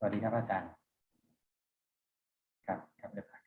วัสดีครับอาจารย์ครับครับเรียบร้อย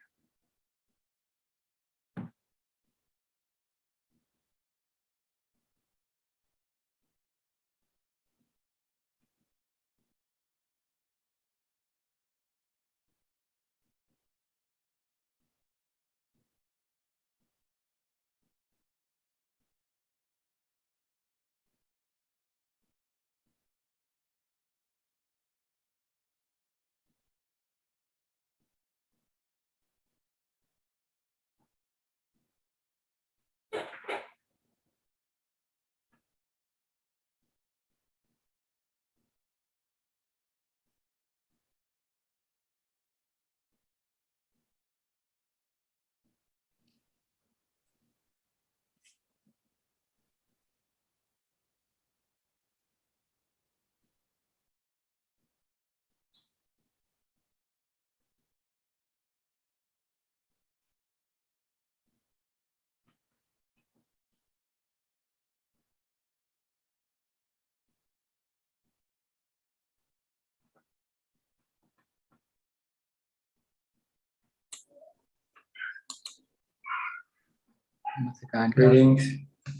Greetings.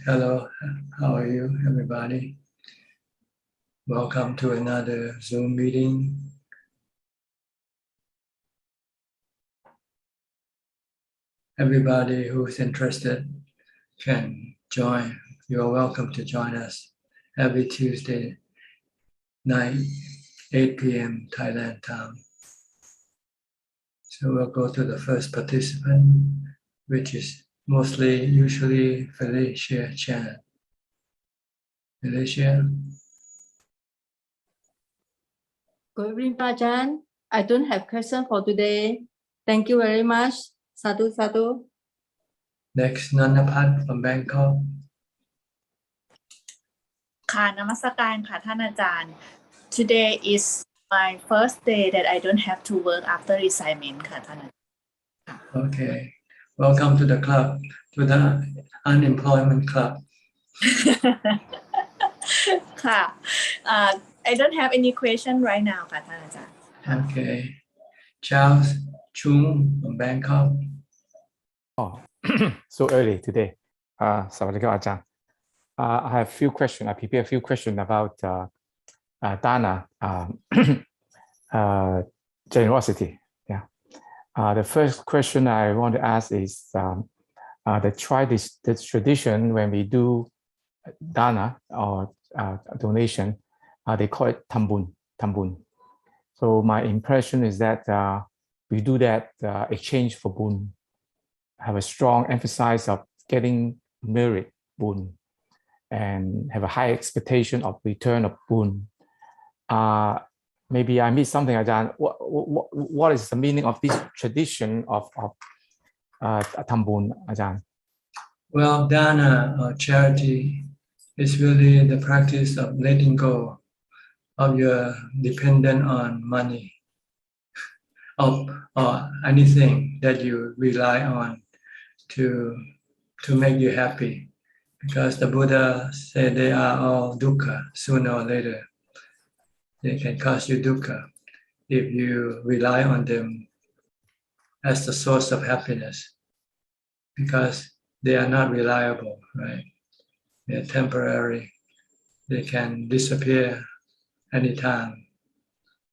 Hello. How are you, everybody? Welcome to another Zoom meeting. Everybody who's interested can join. You are welcome to join us every Tuesday night, 8 p.m. Thailand time. So we'll go to the first participant, which is usually Felicia Chan. Felicia? Good evening, Prajan. I don't have question for today. Thank you very much. Sadhu, sadhu. Next, Nanapat from Bangkok. ค่ะนมัสการค่ะท่านอาจารย์ Today is my first day that I don't have to work after retirement ค่ะท่านอาจารย์ Okay. Welcome to the club, to the unemployment club. ค่ะ I don't have any question right now ค่ะท่านอาจารย์ Okay. Charles Chung from Bangkok. Oh, so early today. Sawadee Ajahn. I have a few questions. I prepared a few questions about dana, generosity. Yeah. The first question I want to ask is this tradition when we do dana or donation, they call it tambun. So my impression is that we do that exchange for bun, have a strong emphasis of getting merit bun, and have a high expectation of return of bun. Maybe I missed something, Ajahn. What is the meaning of this tradition of tambun, Ajahn? Well, dana or charity is really the practice of letting go of your dependent on money or anything that you rely on to make you happy. Because the Buddha said they are all dukkha sooner or later. They can cause you dukkha if you rely on them as the source of happiness. Because they are not reliable, right? They're temporary. They can disappear anytime.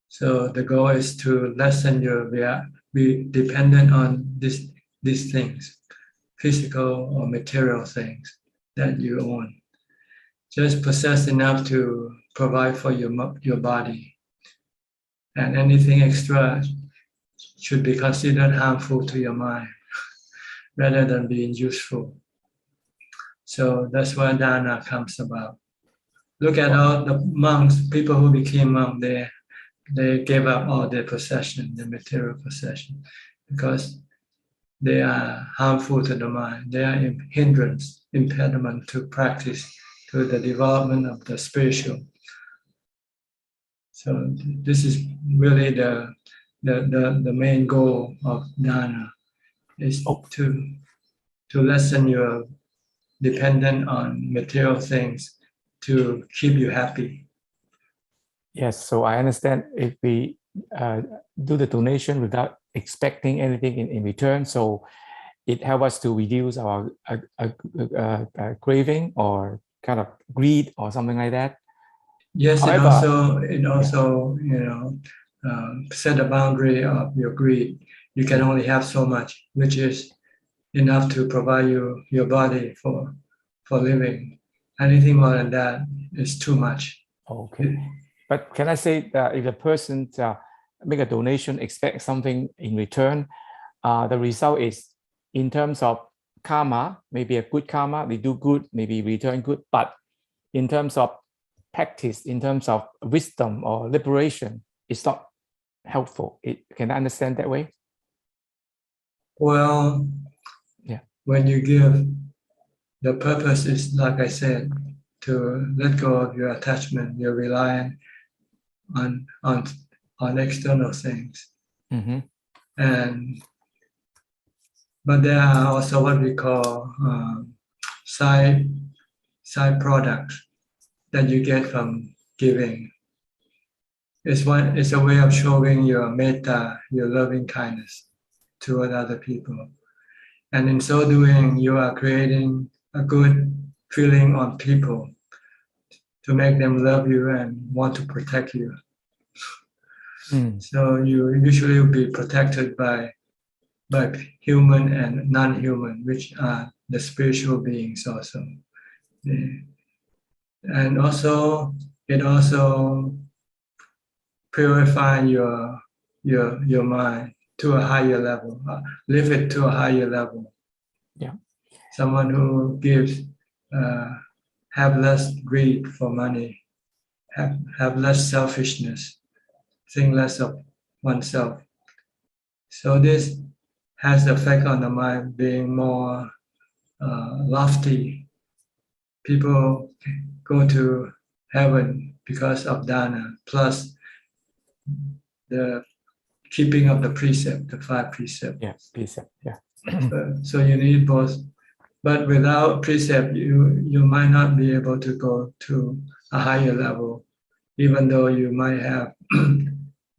So the goal is to lessen your be dependent on these things, physical or material things that you own. Just possess enough to provide for your body, and anything extra should be considered harmful to your mind rather than being useful. So that's where dana comes about. Look at all the monks, people who became monks, they gave up all their possession, their material possession, because they are harmful to the mind. They are a hindrance, impediment to practice, to the development of the spiritual. So this is really the main goal of dana, is to lessen your dependent on material things to keep you happy. Yes, so I understand if we do the donation without expecting anything in return. So it helps us to reduce our craving or kind of greed or something like that. Yes, However, it also set a boundary of your greed. You can only have so much, which is enough to provide you your body for living. Anything more than that is too much. Okay. But can I say that if a person make a donation, expect something in return, the result is in terms of karma, maybe a good karma, they do good, maybe return good, but in terms of practice, in terms of wisdom or liberation, it's not helpful. Can I understand that way? Well, yeah. When you give, the purpose is, like I said, to let go of your attachment, your reliance on external things. Mm-hmm. But there are also what we call side products that you get from giving. It's a way of showing your metta, your loving kindness toward other people. And in so doing, you are creating a good feeling on people to make them love you and want to protect you. So you usually will be protected by human and non-human, which are the spiritual beings also. And also, it also purify your mind to a higher level, lift it to a higher level. Yeah. Someone who gives have less greed for money, have less selfishness, think less of oneself. So this has the effect on the mind being more lofty. People go to heaven because of dana, plus the keeping of the precept, the 5 precepts. Yeah, precept. Yeah. So you need both. But without precept, you might not be able to go to a higher level, even though you might have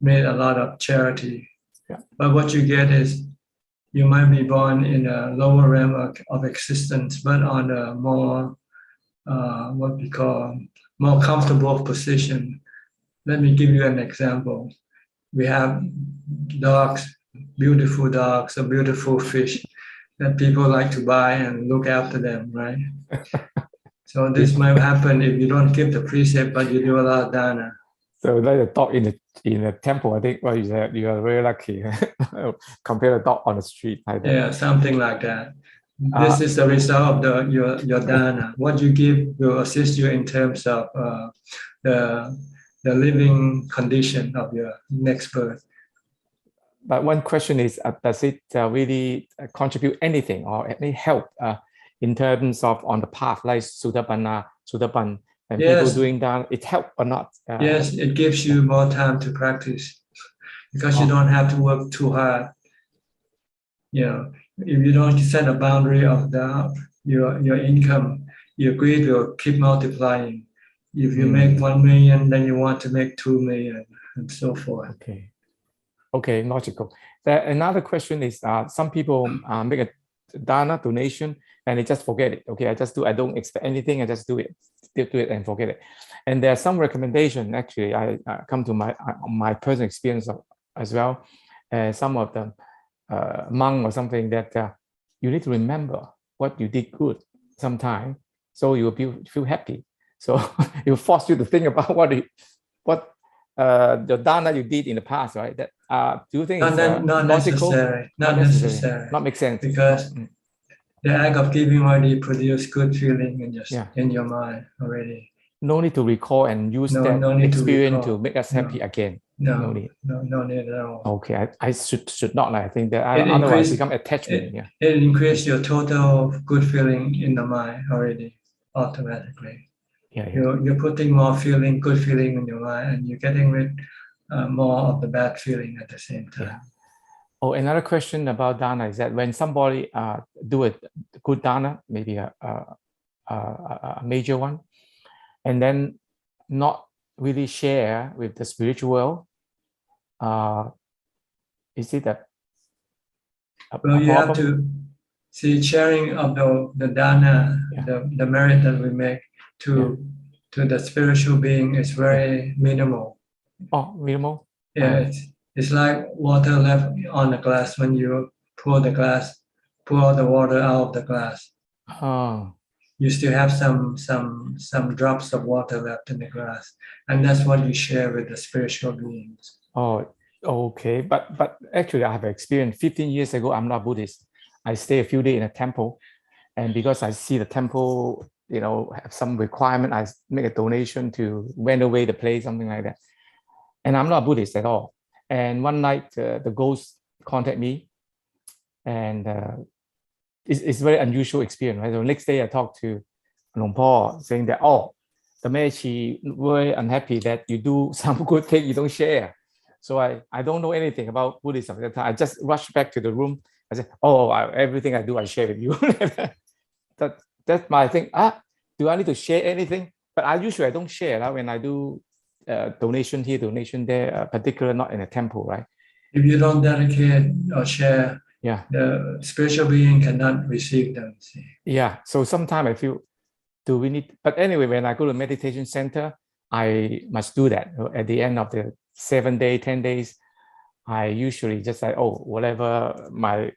made a lot of charity. Yeah. But what you get is you might be born in a lower realm of existence, but on a more what we call more comfortable position. Let me give you an example. We have dogs, beautiful dogs, or beautiful fish that people like to buy and look after them, right? So this might happen if you don't keep the precept, but you do a lot of dana. So like a dog in a temple, I think you are very lucky compared to a dog on the street. Like that. Yeah, something like that. This is the result of your dana. What you give will assist you in terms of the living condition of your next birth. But one question is, does it really contribute anything or any help in terms of on the path, like Sudapan, and Yes. people doing that, it help or not? Yes, it gives you more time to practice because you don't have to work too hard. You know, if you don't set a boundary of your income, your greed will keep multiplying. If you make 1 million, then you want to make 2 million, and so forth. Okay, logical. Another question is, some people make a dana donation and they just forget it. Okay, I don't expect anything. I just do it and forget it. And there are some recommendation. Actually, I come to my personal experience as well. Some of them monk or something that you need to remember what you did good sometime, so you will feel happy. So it will force you to think about what the dana you did in the past, right? That do you think it's not logical? necessary? Not necessary. Not make sense because the act of giving already produce good feeling in your mind already. No need to recall and use that experience to make us happy again. No need. No need at all. Okay, I should not. I think that otherwise become attachment. It increases your total good feeling in the mind already automatically. You're putting more good feeling in your mind, and you're getting rid more of the bad feeling at the same time. Oh, another question about dana is that when somebody do a good dana, maybe a major one, and then not really share with the spiritual world, is it a Well, you have problem? to see sharing of the dana, Yeah. the merit that we make to the spiritual being is very minimal. Oh, minimal. Yeah, it's like water left on the glass when you pour all the water out of the glass. Oh, You still have some drops of water left in the glass, and that's what you share with the spiritual beings. oh, okay. But actually, I have experienced 15 years ago. I'm not Buddhist. I stay a few days in a temple, and because I see the temple, have some requirement, I make a donation to renovate the place, something like that. And I'm not Buddhist at all. And one night, the ghost contact me, and it's very unusual experience. Right? So next day, I talked to Long Po, saying that, the man, she very unhappy that you do some good thing, you don't share. So I don't know anything about Buddhism at that time. I just rushed back to the room. I said, everything I do, I share with you. That's my thing. Do I need to share anything? But I don't share when I do donation here, donation there, particularly not in a temple, right? If you don't dedicate or share, the spiritual being cannot receive them. See? Yeah. So sometimes I feel, do we need? But anyway, when I go to meditation center, I must do that. At the end of the 7 day, 10 days, I usually just say, whatever my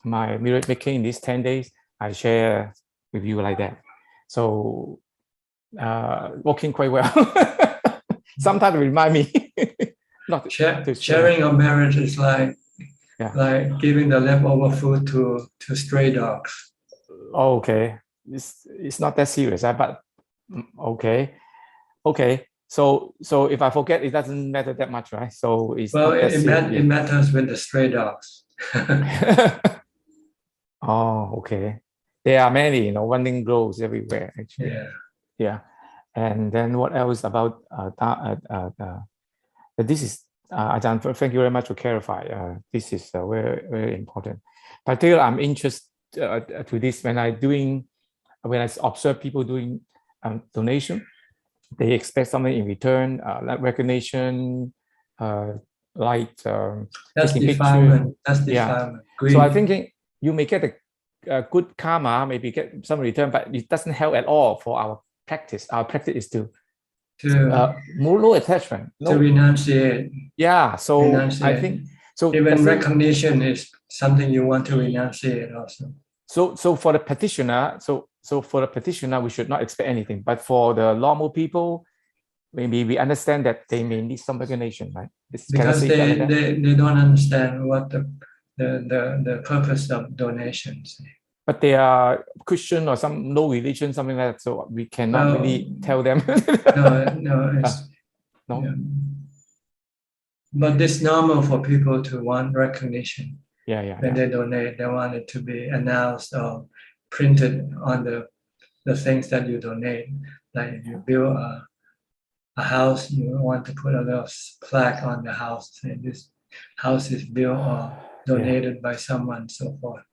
miracle making in these 10 days, I share with you like that. So working quite well. Sometimes remind me not to sharing of marriage is like giving the leftover food to stray dogs. Okay, it's not that serious, but okay. So if I forget, it doesn't matter that much, right? So it's it matters with the stray dogs. Oh, okay. There are many, running grows everywhere, actually. Yeah. And then what else about this is Ajahn, thank you very much for clarify. This is very, very important. Particularly, I'm interested to this when I observe people doing donation. They expect something in return, like recognition, that's taking defilement. That's defilement. So I'm thinking you may get a good karma, maybe get some return, but it doesn't help at all for our practice. Our practice is to no attachment, to renunciate. Yeah. So renunciate. I think so. Even recognition is something you want to renunciate also. So for the petitioner, we should not expect anything. But for the normal people, maybe we understand that they may need some recognition, right? Because they don't understand what the purpose of donations. But they are Christian or some no religion, something like that. So we cannot really tell them. No. Yeah. But it's normal for people to want recognition. When they donate, they want it to be announced or printed on the things that you donate. Like if you build a house, you want to put a little plaque on the house saying this house is built or donated by someone, so forth.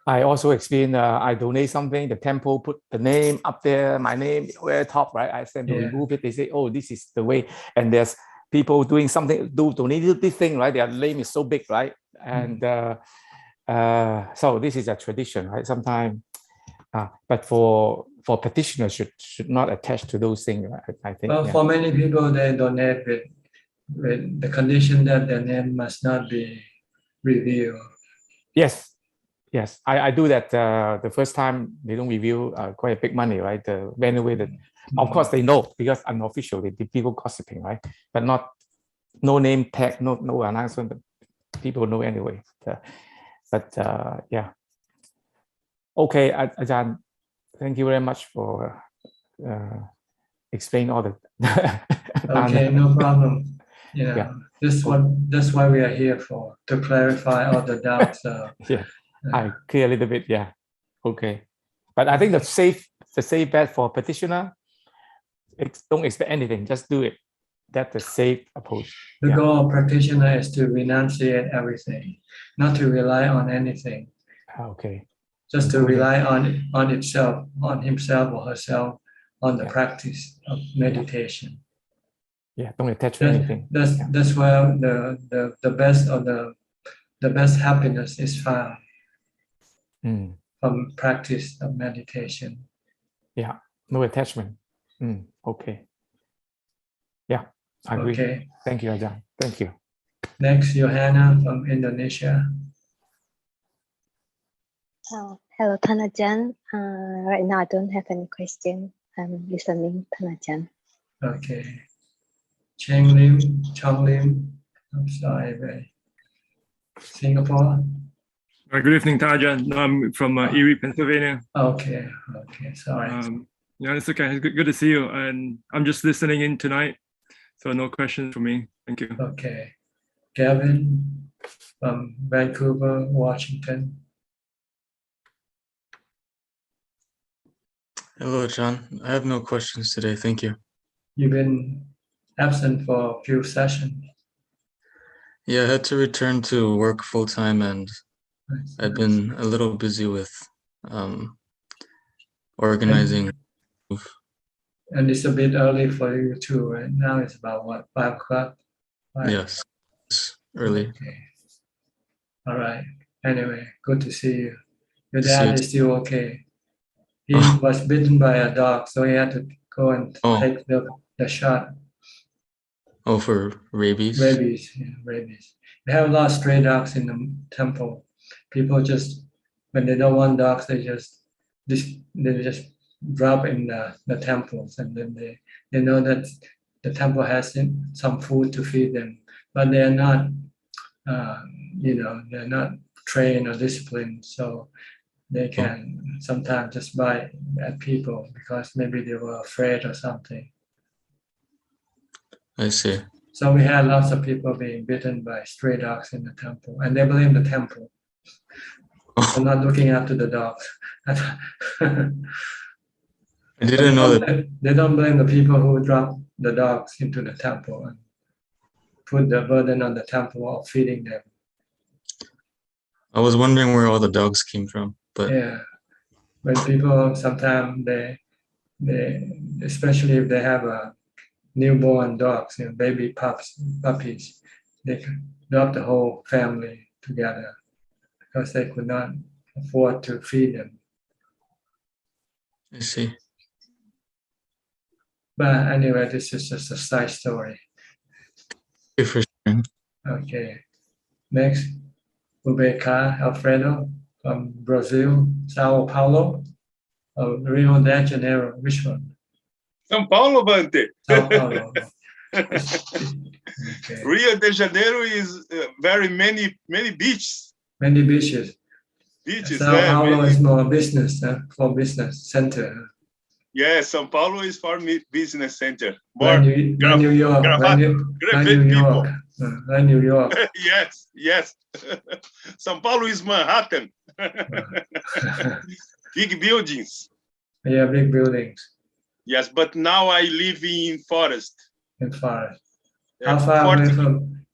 I also experienced, I donate something, the temple put the name up there, my name very top, right? I said to remove it. They say, this is the way. And there's people doing something, donate this thing, right? Their name is so big, right? And so this is a tradition, right? Sometimes, but for petitioners should not attach to those things, I think. Well, for many people, they donate with the condition that their name must not be revealed. Yes, I do that. The first time they don't reveal quite a big money, right? The renovated. Of course, they know because unofficially the people gossiping, right? But no name tag, no announcement. People know anyway. Okay, Ajahn, thank you very much for explaining all the. Okay, no problem. That's why we are here for, to clarify all the doubts. I clear a little bit. Okay, but I think the safe bet for petitioner, don't expect anything, just do it. That's the safe approach. The goal of practitioner is to renunciate everything, not to rely on anything. Okay. Just to rely on itself, on himself or herself, on the practice of meditation. Yeah, don't attach to anything. Yeah. That's where the best of the best happiness is found from practice of meditation. Yeah, no attachment. Okay. Yeah, I agree. Okay. Thank you, Ajahn. Thank you. Next, Johanna from Indonesia. Hello, Thanajan. Right now, I don't have any question. I'm listening, Thanajan. Okay. Cheng Lim, Chong Lim. I'm sorry, Singapore. Good evening, Tajan. I'm from Erie, Pennsylvania. Okay. Sorry. Yeah, it's okay. It's good to see you. And I'm just listening in tonight. So no questions for me. Thank you. Okay. Gavin from Vancouver, Washington. Hello, John. I have no questions today. Thank you. You've been absent for a few sessions. Yeah, I had to return to work full time, and I've been a little busy with organizing. And it's a bit early for you too, right? Now it's about what, 5 o'clock? Right. Yes, it's early. Okay. All right. Anyway, good to see you. Your To see dad you is still okay. He Oh. was bitten by a dog, so he had to go and Oh. take the shot. Oh, for rabies? Rabies. We have a lot of stray dogs in the temple. People just, when they don't want dogs, they just drop in the temples, and then they know that the temple has some food to feed them, but they are not, they're not trained or disciplined, so they can sometimes just bite at people because maybe they were afraid or something. I see. So we had lots of people being bitten by stray dogs in the temple, and they blame the temple for not looking after the dogs. I didn't know that. They don't blame the people who drop the dogs into the temple and put the burden on the temple of feeding them. I was wondering where all the dogs came from, but Yeah, when people sometimes they especially if they have a newborn dogs, baby puppies, they could drop the whole family together because they could not afford to feed them. I see. But anyway, this is just a side story. Thank you for sharing. Okay. Next, Rebecca Alfredo from Brazil, Sao Paulo, Rio de Janeiro. Which one? São Paulo, Bante. Sao Paulo. Okay. Rio de Janeiro is very many beaches. Many beaches. Sao Paulo is more business, for business center. Yes, São Paulo is for business center. Like New York. Like New York. Yes. São Paulo is Manhattan. Big buildings. Yeah, big buildings. Yes, but now I live in forest. In forest. How far away from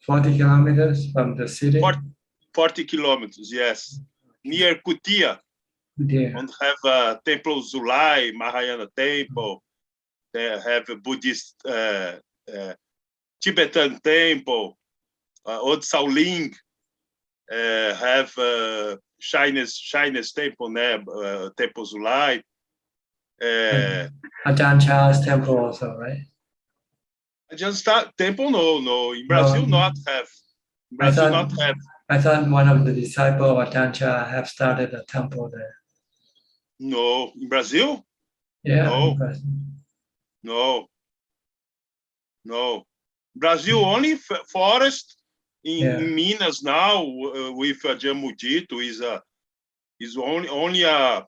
40 kilometers from the city? 40 kilometers, yes. Near Kutia. Yeah. And have Temple Zulai, Mahayana Temple. They have a Buddhist Tibetan temple. Old Shaolin have Chinese temple there, Temple Zulai. Ajahn Chah's temple also, right? Just start temple? No. In Brazil, not have. I thought one of the disciples of Ajahn Chah have started a temple there. No, in Brazil? Yeah. No. Brazil only forest. In Minas now with Ajahn Mudito is only a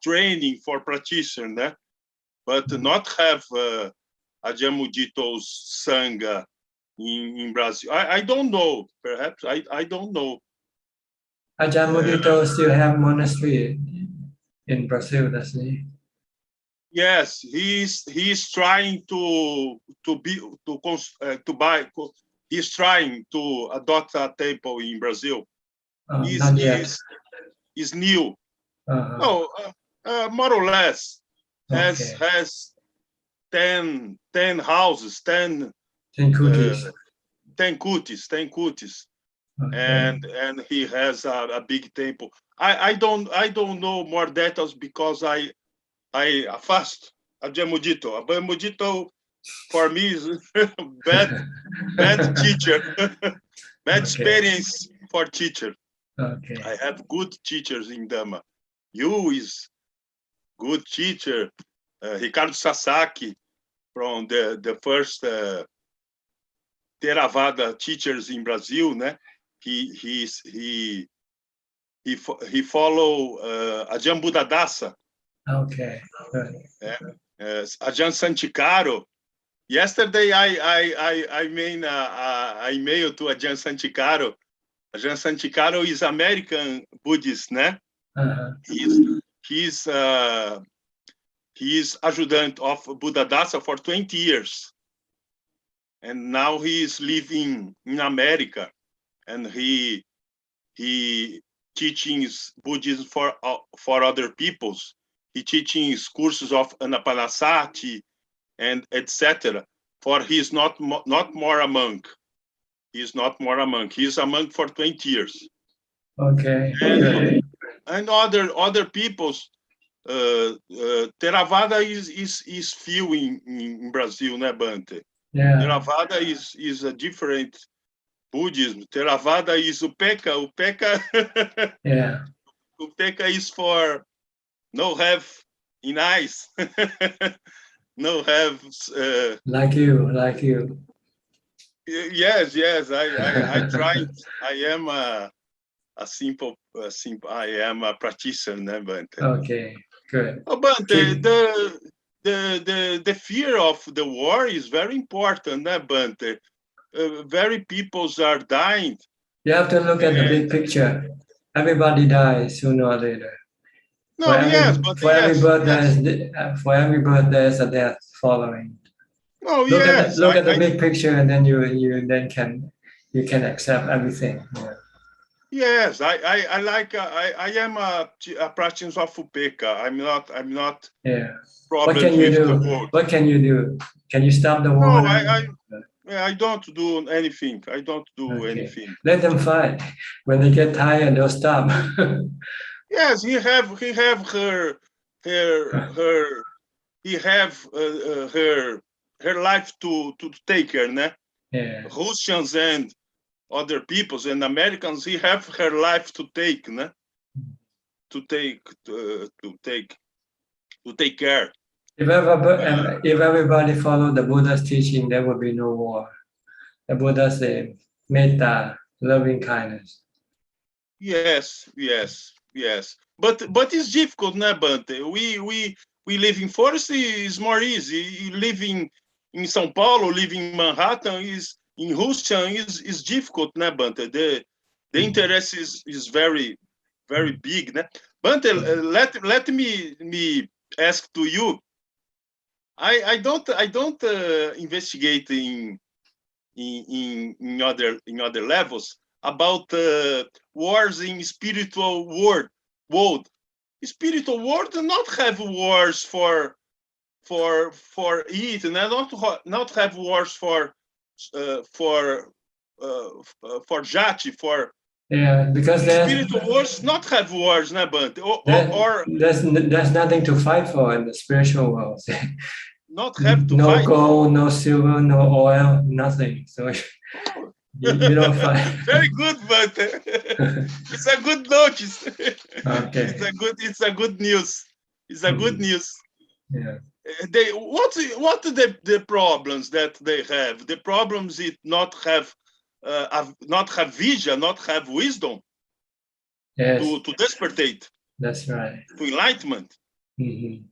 training for practitioner, but not have Ajahn Mudito's Sangha in Brazil. I don't know. Perhaps I don't know. Ajahn Mudito still have monastery in Brazil, doesn't he? Yes, he's trying to buy. He's trying to adopt a temple in Brazil. Not yet. He's new. Uh-huh. No, more or less. Has 10 houses, 10 kutis. 10 kutis. Okay. And he has a big temple. I don't know more details because I fast a Mudito. A Mudito for me is bad teacher, bad experience for teacher. Okay. I have good teachers in Dhamma. You is good teacher. Ricardo Sasaki from the first Theravada teachers in Brazil, né? He follow Ajahn Buddhadasa. Okay. Good. Ajahn Santikaro. Yesterday I made a email to Ajahn Santikaro. Ajahn Santikaro is American Buddhist, né? He's adjutant of Buddhadasa for 20 years. And now he is living in America, and he teachings Buddhism for other peoples. He teachings courses of Anapanasati and etc. For he is not more a monk. He is not more a monk. He is a monk for 20 years. Okay. And other peoples. Theravada is few in Brazil, né, Bante? Yeah. Theravada is a different Buddhism. Theravada is Upeka. Yeah. Upeka is for no have in eyes. No have. Like you. Yes. I tried. I am a simple. I am a practitioner, Bante. Okay. Good. Oh, Bante, the fear of the war is very important, Bante. Very peoples are dying. You have to look at the big picture. Everybody dies sooner or later. For every birth there is a death following. Look at the big picture, and then you can accept everything. Yeah. Yes, I like. I am a practitioner of Upeka. I'm not. Yeah. What can you do? What can you do? Can you stop the war? No, I don't do anything. I don't do anything. Let them fight. When they get tired, they'll stop. Yes, he have her life to take her, né? Yeah. Russians and other peoples and Americans, he have her life to take, né? To take care. If everybody followed the Buddha's teaching, there would be no war. The Buddha said, metta, loving kindness. Yes. But it's difficult, né, Bante? We live in forest is more easy. Living in São Paulo, living in Manhattan in Houston is difficult, né, Bante? The interest is very big, né? Bante, let me ask to you. I don't investigate in other levels about wars in spiritual world. Spiritual world do not have wars for it, and not have wars for jati, for because spiritual wars not have wars, né, Bante? Or there's nothing to fight for in the spiritual world. Not have to no fight. gold, no silver, no oil, nothing. So you don't fight. Very good, but it's a good notice. Okay. It's a good news. It's a good news. Yeah. What are the problems that they have? The problems is not have vision, not have wisdom. Yes. To despertate. That's right. To enlightenment. Mm-hmm.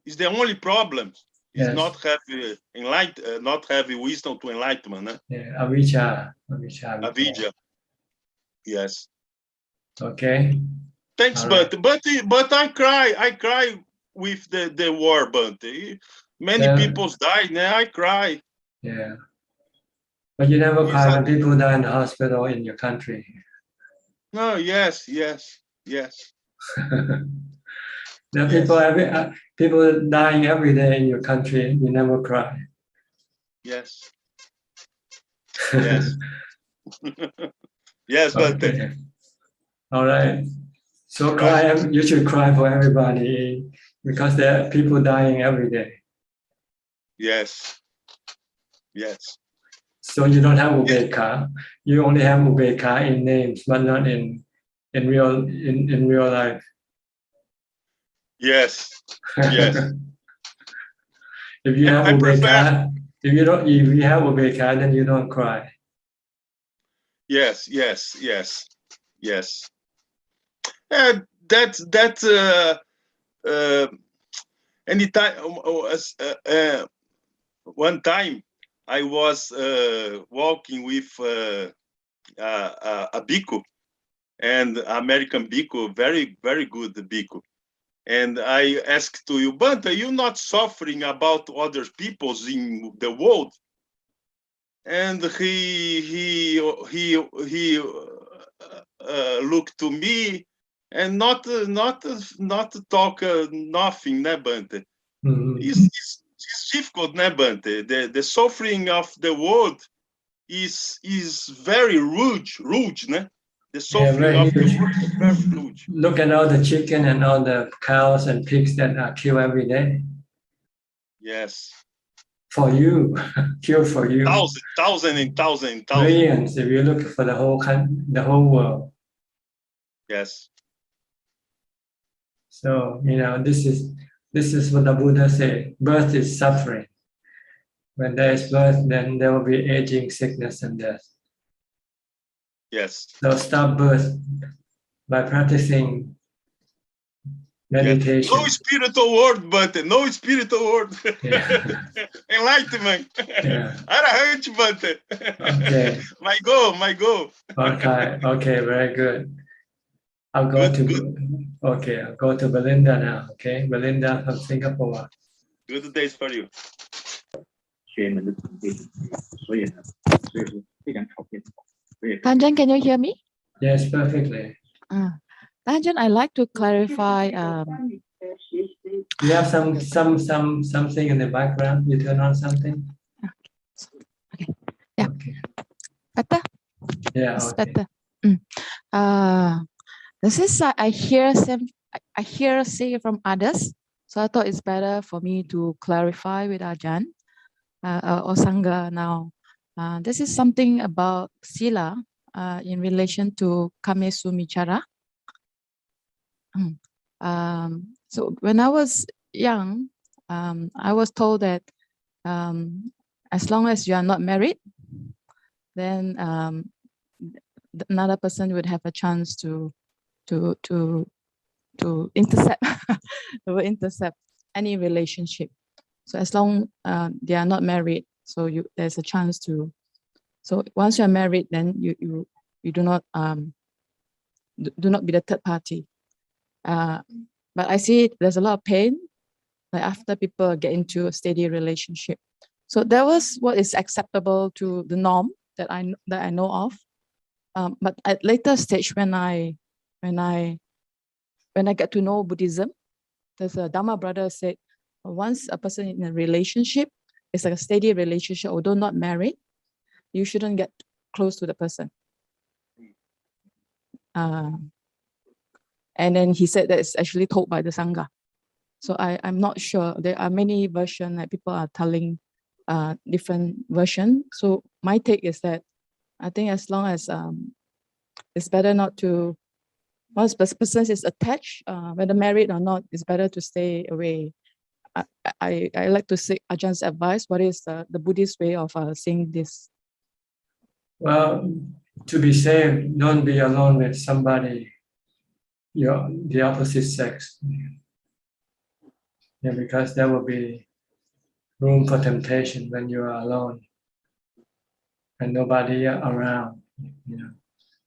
Is the only problem. Is yes. not have not have wisdom to enlightenment. Eh? Yeah, avijja. Yes. Okay. Thanks, right. but I cry with the war, Bante. Many people died, now I cry. Yeah. But you never cry when people die in the hospital in your country. No, yes. There are people dying every day in your country. You never cry. Yes. Yes. Yes, Bante. Okay. All right. So cry. You should cry for everybody because there are people dying every day. Yes. Yes. So you don't have ubeka. You only have ubeka in names, but not in real life. Yes. Yes. If you have ubeka, if you have ubeka, then you don't cry. Yes. Yes. Yes. Yes. Anytime, one time I was walking with a bhikkhu, and American bhikkhu, very, very good bhikkhu. And I asked to you, Bante, you're not suffering about other peoples in the world? And he looked to me and not talk nothing, né, Bante? It's difficult, né, Bante? The suffering of the world is very rude, né? The suffering of the world is very huge. Look at all the chicken and all the cows and pigs that are killed every day. Yes. For you, killed for you. Thousand. Millions. If you look for the whole world. Yes. So this is what the Buddha said. Birth is suffering. When there is birth, then there will be aging, sickness, and death. Yes. So stop birth by practicing meditation. No spiritual word, Bante. No spiritual word. Yeah. Enlightenment. Yeah. Arahant, Bante. Okay. My goal. Okay, very good. I'll go to Belinda now. Okay, Belinda from Singapore. Good days for you. Tanjan, can you hear me? Yes, perfectly. Tanjan, I'd like to clarify. You have something in the background. You turn on something. Okay. Yeah. Okay. Better. Yeah. It's okay. better. This is I hear say from others, so I thought it's better for me to clarify with Ajahn or Sangha now. This is something about sila in relation to Kame Sumichara. So when I was young, I was told that as long as you are not married, then another person would have a chance to intercept intercept any relationship. So as long they are not married, so there's a chance to. So once you are married, then you do not be the third party. But I see there's a lot of pain, like after people get into a steady relationship. So that was what is acceptable to the norm that I know of. But at later stage, when I get to know Buddhism, there's a Dhamma brother said, once a person in a relationship, it's like a steady relationship, although not married, you shouldn't get close to the person. And then he said that it's actually told by the Sangha. So I'm not sure. There are many versions that people are telling different versions. So my take is that I think as long as it's better not to, once the person is attached, whether married or not, it's better to stay away. I like to seek Ajah's advice. What is the Buddhist way of seeing this? Well, to be safe, don't be alone with somebody, the opposite sex. Yeah, because there will be room for temptation when you are alone and nobody around.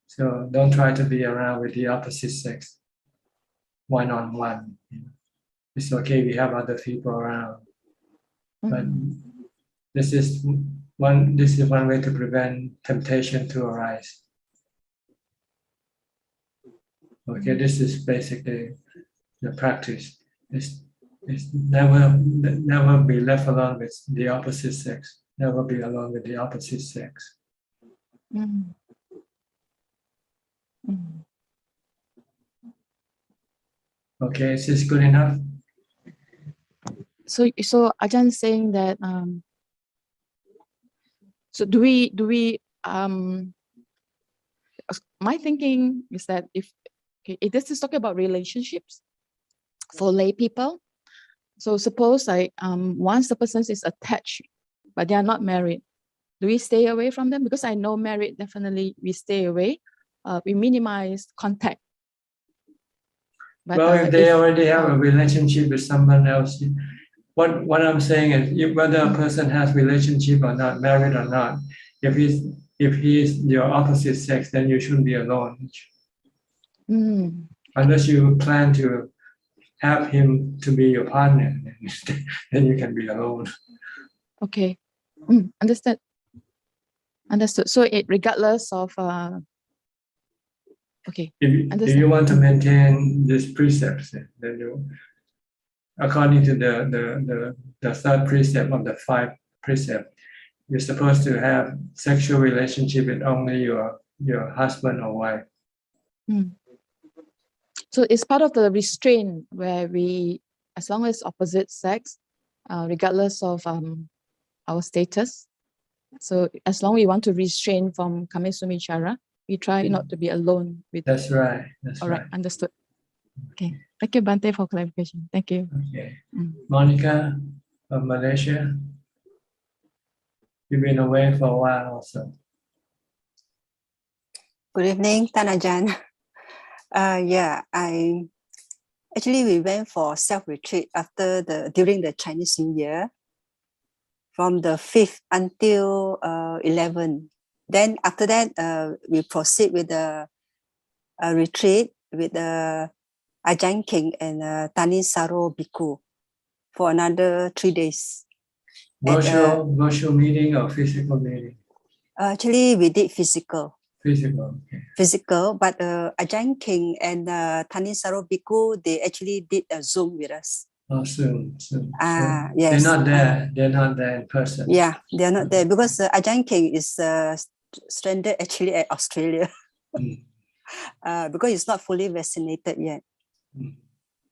So don't try to be around with the opposite sex one-on-one. It's okay if you have other people around, but this is one way to prevent temptation to arise. Okay, this is basically the practice. It's never be left alone with the opposite sex. Never be alone with the opposite sex. Mm. Mm. Okay, is this good enough? So Ajahn saying that so do we my thinking is that if this is talking about relationships for lay people. So suppose once the person is attached, but they are not married, do we stay away from them? Because I know married, definitely we stay away. We minimize contact. But, well, if they already have a relationship with someone else, what I'm saying is whether a person has relationship or not, married or not, if he's your opposite sex, then you shouldn't be alone. Unless you plan to have him to be your partner, then you can be alone. Okay, understood. Understood. So it regardless of okay. If you want to maintain these precepts, then you, according to the third precept of the 5 precepts, you're supposed to have sexual relationship with only your husband or wife. So it's part of the restraint where we, as long as opposite sex, regardless of our status. So as long as we want to restrain from Kamesumiccara, we try not to be alone with. That's right. That's all right. Understood. Okay. Thank you, Bante, for clarification. Thank you. Okay. Monica from Malaysia. You've been away for a while also. Good evening, Tanajan. Yeah, we went for self-retreat during the Chinese New Year, from the 5th until 11. Then after that, we proceed with the retreat with Ajahn King and Tanin Saro Bhikkhu for another 3 days. Virtual meeting or physical meeting? Actually, we did physical. Physical, okay. Physical, but Ajahn King and Tanin Saro Bhikkhu, they actually did a Zoom with us. Oh, soon. Yes. They're not there. They're not there in person. Yeah, they're not there because Ajahn King is stranded actually at Australia because he's not fully vaccinated yet.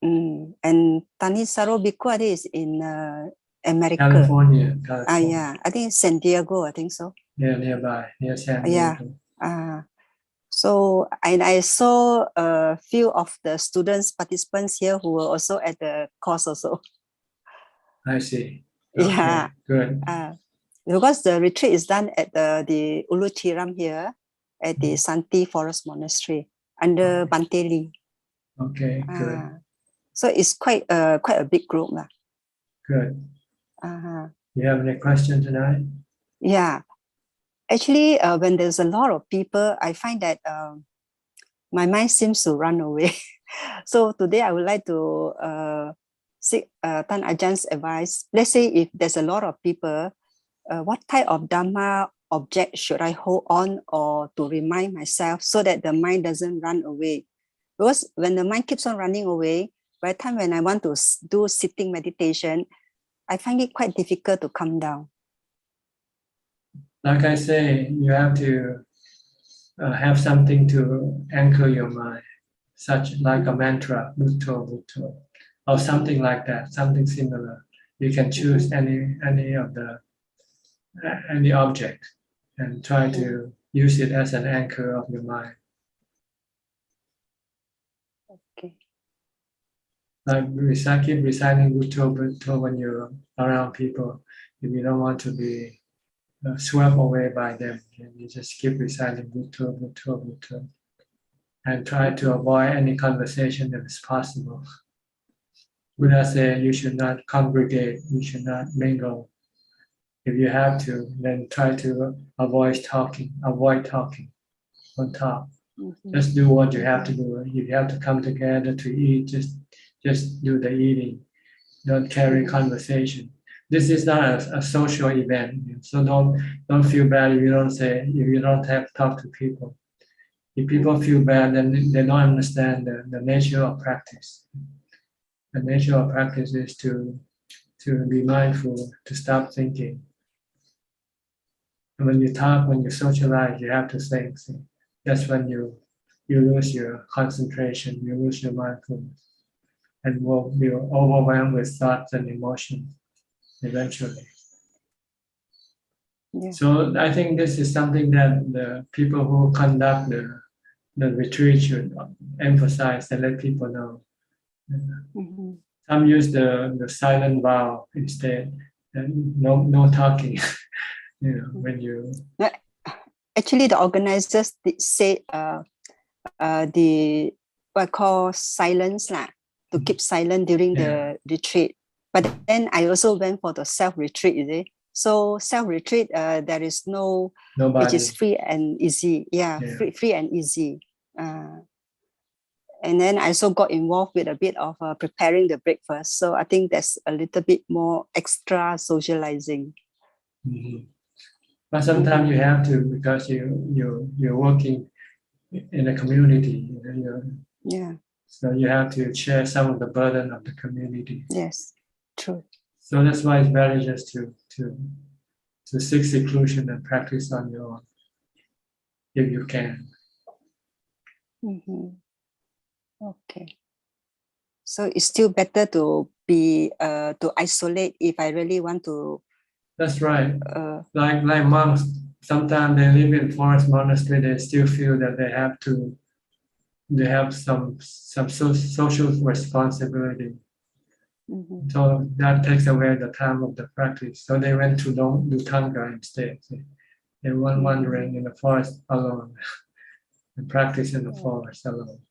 And Tanin Saro Bhikkhu, I think, is in America. California. Yeah, I think San Diego, I think so. Yeah, nearby, near San Diego. Yeah. So, and I saw a few of the participants here who were also at the course also. I see. Okay, yeah. Good. Because the retreat is done at the Ulu Chiram here at the Santi Forest Monastery under Bante Lee. Okay, good. So it's quite a big group. Good. You have any question tonight? Yeah. Actually, when there's a lot of people, I find that my mind seems to run away. So today I would like to seek Tan Ajahn's advice. Let's say if there's a lot of people, what type of Dhamma object should I hold on or to remind myself so that the mind doesn't run away? Because when the mind keeps on running away, by the time when I want to do sitting meditation, I find it quite difficult to come down. Like I say, you have to have something to anchor your mind, such like a mantra, Bhutto, Bhutto, or something like that, something similar. You can choose any object and try to use it as an anchor of your mind. Okay. Like keep reciting Bhutto, Bhutto when you're around people. If you don't want to be swept away by them, and you just keep reciting Bhutto, Bhutto, Bhutto, and try to avoid any conversation if it's possible. Buddha said you should not congregate, you should not mingle. If you have to, then try to avoid talking on top. Just do what you have to do. If you have to come together to eat, just do the eating. Don't carry conversation. This is not a social event, so don't feel bad if you don't have to talk to people. If people feel bad, then they don't understand the nature of practice. The nature of practice is to be mindful, to stop thinking. And when you talk, when you socialize, you have to think. That's when you lose your concentration, you lose your mindfulness, and will be overwhelmed with thoughts and emotions eventually. Yeah. So I think this is something that the people who conduct the retreat should emphasize and let people know. Mhm. Some use the silent vow instead, and no talking. When you Actually, the organizers say the what I call silence lah, to keep silent during the retreat. But then I also went for the self-retreat, is it? So self-retreat, there is no, nobody. It is free and easy. Yeah. Free and easy. And then I also got involved with a bit of preparing the breakfast. So I think that's a little bit more extra socializing. Mm-hmm. But sometimes you have to, because you're working in a community. Yeah. So you have to share some of the burden of the community. Yes, true. So that's why it's better just to seek seclusion and practice on your own, if you can. Mm-hmm. Okay. So it's still better to be to isolate if I really want to. That's right. Like monks, sometimes they live in forest monastery. They still feel that they have some social responsibility. Mm-hmm. So that takes away the time of the practice. So they went to do Thanga instead. They went wandering in the forest alone and practice in the forest alone.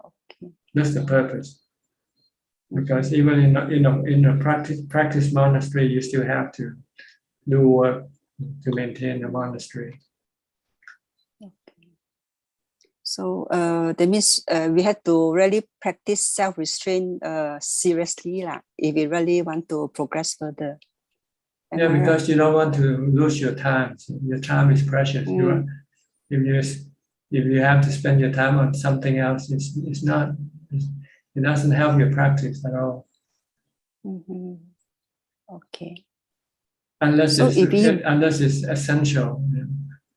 Okay. That's the purpose. Because even in a practice monastery, you still have to do work to maintain the monastery. Okay. So that means we have to really practice self-restraint seriously lah, if we really want to progress further. Yeah, because you don't want to lose your time. Your time is precious. If you have to spend your time on something else, it doesn't help your practice at all. Mm-hmm. Okay. Unless it's essential,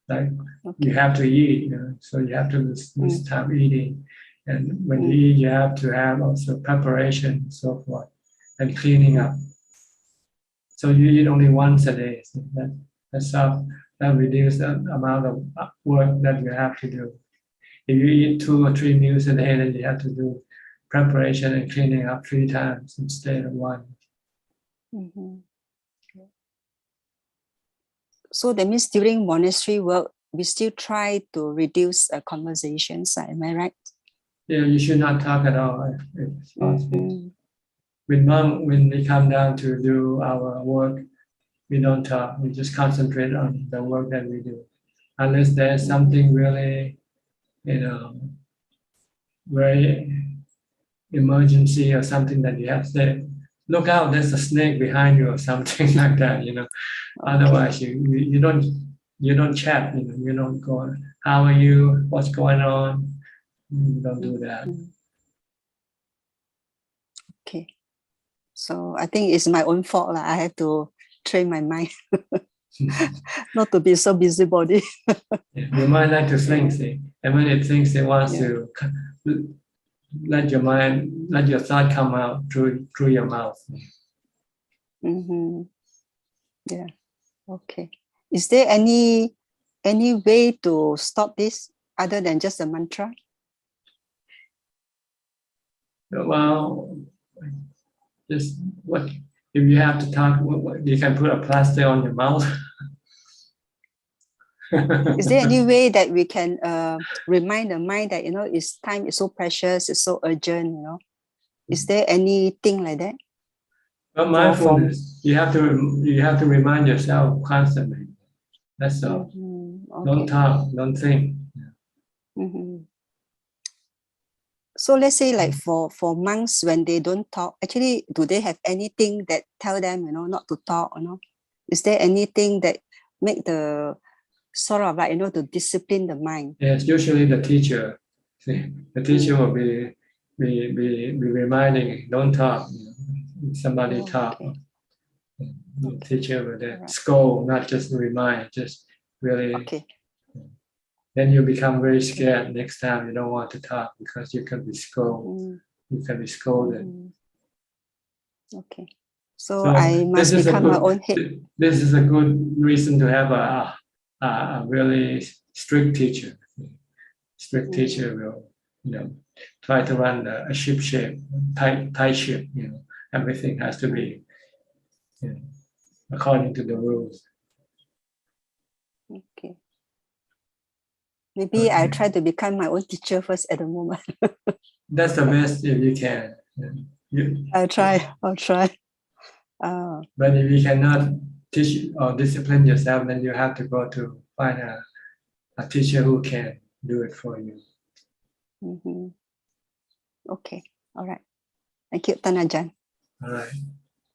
like you have to eat, so you have to lose time eating, and when you eat, you have to have also preparation and so forth, and cleaning up. So you eat only once a day. So that reduces the amount of work that you have to do. If you eat 2 or 3 meals a day, then you have to do preparation and cleaning up 3 times instead of 1. Mm-hmm. So that means during monastery work, we still try to reduce conversations. Am I right? Yeah, you should not talk at all if it's possible. When we come down to do our work, we don't talk. We just concentrate on the work that we do, unless there's something really, very emergency or something that you have to say, look out, there's a snake behind you or something like that, Okay. Otherwise you don't chat, you don't go, how are you, what's going on? You don't do that. Okay. So I think it's my own fault. I have to train my mind not to be so busybody. Your mind like to think, and when it thinks, it wants to let your thought come out through your mouth. Mm-hmm. Yeah. Okay. Is there any way to stop this other than just a mantra? Well, just what if you have to talk? You can put a plaster on your mouth. Is there any way that we can remind the mind that its time is so precious, it's so urgent? Is there anything like that? Well, mindfulness. You have to remind yourself constantly. That's all. Okay. Don't talk. Don't think. Mm-hmm. So let's say, like for monks, when they don't talk, actually, do they have anything that tell them, not to talk? Is there anything that make the sort of like, to discipline the mind? Yes, usually the teacher. The teacher will be be reminding, don't talk. Somebody talk. Okay. The teacher will then Alright. scold, not just remind, just really. Okay. Then you become very scared. Next time you don't want to talk because you can be scolded. You can be scolded. Okay. So I must this is become my own head. This is a good reason to have a really strict teacher. Strict teacher will, try to run a ship shape, tight ship. Everything has to be, according to the rules. Okay. Maybe I try to become my own teacher first at the moment. That's the best if you can. I'll try. But if you cannot teach or discipline yourself, then you have to go to find a teacher who can do it for you. Okay. All right. Thank you, Tanajan. All right.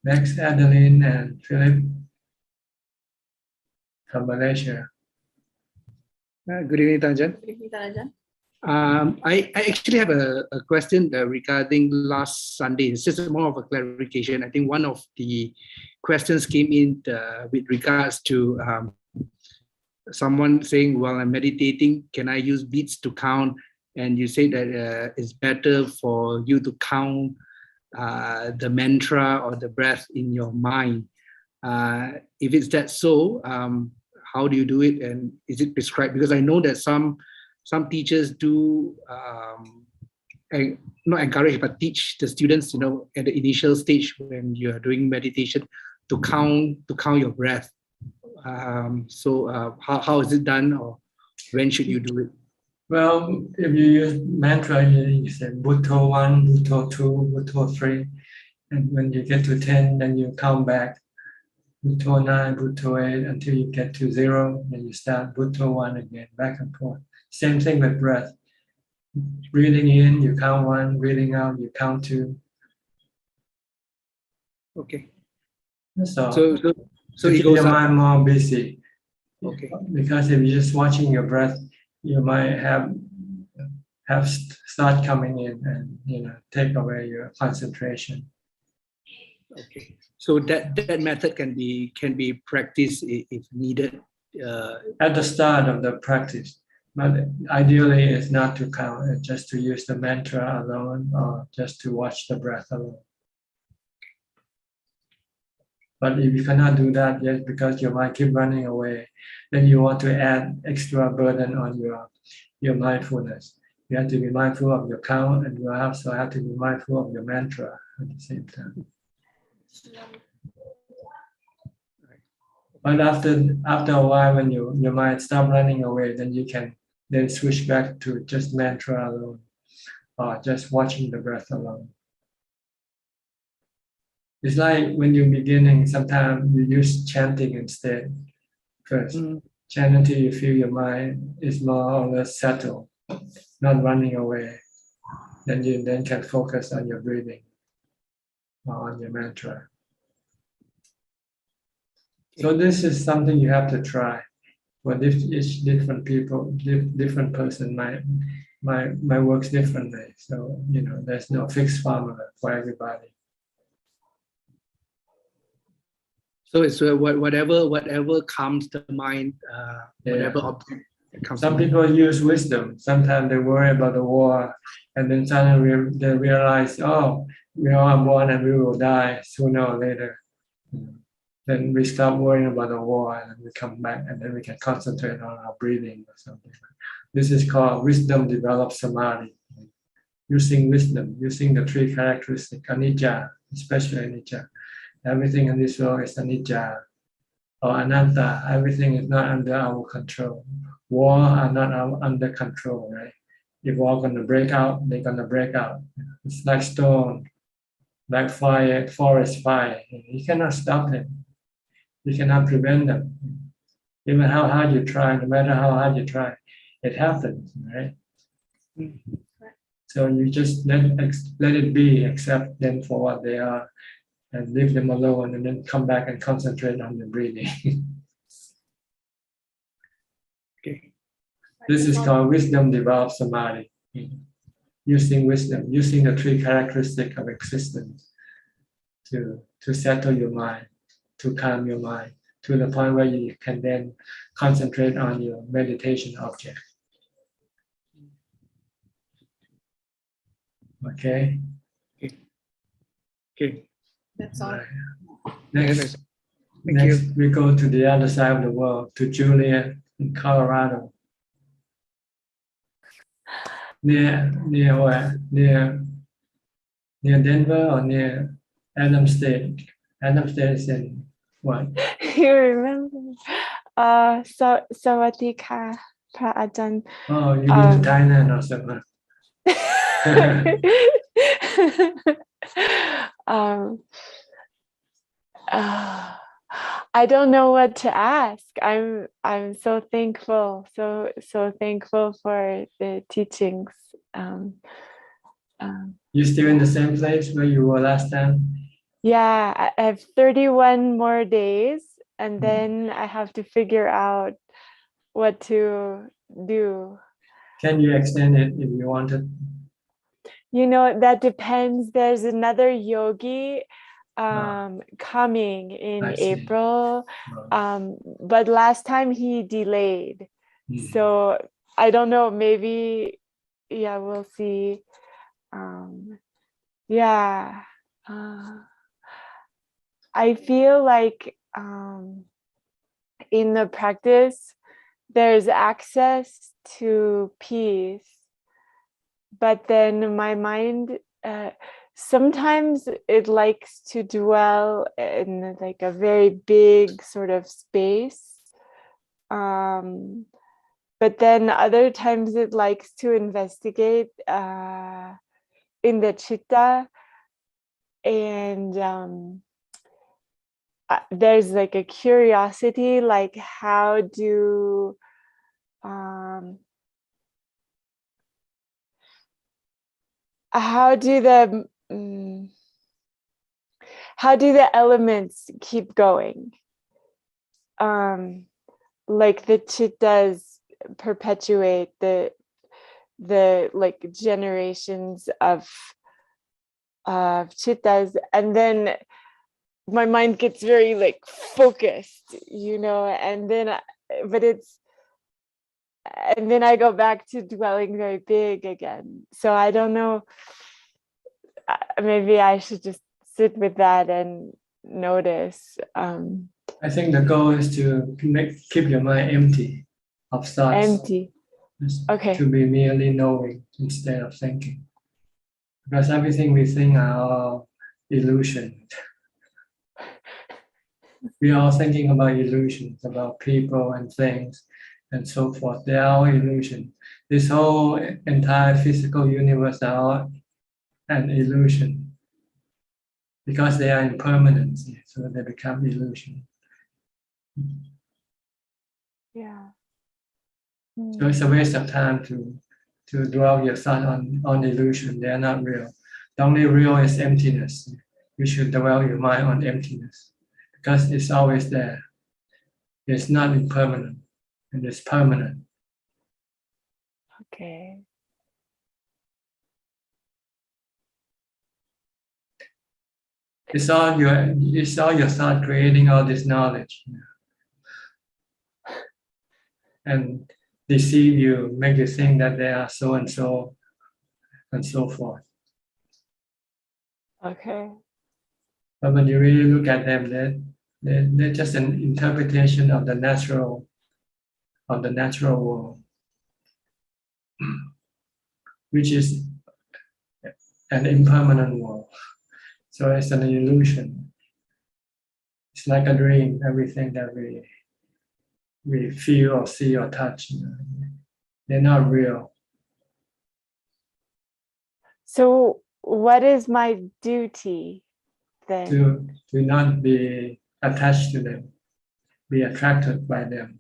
Next, Adeline and Philip from Malaysia. Good evening, Tanajan. I actually have a question regarding last Sunday. It's just more of a clarification. I think one of the questions came in with regards to someone saying, while I'm meditating, can I use beats to count? And you say that it's better for you to count the mantra or the breath in your mind. If it's that so, how do you do it, and is it prescribed? Because I know that some teachers do not encourage but teach the students, at the initial stage when you are doing meditation, to count your breath. So how is it done, or when should you do it? Well, if you use mantra, you say Bhutto 1, Bhutto 2, Bhutto 3, and when you get to 10, then you count back. Bhutto 9, Bhutto 8, until you get to 0, then you start Bhutto 1 again, back and forth. Same thing with breath. Breathing in, you count 1, breathing out, you count 2. Okay. So it keep goes your up. mind more busy. Okay. Because if you're just watching your breath, you might have start coming in and take away your concentration. Okay. So that method can be practiced if needed. At the start of the practice, but ideally it's not to count, it's just to use the mantra alone or just to watch the breath alone. But if you cannot do that yet because your mind keep running away, then you want to add extra burden on your mindfulness. You have to be mindful of your count, and you also have to be mindful of your mantra at the same time. But after a while, when your mind stop running away, then you can then switch back to just mantra alone, or just watching the breath alone. It's like when you're beginning, sometimes you use chanting instead first. Chant until you feel your mind is more or less settled, not running away. Then you can focus on your breathing or on your mantra. So this is something you have to try. For each different people, different person might works differently. So there's no fixed formula for everybody. So it's whatever comes to mind, whatever object comes. Some people use wisdom. Sometimes they worry about the war, and then suddenly they realize, oh, we all are born and we will die sooner or later. Then we stop worrying about the war and we come back, and then we can concentrate on our breathing or something. This is called wisdom develops samadhi. Using wisdom, using the three characteristics, anicca, especially anicca. Everything in this world is anicca or ananta. Everything is not under our control. War are not under control, right? If war gonna break out, they're gonna break out. It's like stone, like fire, forest fire. You cannot stop them. You cannot prevent them. Even how hard you try, no matter how hard you try, it happens, right? So you just let it be, accept them for what they are, and leave them alone, and then come back and concentrate on the breathing. Okay. This is called wisdom develops samadhi. using wisdom, using the three characteristics of existence to settle your mind, to calm your mind, to the point where you can then concentrate on your meditation object. Okay? Okay. That's all. Right. Next, Thank you. we go to the other side of the world, to Julia in Colorado. Near where? Near Denver or near Adams State? Adams State is in what? You remember? Sawadika, Pra Ajahn. Oh, you been to Thailand or something? I don't know what to ask. I'm so thankful, so thankful for the teachings. You still in the same place where you were last time? Yeah, I have 31 more days, and then I have to figure out what to do. Can you extend it if you wanted? You know, that depends. There's another yogi coming in April, but last time he delayed. So I don't know, maybe, yeah, we'll see. Yeah. I feel like in the practice, there's access to peace, but then my mind, sometimes it likes to dwell in like a very big sort of space. But then other times it likes to investigate in the chitta, and there's like a curiosity, like how do the elements keep going? Like the chittas perpetuate the like generations of chittas, and then my mind gets very like focused, you know, and then I go back to dwelling very big again. So I don't know, maybe I should just sit with that and notice. I think the goal is to keep your mind empty of thoughts. Empty. Okay. To be merely knowing instead of thinking. Because everything we think are all illusion. We are thinking about illusions, about people and things and so forth. They are all illusion. This whole entire physical universe are all an illusion. Because they are impermanent, so they become illusion. Yeah. So it's a waste of time to dwell your thought on illusion. They are not real. The only real is emptiness. You should dwell your mind on emptiness because it's always there. It's not impermanent, and it's permanent. Okay. It's all your thought creating all this knowledge, and deceive you, make you think that they are so and so, and so forth. Okay. But when you really look at them, they're just an interpretation of the natural world, which is an impermanent world. So it's an illusion. It's like a dream. Everything that we feel or see or touch, they're not real. So what is my duty then? To not be attached to them, be attracted by them.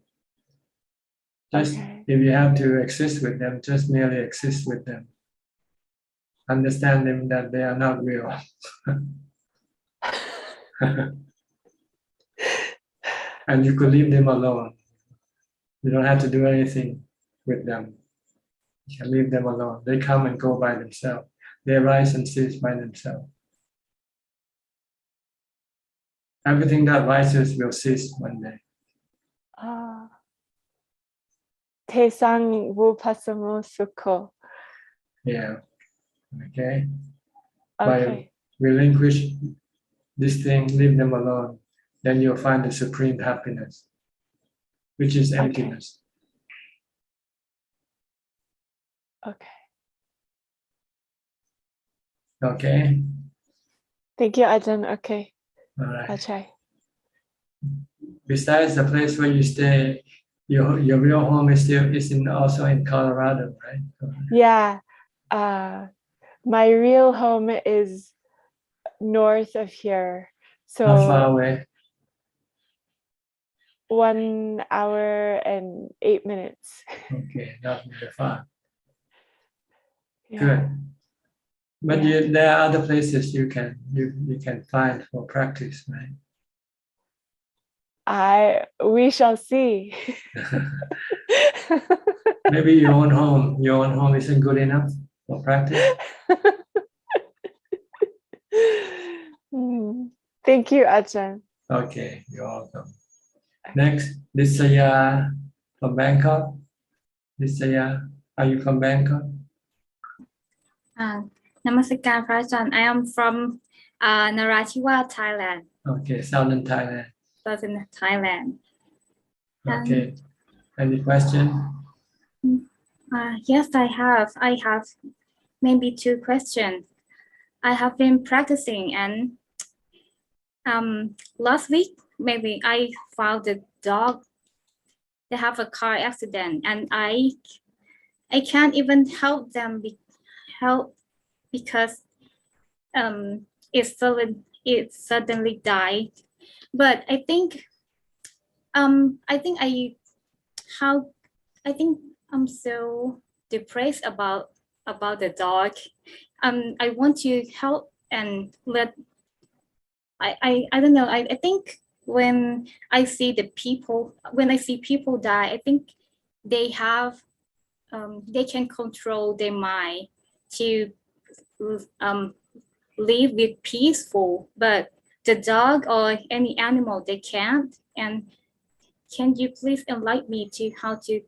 Just if you have to exist with them, just merely exist with them. Understand them that they are not real. And you could leave them alone. You don't have to do anything with them. You can leave them alone. They come and go by themselves. They rise and cease by themselves. Everything that rises will cease one day. Tesang vupasamo sukho. Yeah. Okay. Okay. By relinquish this thing, leave them alone, then you'll find the supreme happiness, which is emptiness. Okay. Okay. Thank you, Ajahn. Okay. All right. I'll try. Besides the place where you stay, your real home is also in Colorado, right? Yeah. My real home is north of here. So how far away? 1 hour and 8 minutes. Okay, not very far. Yeah. Good. But there are other places you can find for practice, right? We shall see. Maybe your own home isn't good enough for practice. Thank you, Ajahn. Okay, you're welcome. Next, Disaya from Bangkok. Disaya, are you from Bangkok? Namaskar, Phrasuchart. I am from Narathiwat, Thailand. Okay, southern Thailand. Southern Thailand. Okay. Any question? Yes, I have. I have maybe 2 questions. I have been practicing, and last week maybe I found a dog. They have a car accident, and I can't even help them because it suddenly died. But I think I'm so depressed about the dog. I want to help and let. I don't know. I think when I see people die, I think they have they can control their mind to live with peaceful, but the dog or any animal, they can't. And can you please enlighten me to how to?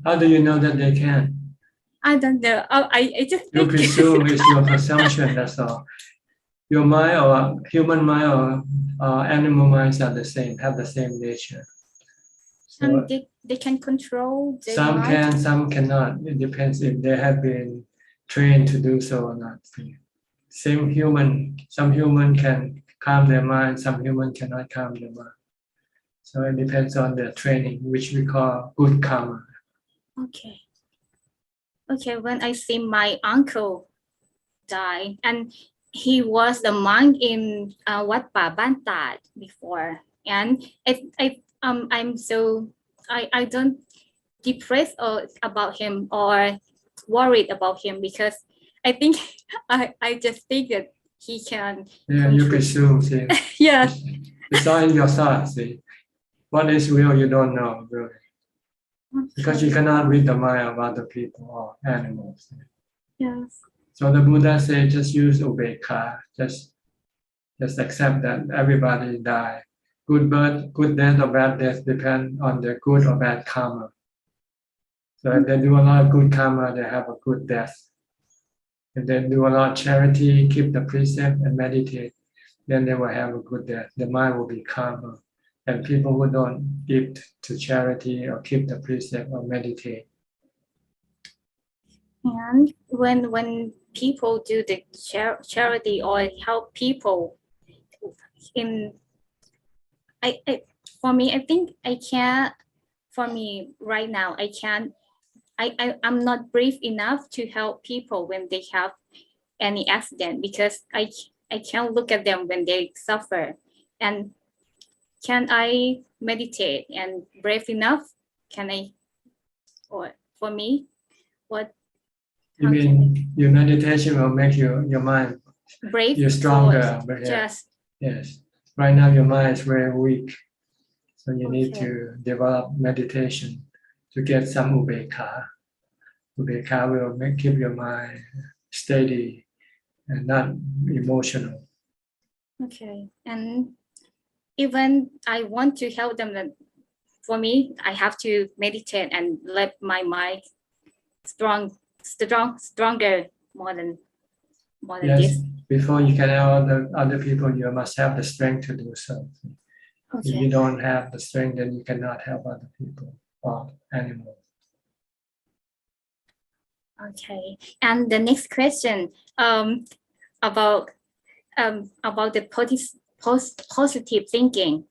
How do you know that they can? I don't know. I just you presume it's your presumption. That's all. Your mind or human mind or animal minds are the same, have the same nature. So and they can control their some mind. can, some cannot. It depends if they have been trained to do so or not. Some human can calm their mind, some human cannot calm their mind. So it depends on their training, which we call good karma. Okay. Okay, when I see my uncle die, and he was the monk in Wat Pa Ban Tat before, and I don't depressed about him or worried about him, because I think I just think that he can. Yeah, you presume. See. Yeah. It's all in your thoughts. See, what is real you don't know really, because you cannot read the mind of other people or animals. Yes. So the Buddha said, just use ubekha, just accept that everybody die. Good birth, good death or bad death depend on their good or bad karma. So if they do a lot of good karma, they have a good death. If they do a lot of charity, keep the precept and meditate, then they will have a good death. The mind will be calmer. And people who don't give to charity or keep the precept or meditate. And when people do the charity or help people, for me, I think I can't. For me right now, I can't. I'm not brave enough to help people when they have any accident, because I can't look at them when they suffer. And can I meditate and brave enough? Can I? Or for me, what? You mean your meditation will make your mind brave? You're stronger. But yes. Right now your mind is very weak, so you need to develop meditation to get some ubekha. Ubeka will keep your mind steady and not emotional. Okay. And even I want to help them, that for me, I have to meditate and let my mind stronger more than Yes, this. before you can help other people, you must have the strength to do so. If you Okay. don't have the strength, then you cannot help other people or animals. Okay. And the next question about the positive thinking.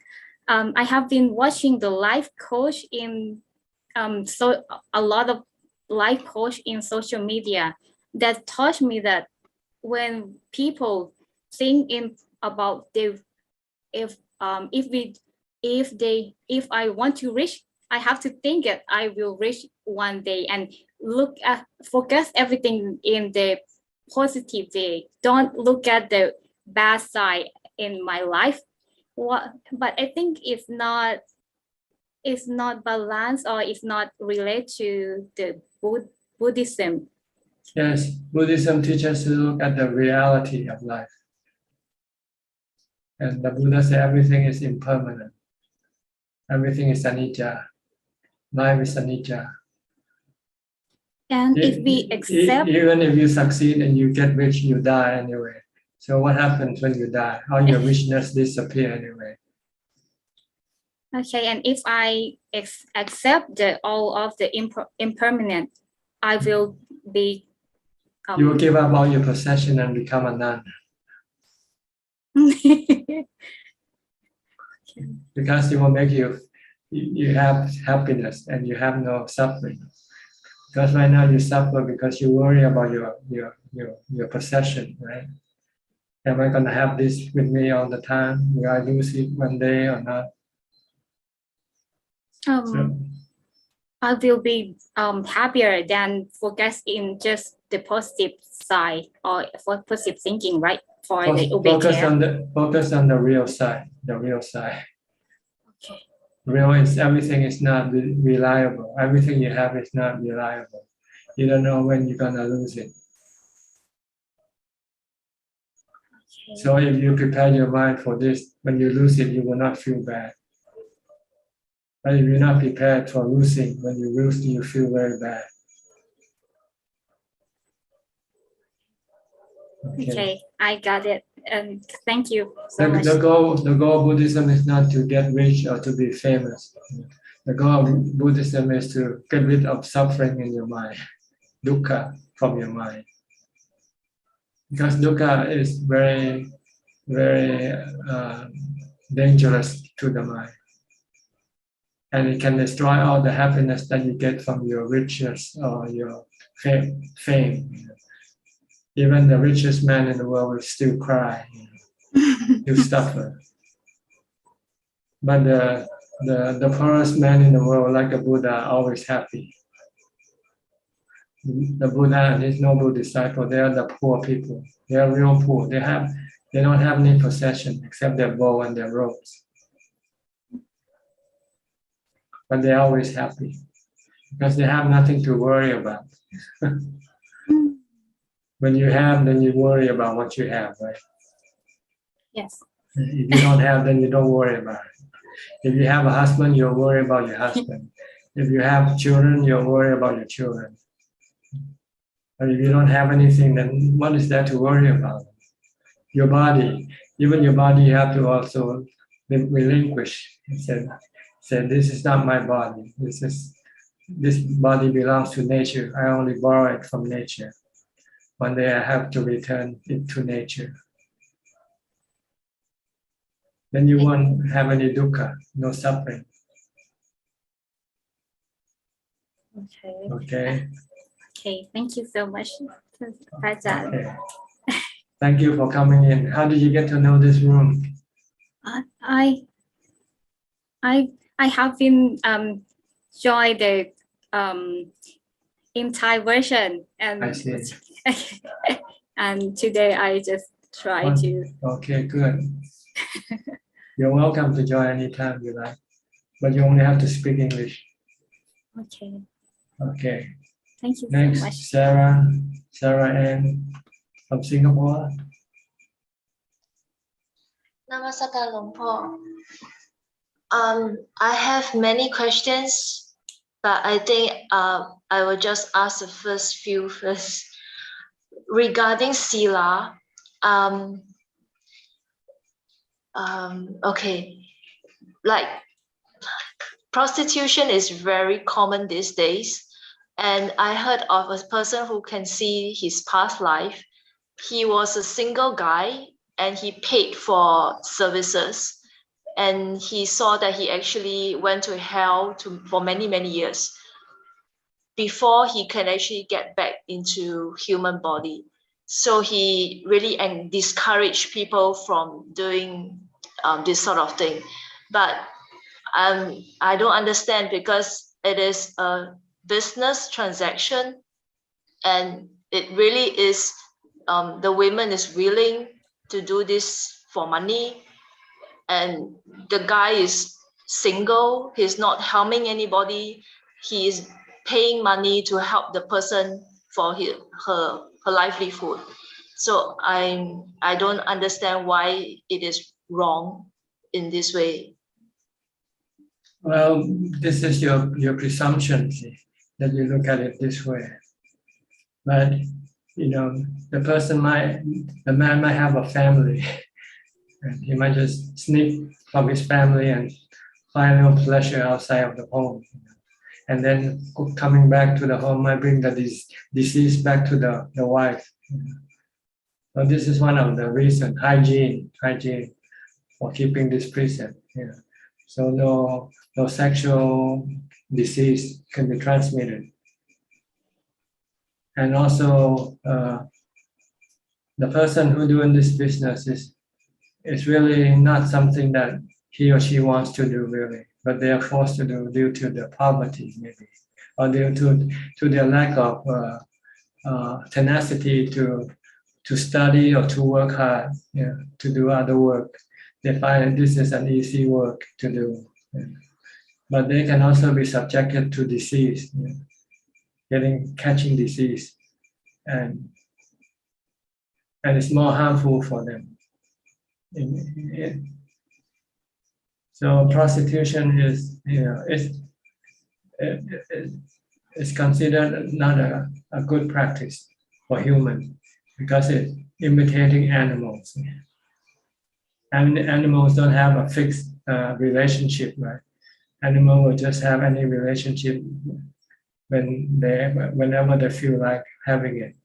I have been watching the life coach in so a lot of life coach in social media that taught me that when people think about if I want to reach, I have to think that I will reach one day and focus everything in the positive way. Don't look at the bad side in my life. But I think it's not balanced, or it's not related to the Buddhism. Yes, Buddhism teaches us to look at the reality of life. And the Buddha said everything is impermanent. Everything is anicca. Life is anicca. And if we accept, even if you succeed and you get rich, you die anyway. So what happens when you die? All your richness disappear anyway. okay, and if I accept all of the impermanent, I will be. You will give up all your possession and become a nun. Because it will make you have happiness and you have no suffering. Because right now you suffer because you worry about your possession, right? Am I going to have this with me all the time? Will I lose it one day or not? I will be happier than focusing just the positive side or for positive thinking, right? For the focus on the real side. The real side. Okay. Real is everything is not reliable. Everything you have is not reliable. You don't know when you're gonna lose it. Okay. So if you prepare your mind for this, when you lose it, you will not feel bad. But if you're not prepared for losing, when you lose, you feel very bad. Okay, I got it. Thank you so much. The goal of Buddhism is not to get rich or to be famous. The goal of Buddhism is to get rid of suffering in your mind, dukkha from your mind. Because dukkha is very, very dangerous to the mind. And it can destroy all the happiness that you get from your riches or your fame. Even the richest man in the world will still cry, you suffer. But the poorest man in the world, like a Buddha, are always happy. The Buddha and his noble disciple, they are the poor people. They are real poor. They don't have any possession except their bow and their robes. But they're always happy because they have nothing to worry about. When you have, then you worry about what you have, right? Yes. If you don't have, then you don't worry about it. If you have a husband, you'll worry about your husband. If you have children, you'll worry about your children. But if you don't have anything, then what is there to worry about? Your body, even your body, you have to also relinquish. Say, this is not my body. This body belongs to nature. I only borrow it from nature. One day I have to return it to nature. Then you won't have any dukkha, no suffering. Okay. Okay. Okay. Thank you so much, Phrasuchart. Okay. Thank you for coming in. How did you get to know this room? I have been joined the in Thai version, and I see. and today I just try to. Okay, good. You're welcome to join anytime you like, but you only have to speak English. Okay. Okay. Thank you Next, so much. Sarah Ann from Singapore. Namaskar, Long Po. I have many questions, but I think I will just ask the first few first. Regarding Sila, okay, like prostitution is very common these days. And I heard of a person who can see his past life. He was a single guy and he paid for services. And he saw that he actually went to hell for many, many years before he can actually get back into human body. So he really discouraged people from doing this sort of thing. But I don't understand, because it is a business transaction, and it really is the women is willing to do this for money, and the guy is single, he's not harming anybody, he is paying money to help the person for her livelihood. So I don't understand why it is wrong in this way. Well, this is your presumption, see, that you look at it this way. But the man might have a family, and he might just sneak from his family and find no pleasure outside of the home. And then coming back to the home might bring the disease back to the wife. So this is one of the reasons, hygiene for keeping this precept. So no sexual disease can be transmitted. And also the person who doing this business is really not something that he or she wants to do, really, but they are forced to do due to the poverty, maybe, or due to their lack of tenacity to study or to work hard, to do other work. They find that this is an easy work to do. But they can also be subjected to disease, catching disease, and it's more harmful for them. So prostitution is considered not a good practice for humans, because it's imitating animals. And animals don't have a fixed relationship, right? Animal will just have any relationship whenever they feel like having it.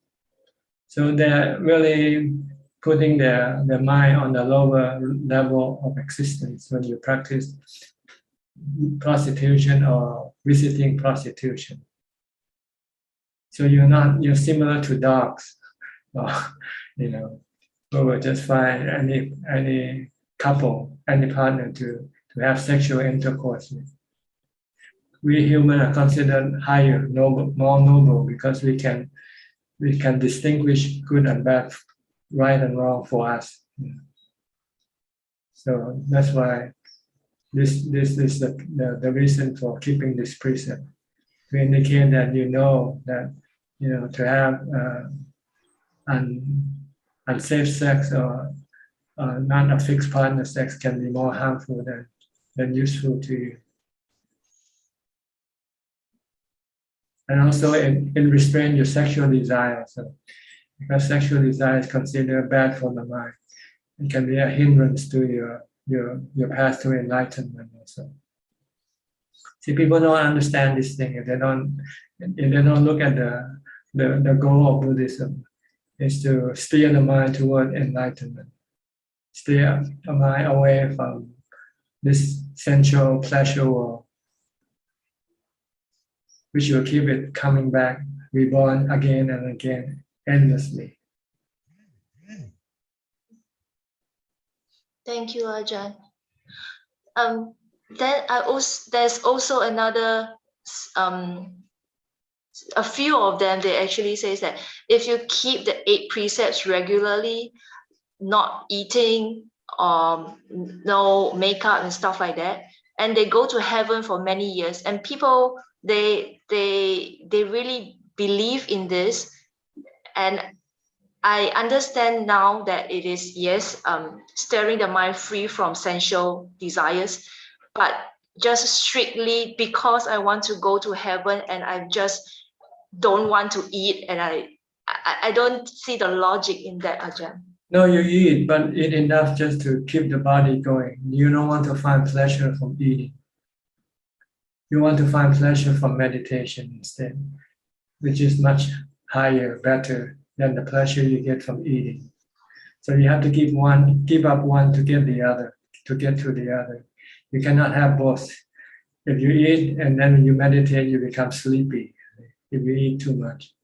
So they're really putting their mind on the lower level of existence when you practice prostitution or visiting prostitution. So you're similar to dogs, who will just find any couple, any partner to have sexual intercourse with. We humans are considered higher, more noble, because we can distinguish good and bad, right and wrong for us. So that's why this is the reason for keeping this precept, to indicate that that to have unsafe sex or not a fixed partner sex can be more harmful than useful to you. And also in restrain your sexual desire. So because sexual desire is considered bad for the mind, it can be a hindrance to your path to enlightenment also. See, people don't understand this thing if they don't look at the goal of Buddhism is to steer the mind toward enlightenment, steer the mind away from this sensual pleasure world, which will keep it coming back, reborn again and again, endlessly. Thank you, Ajahn. Then there's also another, a few of them, they actually says that if you keep the 8 precepts regularly, not eating, no makeup and stuff like that, and they go to heaven for many years, and people they really believe in this, and I understand now that it is, yes, steering the mind free from sensual desires, but just strictly because I want to go to heaven and I just don't want to eat, and I don't see the logic in that, Ajahn. No, you eat, but eat enough just to keep the body going. You don't want to find pleasure from eating. You want to find pleasure from meditation instead, which is much higher, better than the pleasure you get from eating. So you have to give up one to get the other, to get to the other. You cannot have both. If you eat and then when you meditate, you become sleepy if you eat too much.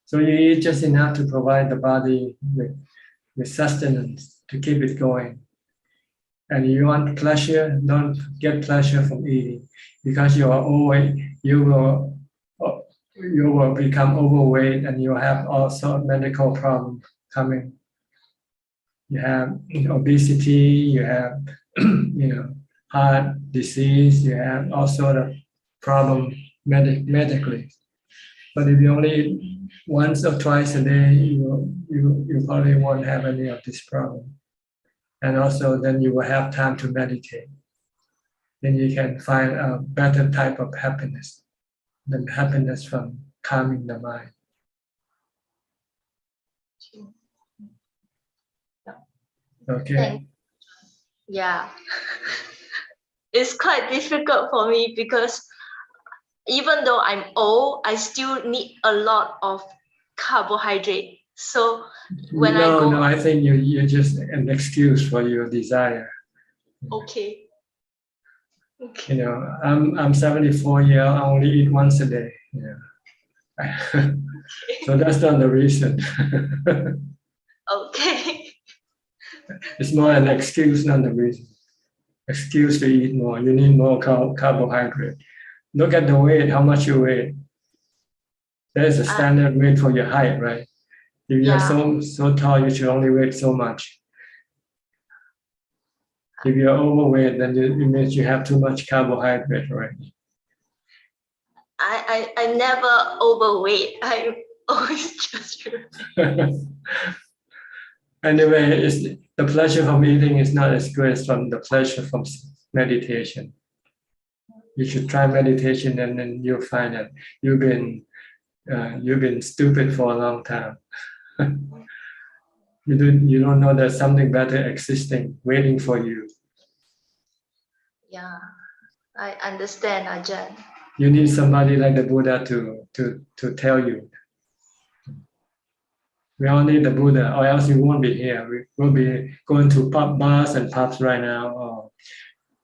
So you eat just enough to provide the body with sustenance to keep it going. And you want pleasure, don't get pleasure from eating, because you will become overweight and you have also medical problems coming. You have obesity, you have heart disease, you have all sort of problem medically. But if you only eat once or twice a day, you probably won't have any of this problem. And also then you will have time to meditate. Then you can find a better type of happiness than happiness from calming the mind. Okay. Yeah. It's quite difficult for me because even though I'm old, I still need a lot of carbohydrate. So when I think you're just an excuse for your desire. Okay. I'm 74 years old. I only eat once a day. So that's not the reason. Okay. It's more an excuse, not the reason. Excuse to eat more. You need more carbohydrate. Look at the weight, how much you weigh. There's a standard weight for your height, right? If you're so tall, you should only weigh so much. If you're overweight, then it means you have too much carbohydrate already. I never overweight. I always just Anyway, the pleasure from eating is not as good as from the pleasure from meditation. You should try meditation, and then you'll find that you've been stupid for a long time. You don't know there's something better existing, waiting for you. Yeah, I understand, Ajahn. You need somebody like the Buddha to tell you. We all need the Buddha, or else we won't be here. We will be going to bars and pubs right now, or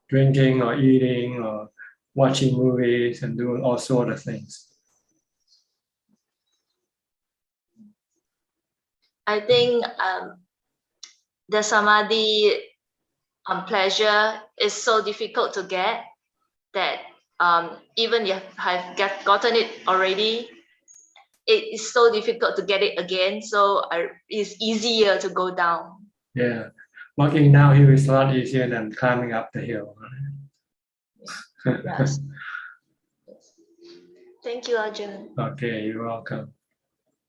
drinking, or eating, or watching movies, and doing all sorts of things. I think the samadhi pleasure is so difficult to get that even if I've gotten it already, it is so difficult to get it again. So it's easier to go down. Yeah, walking downhill is a lot easier than climbing up the hill. Right? Yes. Thank you, Ajahn. Okay, you're welcome.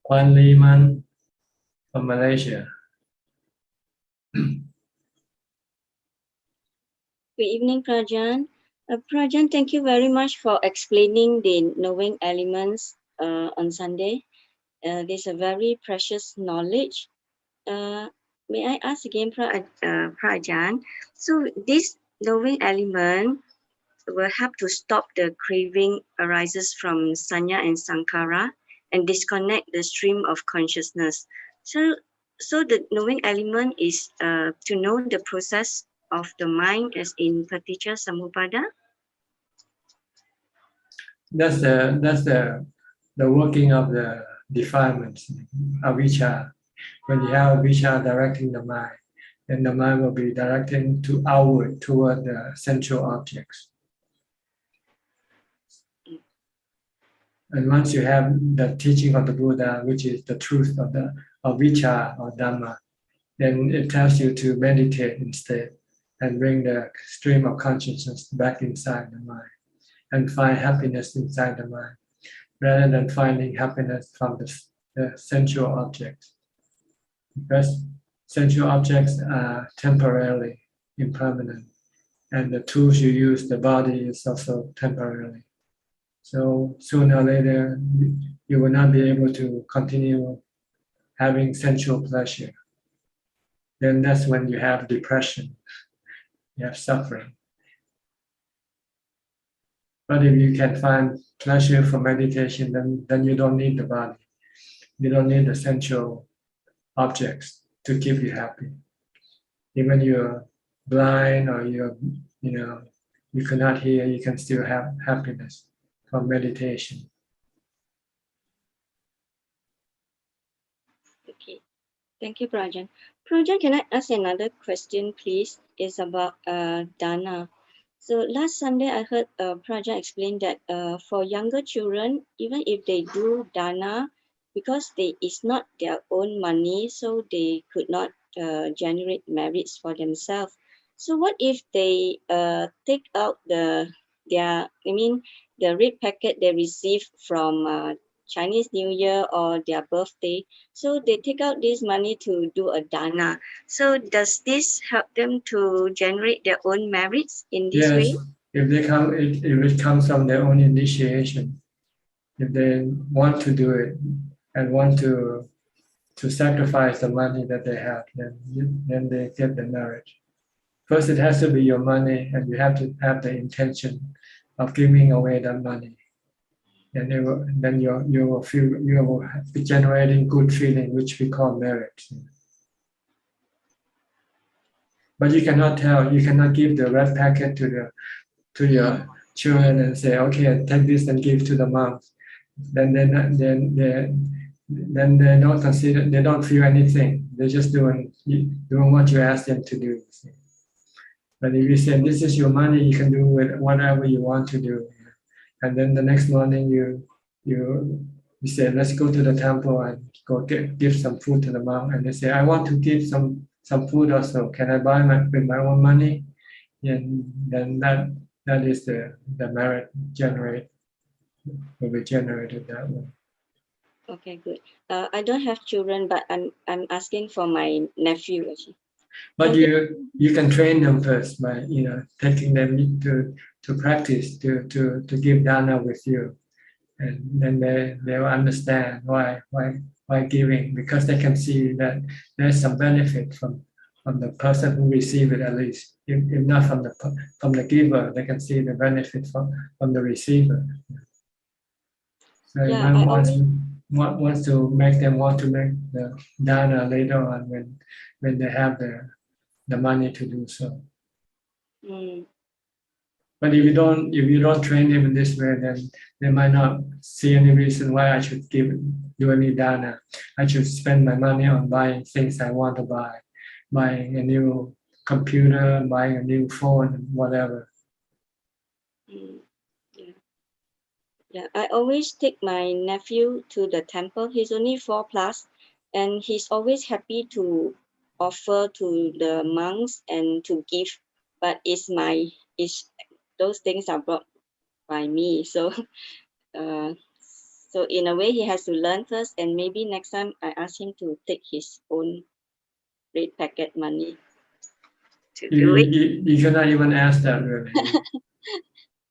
Kwan Liman from Malaysia. Good evening, Prajan. Prajan, thank you very much for explaining the knowing elements on Sunday. This is a very precious knowledge. May I ask again, Prajan? So this knowing element will help to stop the craving arises from sanya and sankhara and disconnect the stream of consciousness. So the knowing element is to know the process of the mind as in paticca samuppada. That's the working of the defilements, avijja. When you have avijja directing the mind, then the mind will be directing outward toward the sensual objects. And once you have the teaching of the Buddha, which is the truth of the avijja or Dhamma, then it tells you to meditate instead and bring the stream of consciousness back inside the mind and find happiness inside the mind. rather than finding happiness from the sensual objects. Because sensual objects are temporarily impermanent, and the tools you use, the body, is also temporarily. So sooner or later, you will not be able to continue having sensual pleasure. Then that's when you have depression, you have suffering. But if you can find pleasure for meditation, then you don't need the body. You don't need the sensual objects to keep you happy. Even you're blind or you cannot hear, you can still have happiness from meditation. Okay, thank you, Prajan. Prajan, can I ask another question, please? It's about dana. So last Sunday, I heard Prajan explain that for younger children, even if they do dana, because it's not their own money, so they could not generate merits for themselves. So what if they take out the red packet they receive from Chinese New Year or their birthday? So they take out this money to do a dana. So does this help them to generate their own merits in this way? Yes, if it comes from their own initiation, if they want to do it and want to sacrifice the money that they have, then they get the merit. First, it has to be your money, and you have to have the intention of giving away that money. And then you will be generating good feeling, which we call merit. But you cannot give the red packet to your children and say, okay, take this and give to the monks. Then they don't consider, they don't feel anything. They're just doing what you ask them to do. But if you say, this is your money, you can do with whatever you want to do. And then the next morning you say, let's go to the temple and go give some food to the monk. And they say, I want to give some food also. Can I buy with my own money? And then that is the merit will be generated that way. Okay, good. I don't have children, but I'm asking for my nephew actually. But you can train them first by taking them to practice to give dana with you, and then they will understand why giving, because they can see that there's some benefit from the person who receives it, at least if not from the giver, they can see the benefit from the receiver. So Yeah, wants to make them want to make the dana later on when they have the money to do so. But if you don't train them in this way, then they might not see any reason why I should do any dana. I should spend my money on buying things I want to buy, buying a new computer, buying a new phone, whatever. Yeah, I always take my nephew to the temple. He's only 4+, and he's always happy to offer to the monks and to give. But those things are brought by me. So, so in a way, he has to learn first, and maybe next time I ask him to take his own red packet money to do it. You cannot even ask that, really.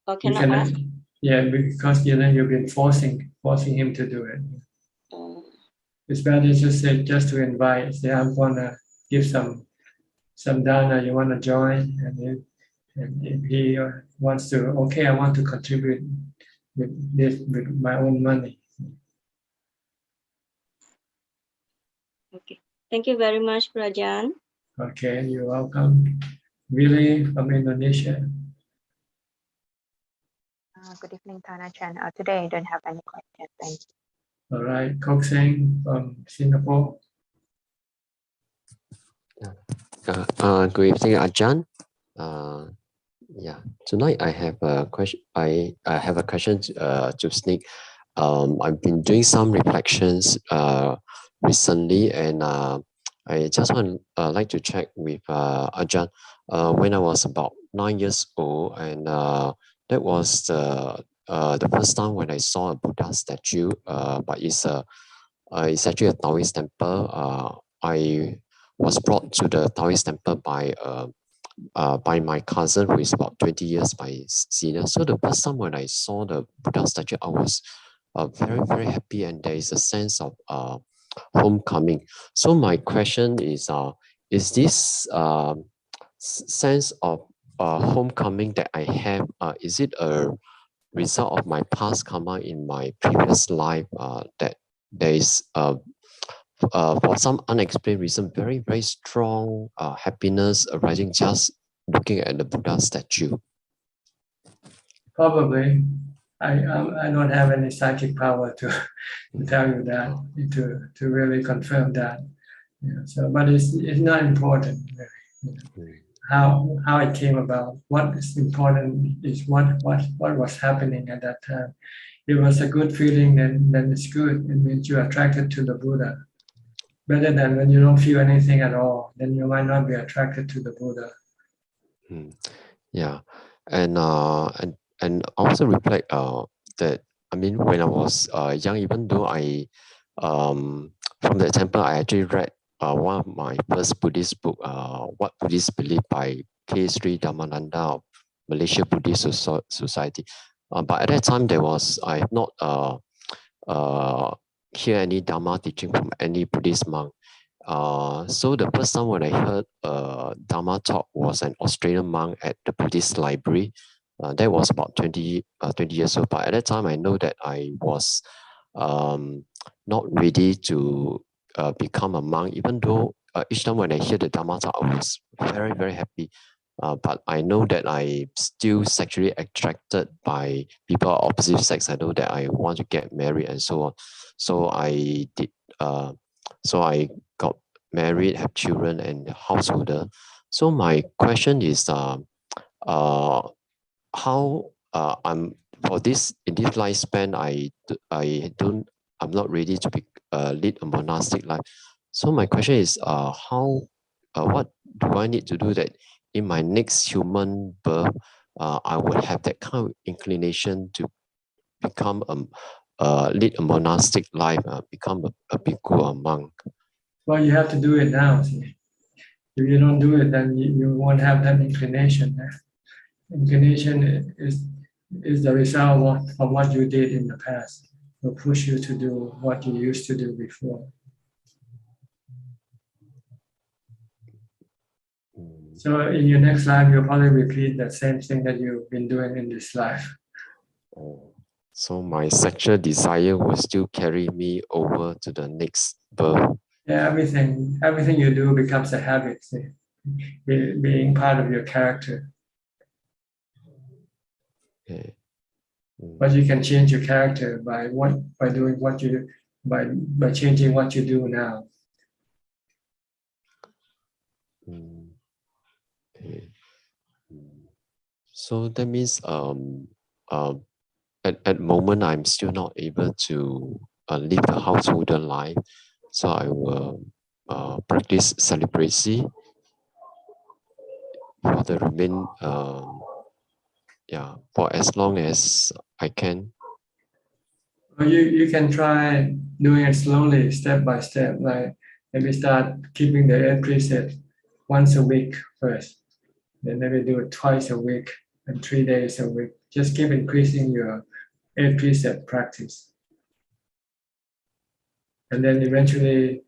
Or cannot ask? Yeah, because you've been forcing him to do it. It's better just to invite. Say, I'm gonna give some dana. You want to join? And if he wants to, okay, I want to contribute with my own money. Okay, thank you very much, Prajan. Okay, you're welcome. Willie from Indonesia. Good evening, Thanachan. Today I don't have any questions. Thank you. All right, Kok Seng from Singapore. Good evening, Ajahn. Yeah, tonight I have a question. I have a question to sneak. I've been doing some reflections recently, and I just like to check with Ajahn. When I was about 9 years old, and that was the first time when I saw a Buddha statue, but it's actually a Taoist temple. I was brought to the Taoist temple by my cousin, who is about 20 years my senior. So the first time when I saw the Buddha statue, I was very, very happy, and there is a sense of homecoming. So my question is this sense of homecoming that I have, is it a result of my past karma in my previous life, that there is for some unexplained reason very, very strong happiness arising just looking at the Buddha statue? Probably. I don't have any psychic power to tell you that, to really confirm that. So, but it's not important really. How it came about. What is important is what was happening at that time. It was a good feeling, then it's good. It means you're attracted to the Buddha. Better than when you don't feel anything at all, then you might not be attracted to the Buddha. Yeah, and also reflect that, I mean, when I was young, even though I from the temple, I actually read one of my first Buddhist book, What Buddhists Believe by K. Sri Dhammananda of Malaysia Buddhist Society. But at that time, I have not hear any Dhamma teaching from any Buddhist monk. So the first time when I heard Dhammatalk was an Australian monk at the Buddhist library. That was about 20 years old. But at that time, I know that I was not ready to become a monk, even though each time when I hear the Dhammatalk, I was very, very happy. But I know that I'm still sexually attracted by people of opposite sex. I know that I want to get married and so on. So I did. So I got married, have children, and householder. So my question is, how I'm for this in this lifespan, I'm not ready to lead a monastic life. So my question is, what do I need to do that in my next human birth, I would have that kind of inclination to become lead a monastic life, become a bhikkhu, a monk? Well, you have to do it now. See? If you don't do it, then you won't have that inclination. Inclination is the result of what you did in the past. Will push you to do what you used to do before. So in your next life, you'll probably repeat the same thing that you've been doing in this life. So my sexual desire will still carry me over to the next birth. Yeah, everything you do becomes a habit, see? Being part of your character. Okay. But you can change your character by changing what you do now. Okay. So that means at the moment I'm still not able to live the householder life. So I will practice celibacy for the for as long as I can. Well, you can try doing it slowly, step by step. Like maybe start keeping the 8 precepts once a week first. Then maybe do it twice a week and 3 days a week. Just keep increasing your 8 precept practice. And then eventually,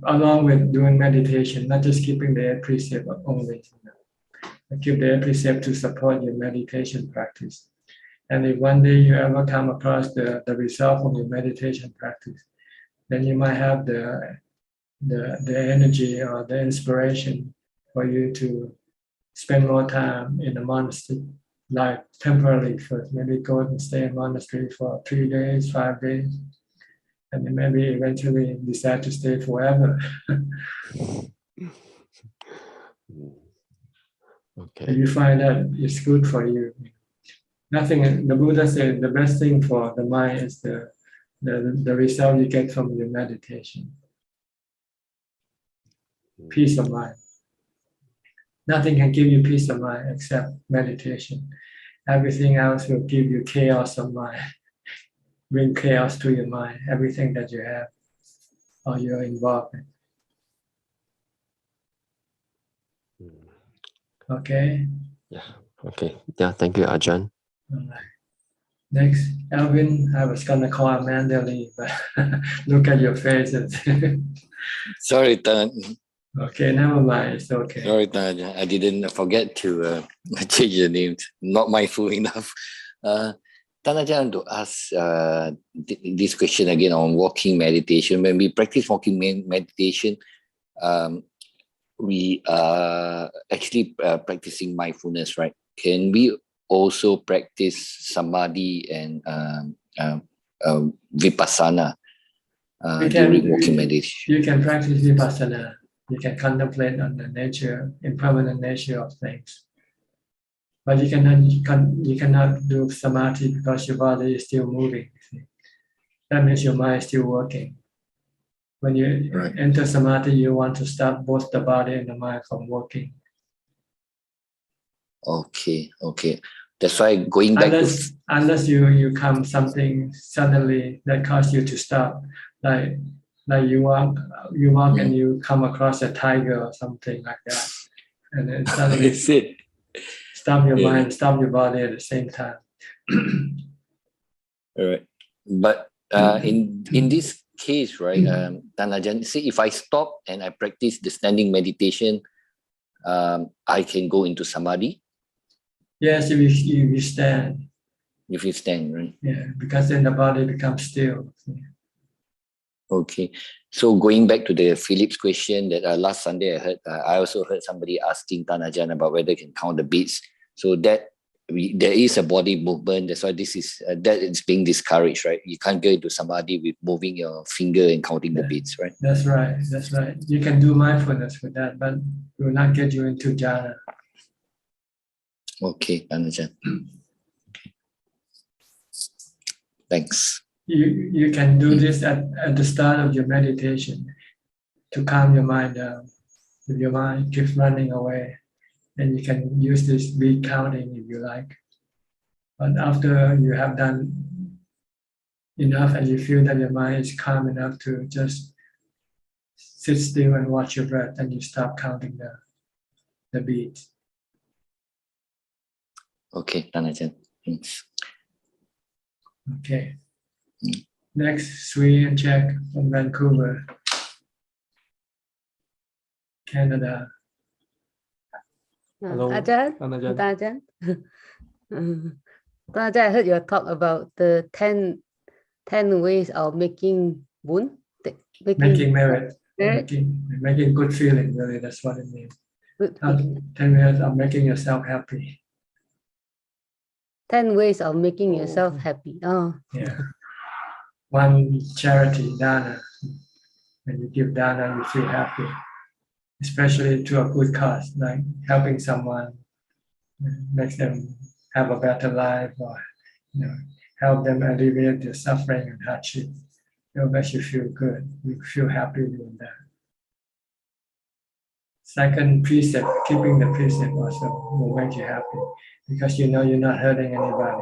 along with doing meditation, not just keeping the 8 precept only. Keep the 8 precept to support your meditation practice. And if one day you ever come across the result from your meditation practice, then you might have the energy or the inspiration for you to spend more time in a monastery, like temporarily first. Maybe go and stay in a monastery for 3 days, 5 days, and then maybe eventually decide to stay forever. Okay. And you find that it's good for you. Nothing. The Buddha said the best thing for the mind is the result you get from your meditation. Peace of mind. Nothing can give you peace of mind except meditation. Everything else will give you chaos of mind, bring chaos to your mind, everything that you have or you're involved in. Okay? Yeah. Okay. Yeah. Thank you, Ajahn. All right. Next, Alvin, I was gonna call Mandali, but look at your faces. Sorry, Tan. Okay, never mind. It's okay. Sorry, Tan. I didn't forget to change the name. Not mindful enough. Tan Ajahn, to ask this question again on walking meditation. When we practice walking meditation, we are actually practicing mindfulness, right? Can we also practice samadhi and vipassana during walking meditation? You can practice vipassana. You can contemplate on the nature, impermanent nature of things. But you cannot do samadhi because your body is still moving. That means your mind is still working. When you enter samadhi, you want to stop both the body and the mind from working. Okay. That's why going back unless you come something suddenly that causes you to stop, like you walk and you come across a tiger or something like that, and then suddenly stop your mind, stop your body at the same time. All right, but in this case, right, Tan Ajahn, see, if I stop and I practice the standing meditation, I can go into samadhi. Yes, if you stand. If you stand, right? Yeah, because then the body becomes still. Okay, so going back to the Philip's question that last Sunday I heard, I also heard somebody asking Tan Ajahn about whether they can count the beats. So that there is a body movement. That's why this is that it's being discouraged, right? You can't go into samadhi with moving your finger and counting the beats, right? That's right. That's right. You can do mindfulness with that, but it will not get you into jhana. Okay, Tan Ajahn. Okay. Thanks. You can do this at the start of your meditation to calm your mind down. If your mind keeps running away, then you can use this beat counting if you like. But after you have done enough and you feel that your mind is calm enough to just sit still and watch your breath, and you stop counting the beat. Okay, Tan Ajahn. Thanks. Okay. Next, Sri and Jack from Vancouver, Canada. Hello, Ajahn. Ajahn. Ajahn, I heard your talk about the 10 ways of making boon. Making merit. Making good feeling, really, that's what it means. 10 ways of making yourself happy. 10 ways of making yourself happy. Oh. Yeah. One, charity, dana. When you give dana, you feel happy, especially to a good cause, like helping someone, makes them have a better life, or help them alleviate their suffering and hardship. It makes you feel good. You feel happy doing that. Second, precept, keeping the precept also will make you happy because you know you're not hurting anybody.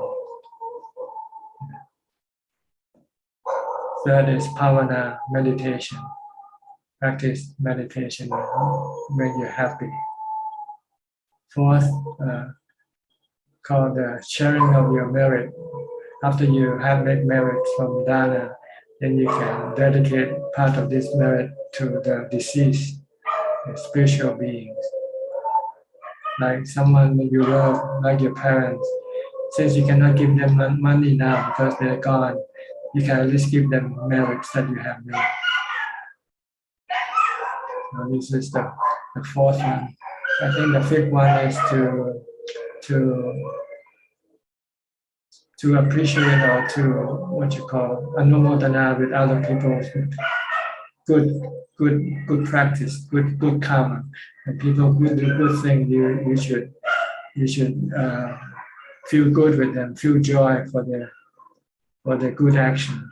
Third is bhavana, meditation. Practice meditation will make you happy. Fourth, called the sharing of your merit. After you have made merit from dana, then you can dedicate part of this merit to the deceased, the spiritual beings. Like someone that you love, like your parents. Since you cannot give them money now because they're gone, you can at least give them merits that you have made. So this is the fourth one. I think the fifth one is to appreciate or to what you call anumodana with other people's good practice, good karma. And people who do good things, you should feel good with them, feel joy for their good action.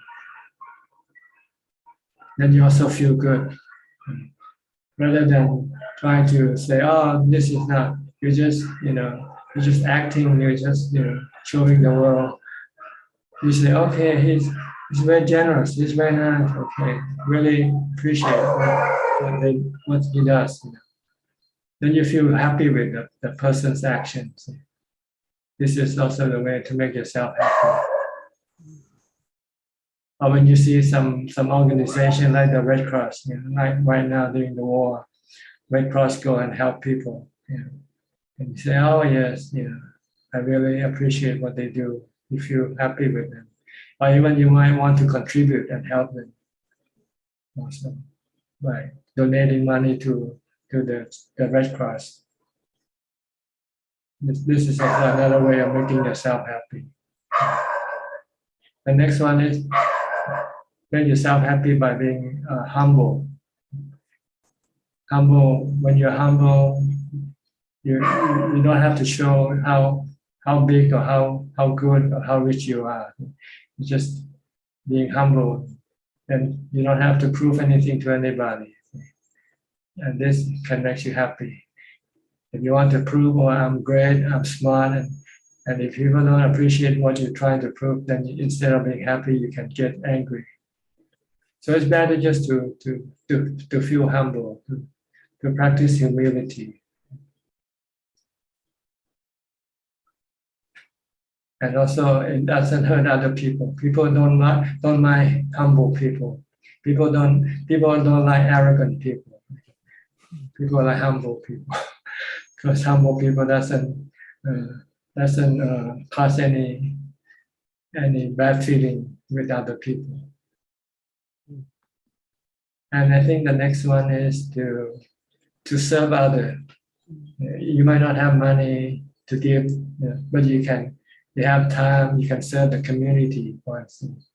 Then you also feel good. Rather than trying to say, oh, this is not, you You're just acting, you're just showing the world. You say, okay, he's very generous, he's very nice, okay, really appreciate what he does. Then you feel happy with the person's actions. This is also the way to make yourself happy. Or when you see some organization like the Red Cross, like right now during the war, Red Cross go and help people. And you say, oh yes, I really appreciate what they do. You feel happy with them. Or even you might want to contribute and help them also by donating money to the Red Cross. This is also another way of making yourself happy. The next one is make yourself happy by being humble. Humble. When you're humble, you don't have to show how big or how good or how rich you are. You're just being humble, and you don't have to prove anything to anybody. And this can make you happy. If you want to prove, oh, I'm great, I'm smart, and if people don't appreciate what you're trying to prove, then instead of being happy, you can get angry. So it's better just to feel humble, to practice humility. And also, it doesn't hurt other people. People don't mind humble people. People don't like arrogant people. People like humble people, because humble people doesn't cause any bad feeling with other people. And I think the next one is to serve others. You might not have money to give, but you have time, you can serve the community, for instance,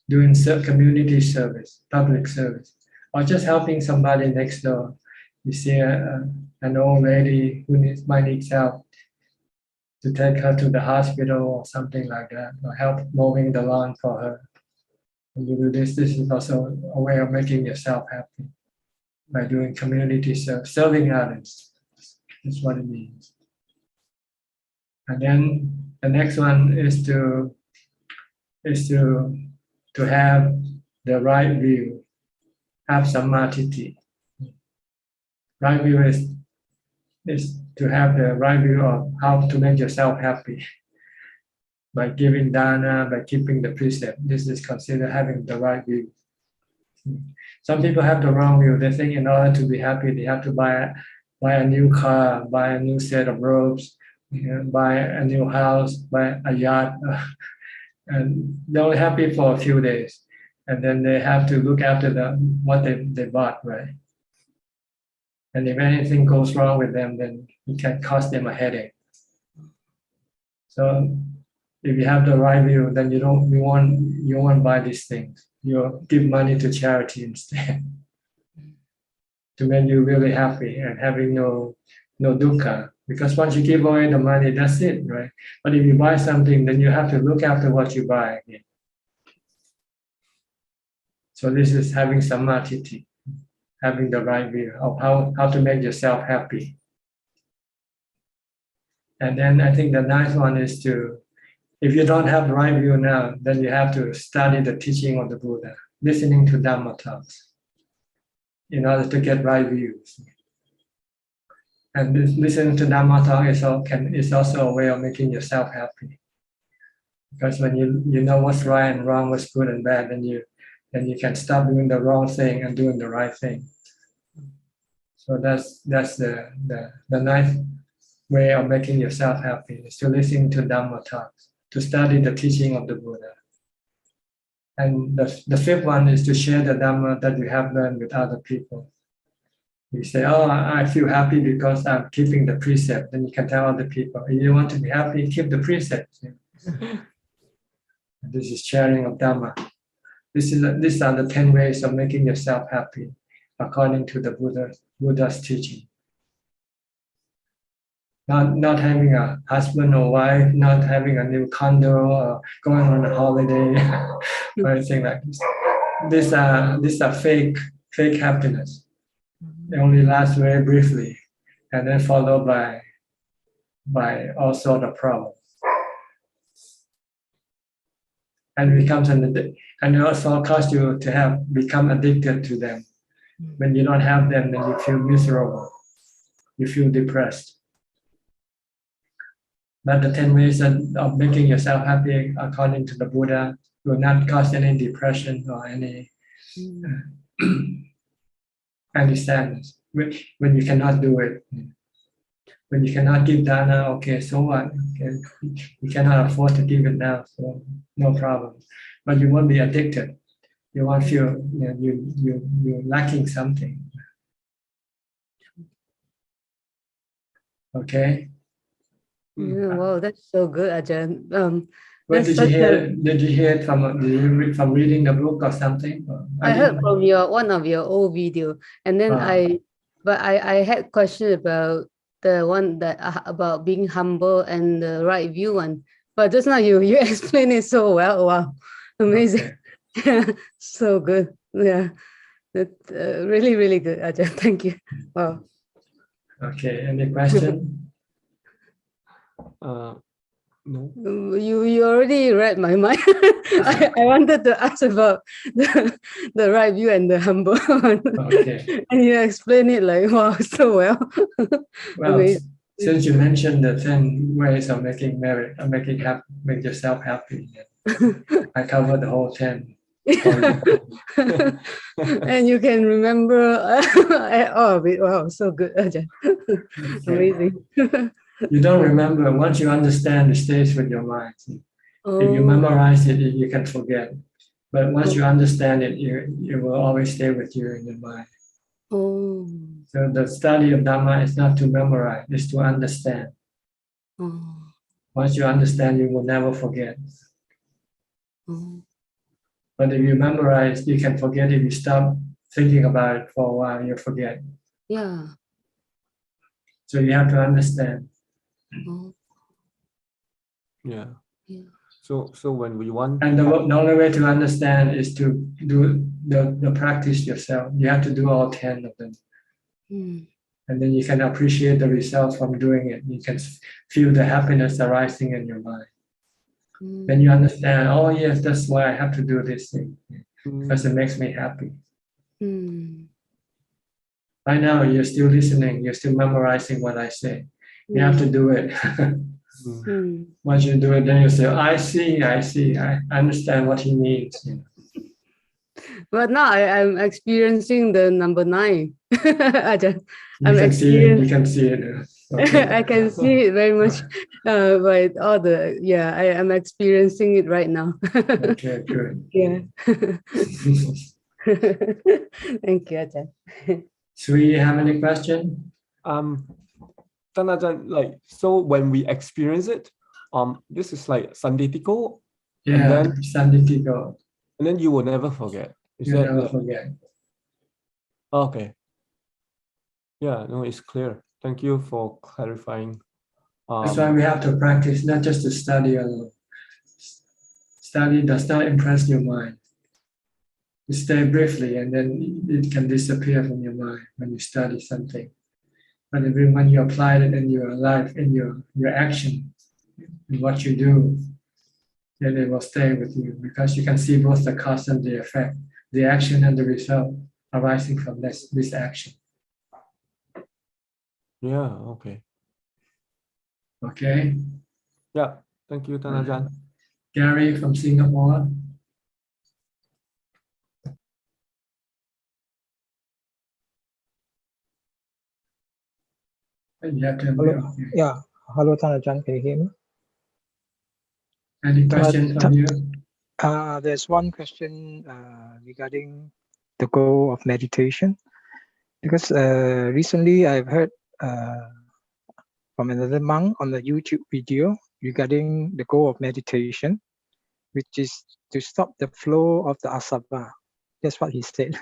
doing community service, public service, or just helping somebody next door. You see an old lady who might need help, to take her to the hospital or something like that, or help mowing the lawn for her. When you do this is also a way of making yourself happy by doing community service, serving others. That's what it means. And then the next one is to have the right view, have samadhi. Right view is to have the right view of how to make yourself happy by giving dana, by keeping the precept. This is considered having the right view. Some people have the wrong view. They think in order to be happy, they have to buy a new car, buy a new set of robes, buy a new house, buy a yacht, and they're happy for a few days, and then they have to look after what they bought, right? And if anything goes wrong with them, then it can cause them a headache. So if you have the right view, then you won't buy these things. You give money to charity instead, to make you really happy and having no dukkha. Because once you give away the money, that's it, right? But if you buy something, then you have to look after what you buy again. So this is having samadhi, having the right view of how to make yourself happy. And then I think the nice one is if you don't have the right view now, then you have to study the teaching of the Buddha, listening to Dhammatalk in order to get right views. And listening to Dhammatalk is also a way of making yourself happy. Because when you know what's right and wrong, what's good and bad, then you can stop doing the wrong thing and doing the right thing. So that's the nice way of making yourself happy, is to listen to Dhammatalk, to study the teaching of the Buddha. And the fifth one is to share the Dhamma that you have learned with other people. You say, oh, I feel happy because I'm keeping the precept. Then you can tell other people, if you want to be happy, keep the precepts. This is sharing of Dhamma. These are the 10 ways of making yourself happy, according to the Buddha's teaching. Not having a husband or wife, not having a new condo, or going on a holiday, or anything like this. These are fake happiness. They only last very briefly, and then followed by by all sorts of problems. And becomes and it also cause you to have become addicted to them. When you don't have them, then you feel miserable. You feel depressed. But the 10 ways of making yourself happy, according to the Buddha, will not cause any depression or any sadness. When you cannot do it, when you cannot give dana, okay, so what? Okay, you cannot afford to give it now, so no problem. But you won't be addicted. You won't feel you're lacking something. Okay. Yeah, wow, that's so good, Ajahn. Where That's did you such hear? a, Did you hear it from? Did you read from reading the book or something? I heard from your one of your old video, and then I had question about the one that about being humble and the right view one. But just now you explained it so well. Wow, amazing. Yeah, so good. Yeah, that really good, Ajahn. Thank you. Wow. Okay. Any question? No. You already read my mind. I wanted to ask about the right view and the humble one. Okay. And you explain it like wow so well. Well, since you mentioned the 10 ways of making merit, make yourself happy, I covered the whole 10. And you can remember all of it. Wow, so good, Ajahn. Amazing. You don't remember. Once you understand, it stays with your mind. If you Oh. memorize it, you can forget. But once you understand it, it will always stay with you in your mind. Oh. So the study of Dhamma is not to memorize, it's to understand. Oh. Once you understand, you will never forget. Oh. But if you memorize, you can forget. If you stop thinking about it for a while, you forget. Yeah. So you have to understand. Oh. Yeah. Yeah. So when we want, and the only way to understand is to do the practice yourself. You have to do all 10 of them. And then you can appreciate the results from doing it. You can feel the happiness arising in your mind. Then you understand, oh yes, that's why I have to do this thing, because it makes me happy. Right now, you're still listening, you're still memorizing what I say. You have to do it. Once you do it, then you say, I see, I understand what he means. But now I'm experiencing the number 9. Ajahn. You can see it. You can see it. Okay. I can see it very much by all the, I am experiencing it right now. Okay, good. Yeah. Thank you, Ajahn. Sri, you have any question? Tanajan, like, so when we experience it, this is like Sanditiko. Yeah, Sanditiko. And then you will never forget. Is You that never like, forget. Okay. Yeah, no, it's clear. Thank you for clarifying. That's why we have to practice, not just to study alone. Study does not impress your mind. You stay briefly and then it can disappear from your mind when you study something. But when you apply it in your life, in your action, in what you do, then it will stay with you because you can see both the cause and the effect, the action and the result arising from this action. Yeah, okay. Okay. Yeah, thank you, Tanajan. Gary from Singapore. Hello. Yeah. Hello, Tanajan. Can you hear me? Any questions from you? There's one question regarding the goal of meditation. Because recently I've heard from another monk on the YouTube video regarding the goal of meditation, which is to stop the flow of the asava. That's what he said.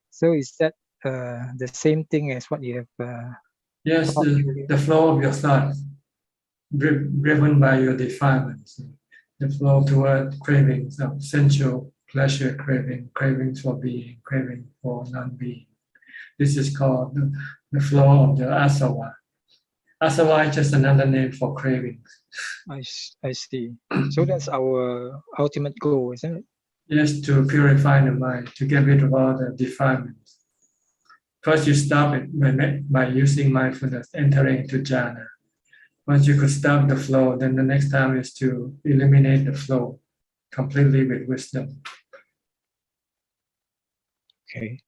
So is that the same thing as what you have? Yes, the flow of your thoughts, driven by your defilements, the flow toward cravings of sensual pleasure, cravings for being, craving for non-being. This is called the flow of the asava. Asava is just another name for cravings. I see. So that's our ultimate goal, isn't it? Yes, to purify the mind, to get rid of all the defilements. First, you stop it by using mindfulness, entering into jhana. Once you could stop the flow, then the next time is to eliminate the flow completely with wisdom. Okay.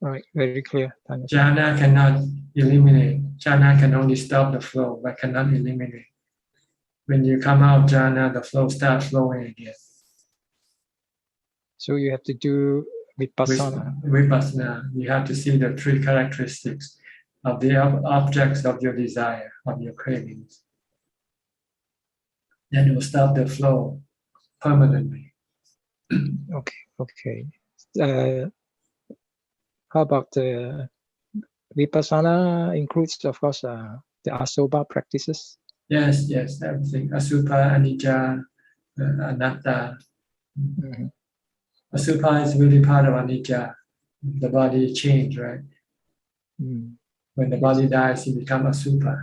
All right, very clear. Jhana cannot eliminate. Jhana can only stop the flow, but cannot eliminate. When you come out of jhana, the flow starts flowing again. So you have to do vipassana. Vipassana, you have to see the three characteristics of the objects of your desire, of your cravings. Then it will stop the flow permanently. Okay. How about the vipassana includes, of course, the asoba practices? Yes, everything. Asubha, anicca, anatta. Asubha is really part of anicca. The body change, right? When the body dies, it becomes asubha.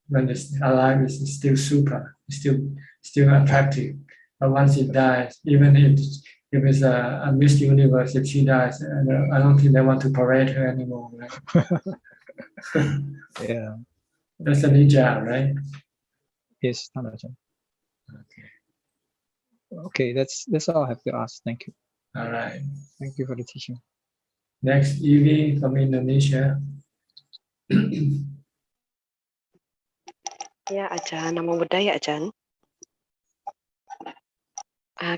When it's alive, it's still super, it's still attractive. But once it dies, even if it's a Miss Universe, if she dies, I don't think they want to parade her anymore, right? Yeah. That's a nija, right? Yes, Tanajan. Okay, that's all I have to ask. Thank you. All right. Thank you for the teaching. Next, Evie from Indonesia. Yeah, Ajahn, Namo Buddhaya, Ajahn.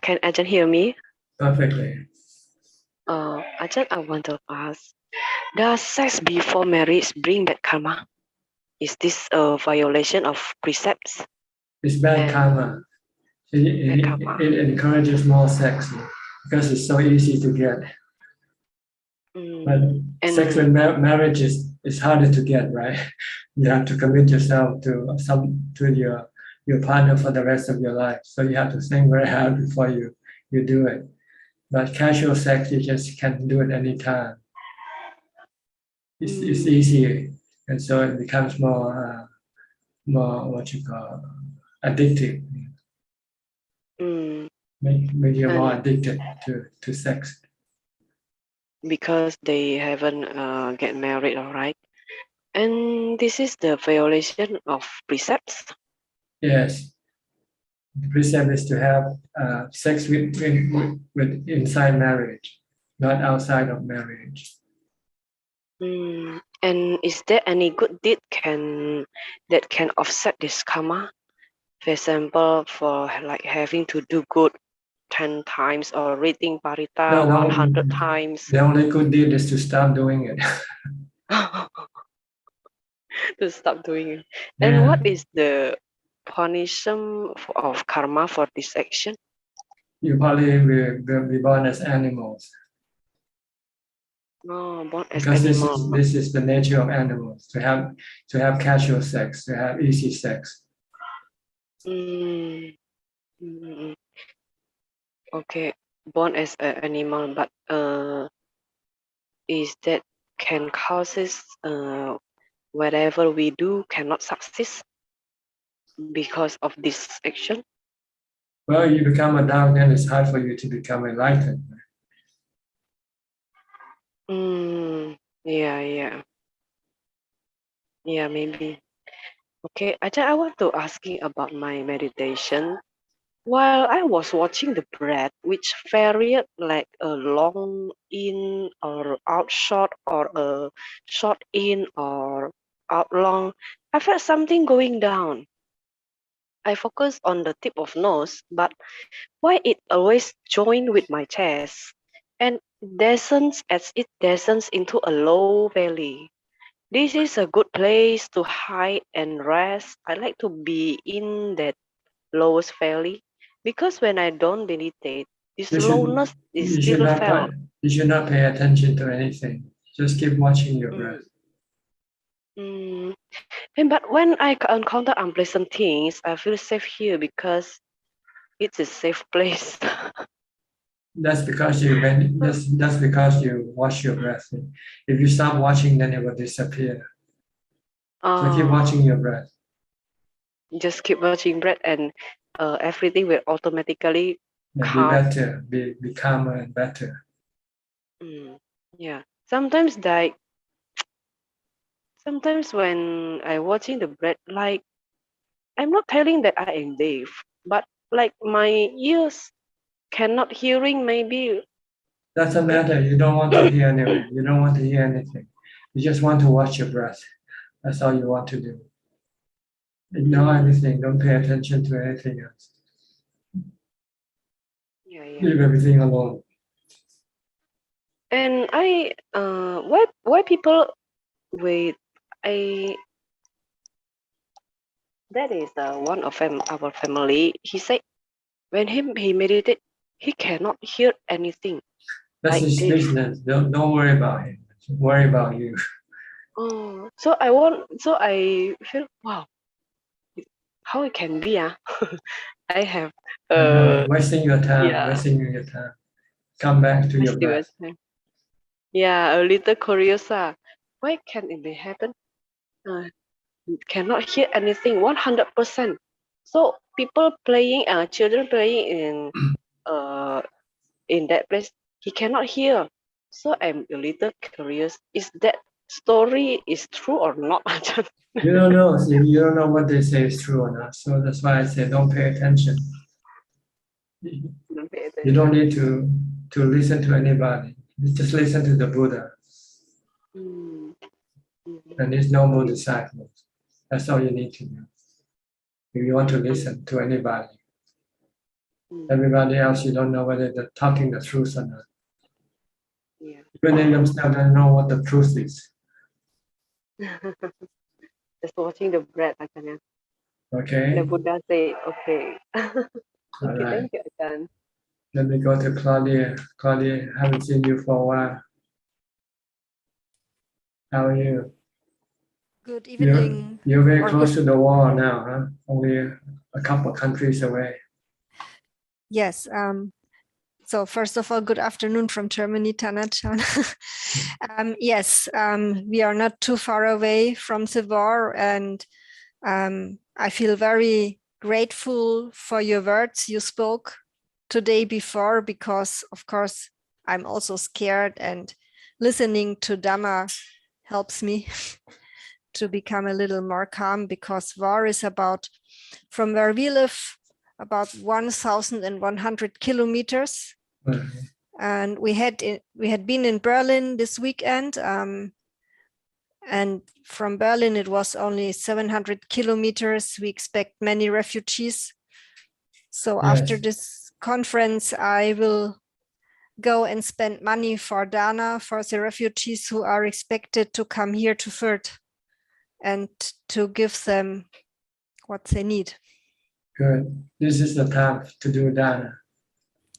Can Ajahn hear me? Perfectly. Ajahn, I want to ask, does sex before marriage bring bad karma? Is this a violation of precepts? It's bad karma. It encourages more sex because it's so easy to get. But sex with marriage is harder to get, right? You have to commit yourself to your partner for the rest of your life. So you have to think very hard before you do it. But casual sex, you just can do it anytime. It's easy, and so it becomes more what you call addictive. Make you more addicted to sex. Because they haven't get married, all right? And this is the violation of precepts? Yes. The precept is to have sex with inside marriage, not outside of marriage. And is there any good deed that can offset this karma? For example, for like having to do good 10 times or reading Parita 100 times. The only good deed is to stop doing it. To stop doing it. Yeah. And what is the punishment of karma for this action? You probably will be born as animals. Oh, born as because animals. this is the nature of animals, to have casual sex, to have easy sex. Okay, born as an animal, but is that can causes whatever we do cannot succeed because of this action? Well, you become a dog, then it's hard for you to become enlightened. Yeah, maybe. Okay, I want to asking about my meditation. While I was watching the breath, which varied like a long in or out short or a short in or out long, I felt something going down. I focused on the tip of nose, but why it always joined with my chest and descends as it descends into a low valley. This is a good place to hide and rest. I like to be in that lowest valley because when I don't meditate, this slowness is still felt. You should not pay attention to anything. Just keep watching your breath. But when I encounter unpleasant things, I feel safe here because it's a safe place. That's because you watch your breath. If you stop watching, then it will disappear. So keep watching your breath. Just keep watching breath, and everything will automatically Be calm. better, be calmer and better. Yeah. Sometimes when I watching the breath, like I'm not telling that I am deaf, but like my ears cannot hearing maybe. Doesn't matter. You don't want to hear anyway. You don't want to hear anything. You just want to watch your breath. That's all you want to do. Ignore anything. Don't pay attention to anything else. Yeah. Leave everything alone. And why people wait? That is one of our family. He said when he meditate, he cannot hear anything. That's like his this. business. Don't worry about him. Worry about you. Oh, so I feel wow. How it can be? I have Wasting your time. yeah. Wasting your time. Come back to your Wasting my breath. time. Yeah, a little curious. Why can it be happen? Cannot hear anything 100%. So people playing, children playing in that place, he cannot hear. So I'm a little curious. Is that story is true or not? You don't know. You don't know what they say is true or not. So that's why I say don't pay attention. You don't need to listen to anybody. Just listen to the Buddha. And his noble disciples. That's all you need to know. If you want to listen to anybody. Everybody else, you don't know whether they're talking the truth or not. Even they themselves don't know what the truth is. Just watching the breath, Ajahn. Okay. The Buddha say, okay. All Okay, right. thank you, Ajahn. Let me go to Claudia. Claudia, haven't seen you for a while. How are you? Good evening. You're very or close good- to the wall now, huh? Only a couple of countries away. Yes. So first of all, good afternoon from Germany, Tanachan. Yes, we are not too far away from the war, and I feel very grateful for your words you spoke today before, because of course I'm also scared, and listening to Dhamma helps me to become a little more calm, because war is about, from where we live, about 1,100 kilometers. And we had been in Berlin this weekend, and from Berlin it was only 700 kilometers. We expect many refugees. So after this conference, I will go and spend money for Dana, for the refugees who are expected to come here to Fürth, and to give them what they need. Good. This is the time to do Dana.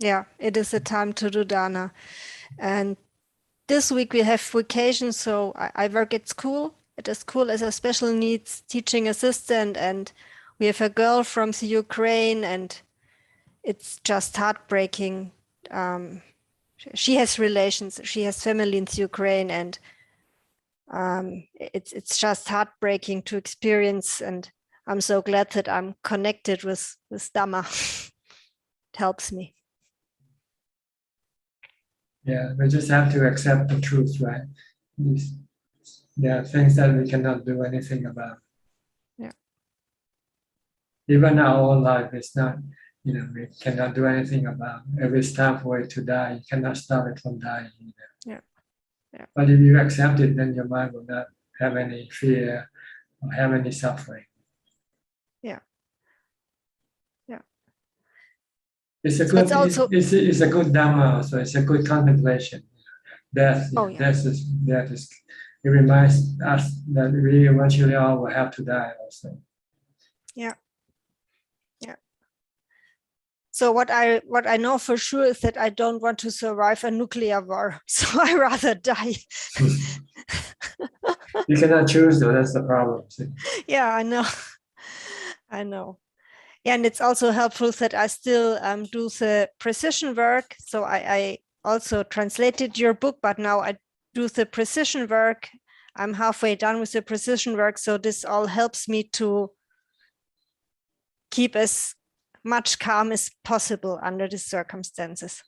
Yeah, it is a time to do Dana. And this week we have vacation, so I work at a school as a special needs teaching assistant, and we have a girl from the Ukraine, and it's just heartbreaking. She has relations, she has family in the Ukraine, and it's just heartbreaking to experience, and I'm so glad that I'm connected with Dhamma. It helps me. Yeah, we just have to accept the truth, right? There are things that we cannot do anything about. Yeah. Even our own life is not, we cannot do anything about. If it's time for it to die, you cannot stop it from dying either. Yeah. Yeah. But if you accept it, then your mind will not have any fear or have any suffering. Yeah. Yeah. It's a good, it's a good Dhamma, so it's a good contemplation. Death is, it reminds us that we eventually all will have to die also. Yeah. Yeah. So what I know for sure is that I don't want to survive a nuclear war. So I rather die. You cannot choose though, that's the problem. See? Yeah, I know. I know. Yeah, and it's also helpful that I still do the precision work. So I also translated your book, but now I do the precision work. I'm halfway done with the precision work. So this all helps me to keep as much calm as possible under the circumstances.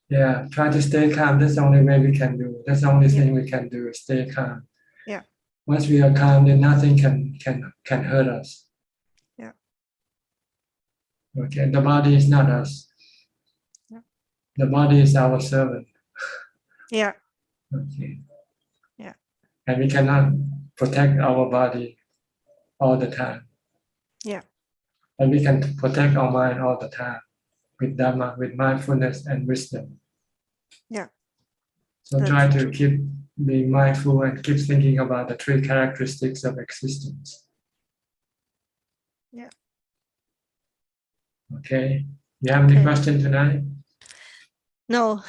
Yeah, try to stay calm. That's the only way we can do. That's the only thing we can do, stay calm. Yeah. Once we are calm, then nothing can hurt us. Yeah. Okay, the body is not us. Yeah. The body is our servant. Yeah. Okay. Yeah. And we cannot protect our body all the time. Yeah. And we can protect our mind all the time with Dhamma, with mindfulness and wisdom. Yeah. So try to keep being mindful and keep thinking about the three characteristics of existence. Yeah. Okay. You have any question tonight? No,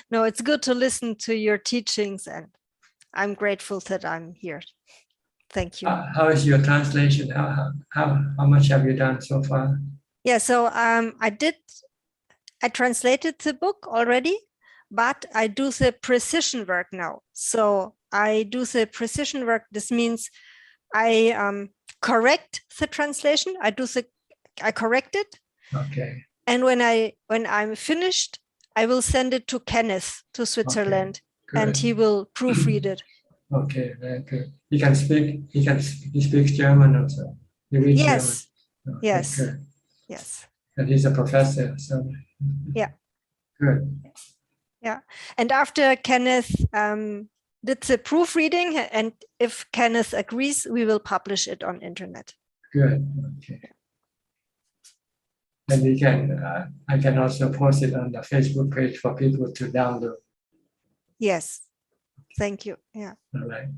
no, it's good to listen to your teachings, and I'm grateful that I'm here. Thank you. How is your translation? How much have you done so far? Yeah, so I translated the book already, but I do the precision work now. So I do the precision work. This means I correct the translation. I correct it. Okay. And when I'm finished, I will send it to Kenneth to Switzerland, and he will proofread it. Okay, very good. He speaks German also. He reads Yes. German. Okay, Yes. good. Yes. And he's a professor, so Yeah. good. Yeah. And after Kenneth did the proofreading, and if Kenneth agrees, we will publish it on internet. Good. Okay. And we can, I can also post it on the Facebook page for people to download. Yes. Thank you. Yeah. All right.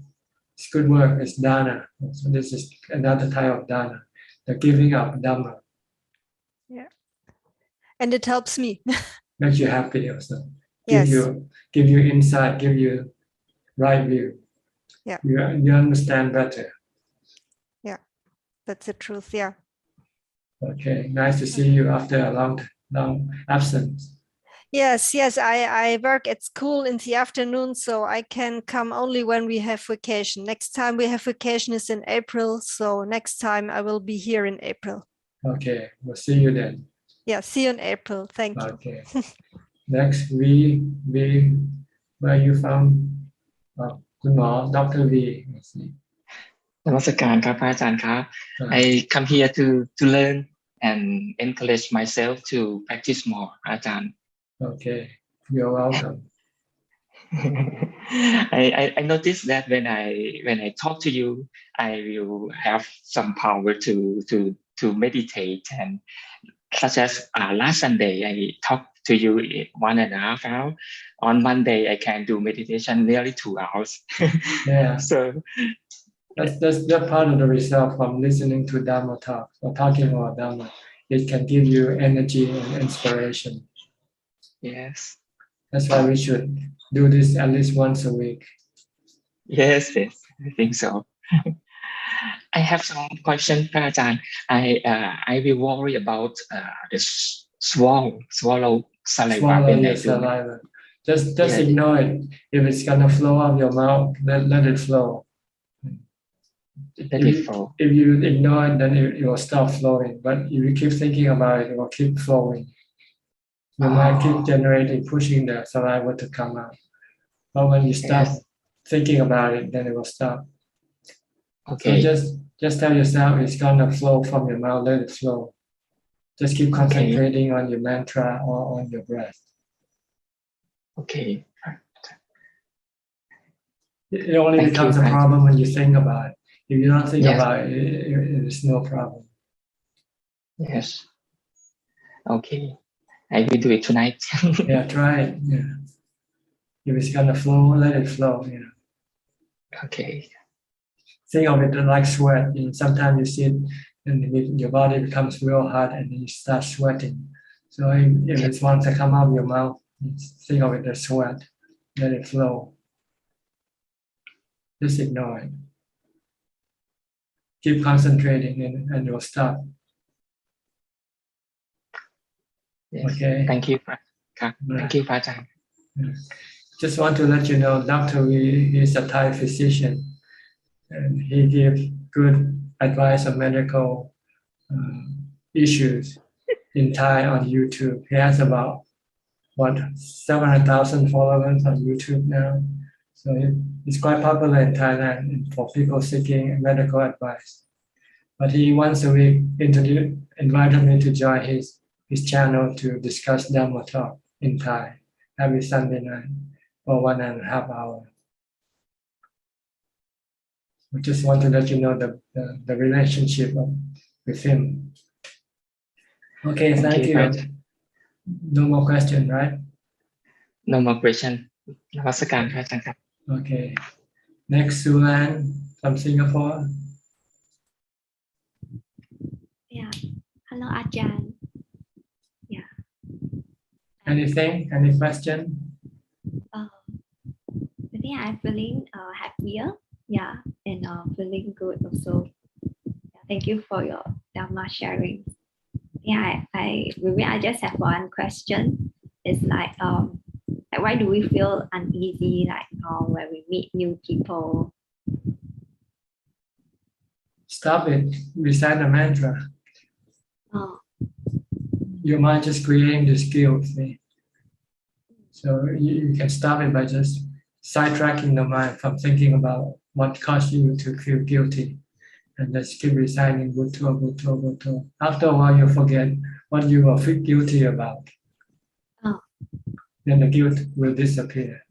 It's good work. It's Dana. So this is another type of Dana, the giving up Dhamma. Yeah. And it helps me. Makes you happy also. Yes. Give you insight, give you right view. Yeah. You understand better. Yeah. That's the truth. Yeah. Okay. Nice to see you after a long absence. Yes, yes, I work at school in the afternoon, so I can come only when we have vacation. Next time we have vacation is in April, so next time I will be here in April. Okay, we'll see you then. Yeah, see you in April. Thank you. Okay. Next, where are you from?คุณหมอ Dr.V. Let's see. นมัสการครับพระอาจารย์ครับ I come here to learn and encourage myself to practice more พระอาจารย์ Okay, you're welcome. I noticed that when I talk to you, I will have some power to meditate, and such as last Sunday I talked to you 1.5 hours. On Monday I can do meditation nearly 2 hours. Yeah. So that's part of the result from listening to Dhammatalk or talking about Dhamma. It can give you energy and inspiration. Yes. That's why we should do this at least once a week. Yes, I think so. I have some question, Prajan. I will worry about the swallow saliva. Swallow your saliva. Just ignore it. If it's gonna flow out of your mouth, let it flow. If you ignore it, then it will stop flowing. But if you keep thinking about it, it will keep flowing. Your mind keep generating, pushing the saliva to come out. But when you stop thinking about it, then it will stop. Okay. So just tell yourself it's gonna flow from your mouth, let it flow. Just keep concentrating on your mantra or on your breath. Okay. It only becomes a problem when you think about it. If you don't think about it, it's no problem. Yes. Okay. I will do it tonight. Yeah, try it. Yeah. If it's gonna flow, let it flow. Okay. Think of it like sweat. Sometimes you sit and your body becomes real hot and you start sweating. So if it wants to come out of your mouth, think of it as sweat. Let it flow. Just ignore it. Keep concentrating and you'll stop. Yes. Okay. Thank you. Thank you, Prajan. just want to let you know, Dr.V is a Thai physician, and he gives good advice on medical issues in Thai on YouTube. He has about 700,000 followers on YouTube now. So it's quite popular in Thailand for people seeking medical advice. But he once a week invited me to join his channel to discuss Dhammatalk in Thai every Sunday night for 1.5 hours. I just want to let you know the relationship with him. Okay, thank you. No more question, right? No more question. นมัสการพระอาจารย์ครับ Okay. Next, Sulan from Singapore. Yeah. Hello, Ajahn. Yeah. Anything? Any question? I think I'm feeling happier. Yeah, and feeling good also. Yeah, thank you for your Dhamma sharing. Yeah, I just have one question. It's like why do we feel uneasy like when we meet new people? Stop it. Recite the mantra. Oh. Your mind just creating this guilt. See? So you can stop it by just sidetracking the mind from thinking about what caused you to feel guilty. And just keep reciting Bhutto, Bhutto, Bhutto. After a while, you forget what you were guilty about. Oh. Then the guilt will disappear.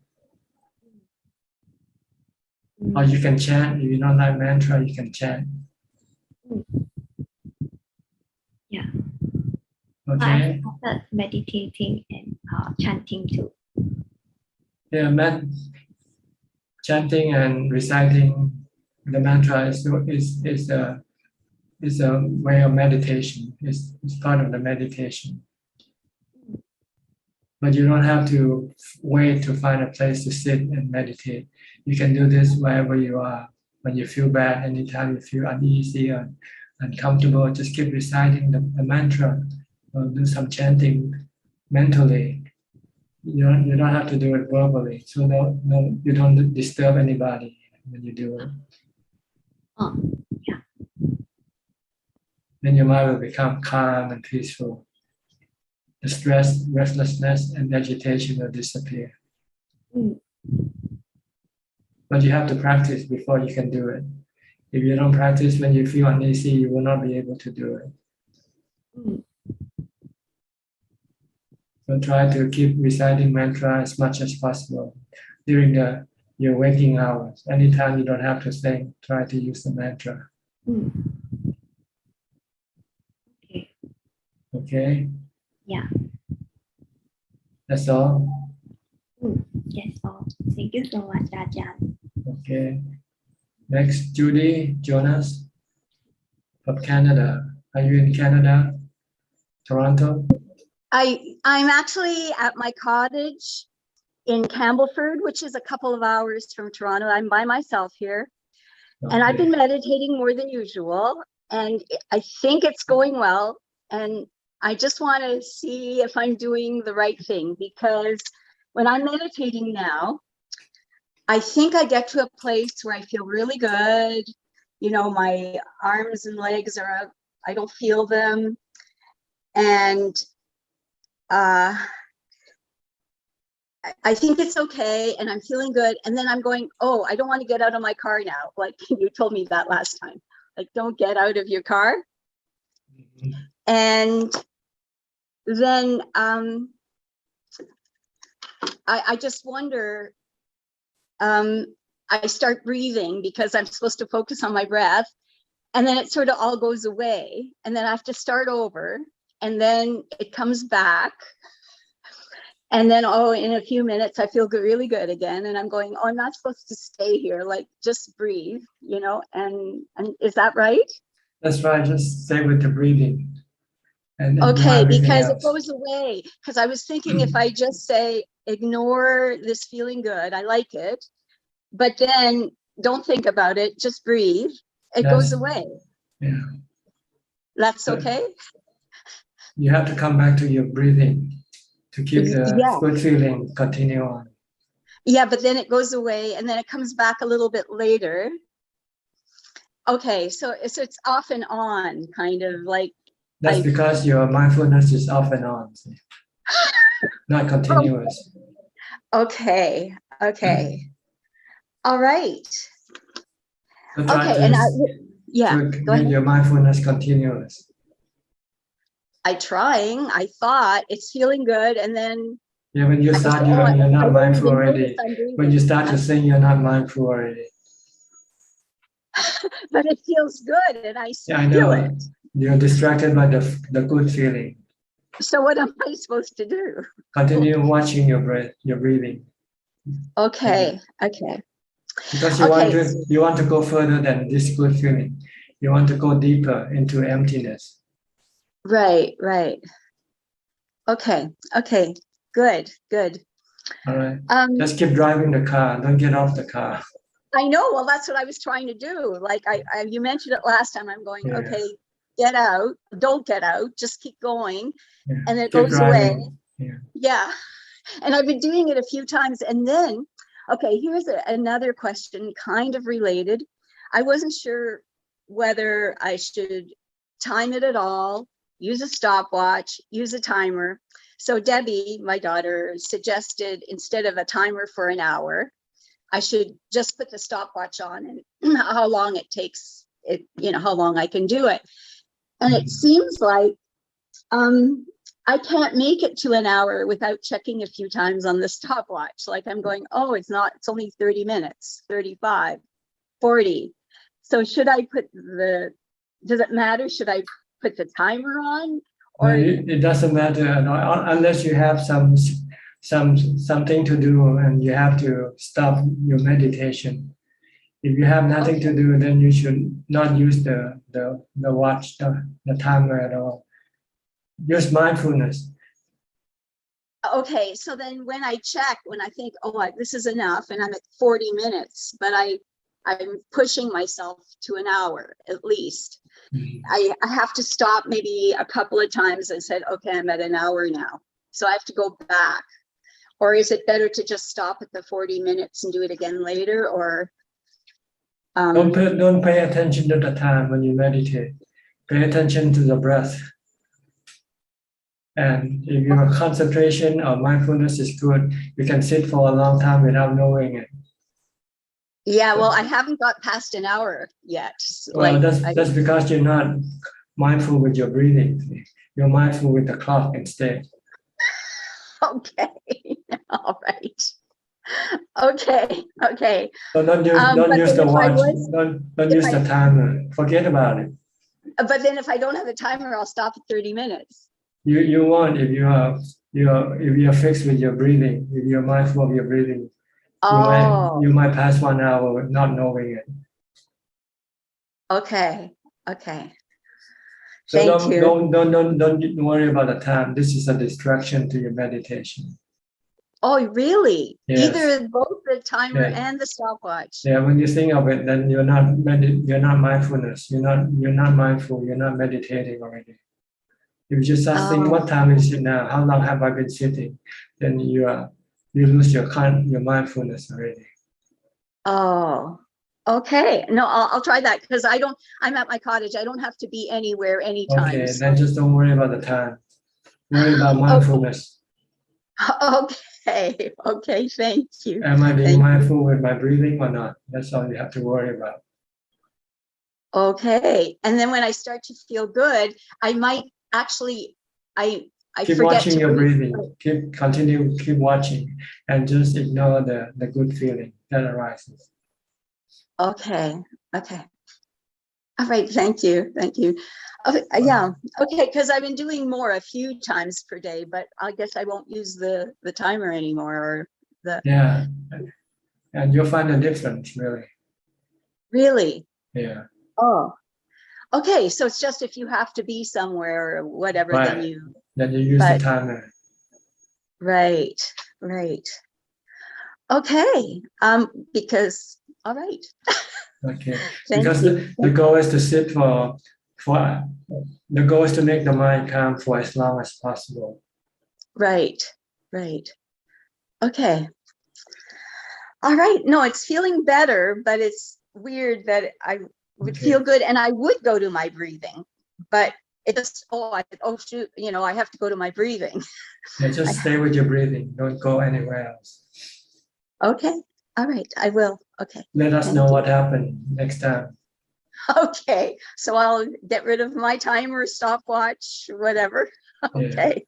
Or you can chant. If you don't like mantra, you can chant. Yeah. Okay. I started meditating and chanting too. Yeah, chanting and reciting the mantra is a way of meditation. It's part of the meditation. But you don't have to wait to find a place to sit and meditate. You can do this wherever you are. When you feel bad, anytime you feel uneasy or uncomfortable, just keep reciting the mantra or do some chanting mentally. You don't have to do it verbally. So no, you don't disturb anybody when you do it. Oh, yeah. Then your mind will become calm and peaceful. The stress, restlessness, and agitation will disappear. But you have to practice before you can do it. If you don't practice when you feel uneasy, you will not be able to do it. So try to keep reciting mantra as much as possible during your waking hours. Anytime you don't have to think, try to use the mantra. Okay. Okay? Yeah. That's all? Yes, all. Thank you so much, Ajahn. Okay. Next, Judy Jonas from Canada. Are you in Canada? Toronto? I'm actually at my cottage in Campbellford, which is a couple of hours from Toronto. I'm by myself here. Okay. And I've been meditating more than usual. And I think it's going well. And I just want to see if I'm doing the right thing, because when I'm meditating now, I think I get to a place where I feel really good. You know, my arms and legs are up. I don't feel them. And I think it's okay, and I'm feeling good. And then I'm going, oh, I don't want to get out of my car now. Like you told me that last time. Like, don't get out of your car. And then I just wonder, I start breathing because I'm supposed to focus on my breath. And then it sort of all goes away. And then I have to start over. And then it comes back. And then, oh, in a few minutes, I feel really good again. And I'm going, oh, I'm not supposed to stay here. Like, just breathe, you know, and is that right? That's right. Just stay with the breathing. And okay, because it goes away. Because I was thinking if I just say, ignore this feeling good, I like it, but then don't think about it, just breathe, it goes away. Yeah. That's okay? You have to come back to your breathing to keep the good feeling continue on. Yeah, but then it goes away and then it comes back a little bit later. Okay, so it's off and on, kind of like. That's because your mindfulness is off and on, not continuous. Okay, okay. All right. So try Okay, to, and to go make ahead. your mindfulness continuous. I thought it's feeling good, and then Yeah, when you start, you're I not don't mindful even already. notice I'm breathing. When you start to sing, you're not mindful already. But it feels good, and I Yeah, I feel know. it. You're distracted by the good feeling. So what am I supposed to do? Continue watching your breath, your breathing. Okay, okay. Because Okay. you want to go further than this good feeling. You want to go deeper into emptiness. Right, right. Okay, okay. Good, good. All right. Just keep driving the car. Don't get off the car. I know. Well, that's what I was trying to do. Like you mentioned it last time. I'm going, Yeah. okay, get out. Don't get out. Just keep going. Yeah. And it Keep goes away. driving. Yeah. Yeah. And I've been doing it a few times. And then, okay, here's another question, kind of related. I wasn't sure whether I should time it at all, use a stopwatch, use a timer. So Debbie, my daughter, suggested instead of a timer for an hour, I should just put the stopwatch on and how long it takes, how long I can do it. And it seems like I can't make it to an hour without checking a few times on the stopwatch. Like I'm going, oh, it's only 30 minutes, 35, 40. So should I does it matter? Should I put the timer on? Or it doesn't matter unless you have something to do and you have to stop your meditation. If you have nothing to do, then you should not use the watch, the timer at all. Use mindfulness. Okay, so then when I check, when I think, oh, this is enough, and I'm at 40 minutes, but I'm pushing myself to an hour at least. I have to stop maybe a couple of times and said, okay, I'm at an hour now. So I have to go back. Or is it better to just stop at the 40 minutes and do it again later? Or don't pay attention to the time when you meditate. Pay attention to the breath. And if your concentration or mindfulness is good, you can sit for a long time without knowing it. Yeah, well, I haven't got past an hour yet. Well, that's because you're not mindful with your breathing. You're mindful with the clock instead. Okay, all right. Okay, okay. So don't use the watch. Don't use the timer. Forget about it. But then if I don't have a timer, I'll stop at 30 minutes. You won't if you're fixed with your breathing. If you're mindful of your breathing, you might pass 1 hour not knowing it. Okay, okay. So Thank you. Don't worry about the time. This is a distraction to your meditation. Oh, really? Yes. Either both the timer Yeah. and the stopwatch. Yeah, when you think of it, then you're not mindfulness. You're not mindful. You're not meditating already. If you just start thinking, what time is it now? How long have I been sitting? Then you lose your mindfulness already. Oh, okay. No, I'll try that because I'm at my cottage. I don't have to be anywhere anytime. Okay, so. then just don't worry about the time. Worry about mindfulness. Okay, okay, thank you. Am I being mindful with my breathing or not? That's all you have to worry about. Okay, and then when I start to feel good, I might actually, I keep forget watching your breathing. Keep watching, and just ignore the good feeling that arises. Okay, okay. All right, thank you. Okay, yeah, okay, because I've been doing more a few times per day, but I guess I won't use the timer anymore or the. Yeah, and you'll find a difference, really. Really? Yeah. Oh, okay, so it's just if you have to be somewhere or whatever, right. then you use the timer. Right. Okay, because, all right. Okay, because the goal is to sit the goal is to make the mind calm for as long as possible. Right. Okay. All right. No, it's feeling better, but it's weird that I would feel good and I would go to my breathing, but it just, oh shoot, you know, I have to go to my breathing. Yeah, just stay with your breathing. Don't go anywhere else. Okay. All right. I will. Okay. Let us Thank know you. what happened next time. Okay. So I'll get rid of my timer, stopwatch, whatever. Okay.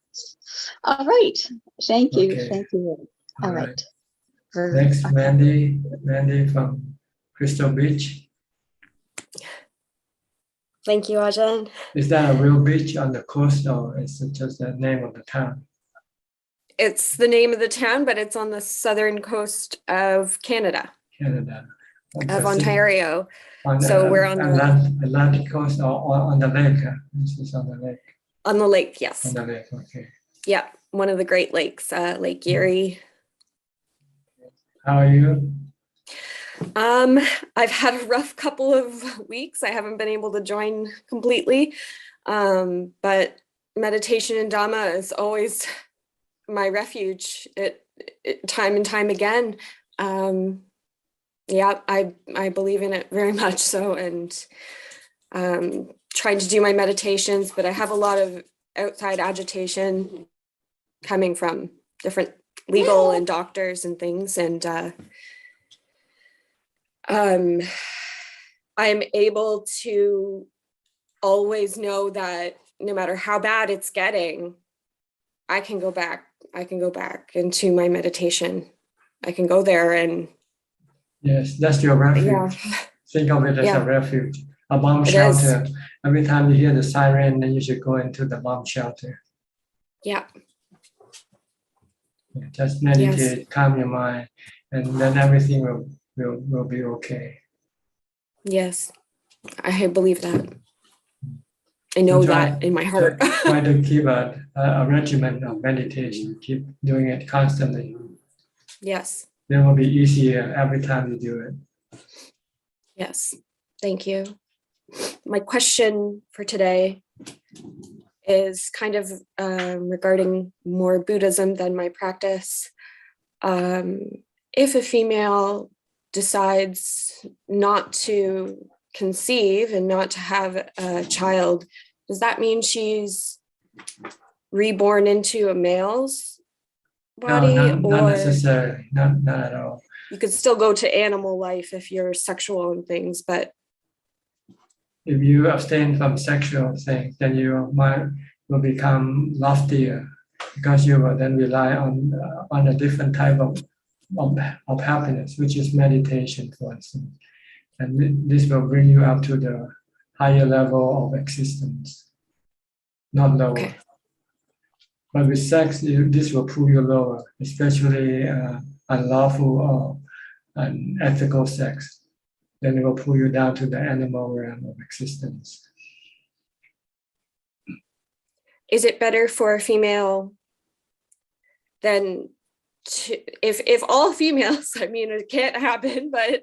All right. Thank you. Okay. Thank you. All right. Next, Mandy from Crystal Beach. Thank you, Ajahn. Is that a real beach on the coast, or is it just the name of the town? It's the name of the town, but it's on the southern coast of Canada. Canada. Of Ontario. On So we're on the Atlantic coast or on the lake? This is on the lake. On the lake, yes. On the lake, okay. Yeah, one of the Great Lakes, Lake Erie. How are you? I've had a rough couple of weeks. I haven't been able to join completely, but meditation and Dhamma is always my refuge. Time and time again. Yeah, I believe in it very much so, and trying to do my meditations, but I have a lot of outside agitation coming from different legal and doctors and things, and I'm able to always know that no matter how bad it's getting, I can go back into my meditation. I can go there and yes, that's your refuge. Yeah. Think of it as a refuge, a bomb shelter. Every time you hear the siren, then you should go into the bomb shelter. Yeah. Just meditate, calm your mind, and then everything will be okay. Yes, I believe that. I know that in my heart. Try to keep a regimen of meditation. Keep doing it constantly. Yes. Then it will be easier every time you do it. Yes. Thank you. My question for today is kind of regarding more Buddhism than my practice. If a female decides not to conceive and not to have a child, does that mean she's reborn into a male's body? No, not or necessarily, not at all. you could still go to animal life if you're sexual and things, but if you abstain from sexual things, then your mind will become loftier, because you will then rely on a different type of happiness, which is meditation, for instance. And this will bring you up to the higher level of existence, not lower. Okay. But with sex, this will pull you lower, especially unlawful or unethical sex. Then it will pull you down to the animal realm of existence. Is it better for a female than if all females, I mean, it can't happen, but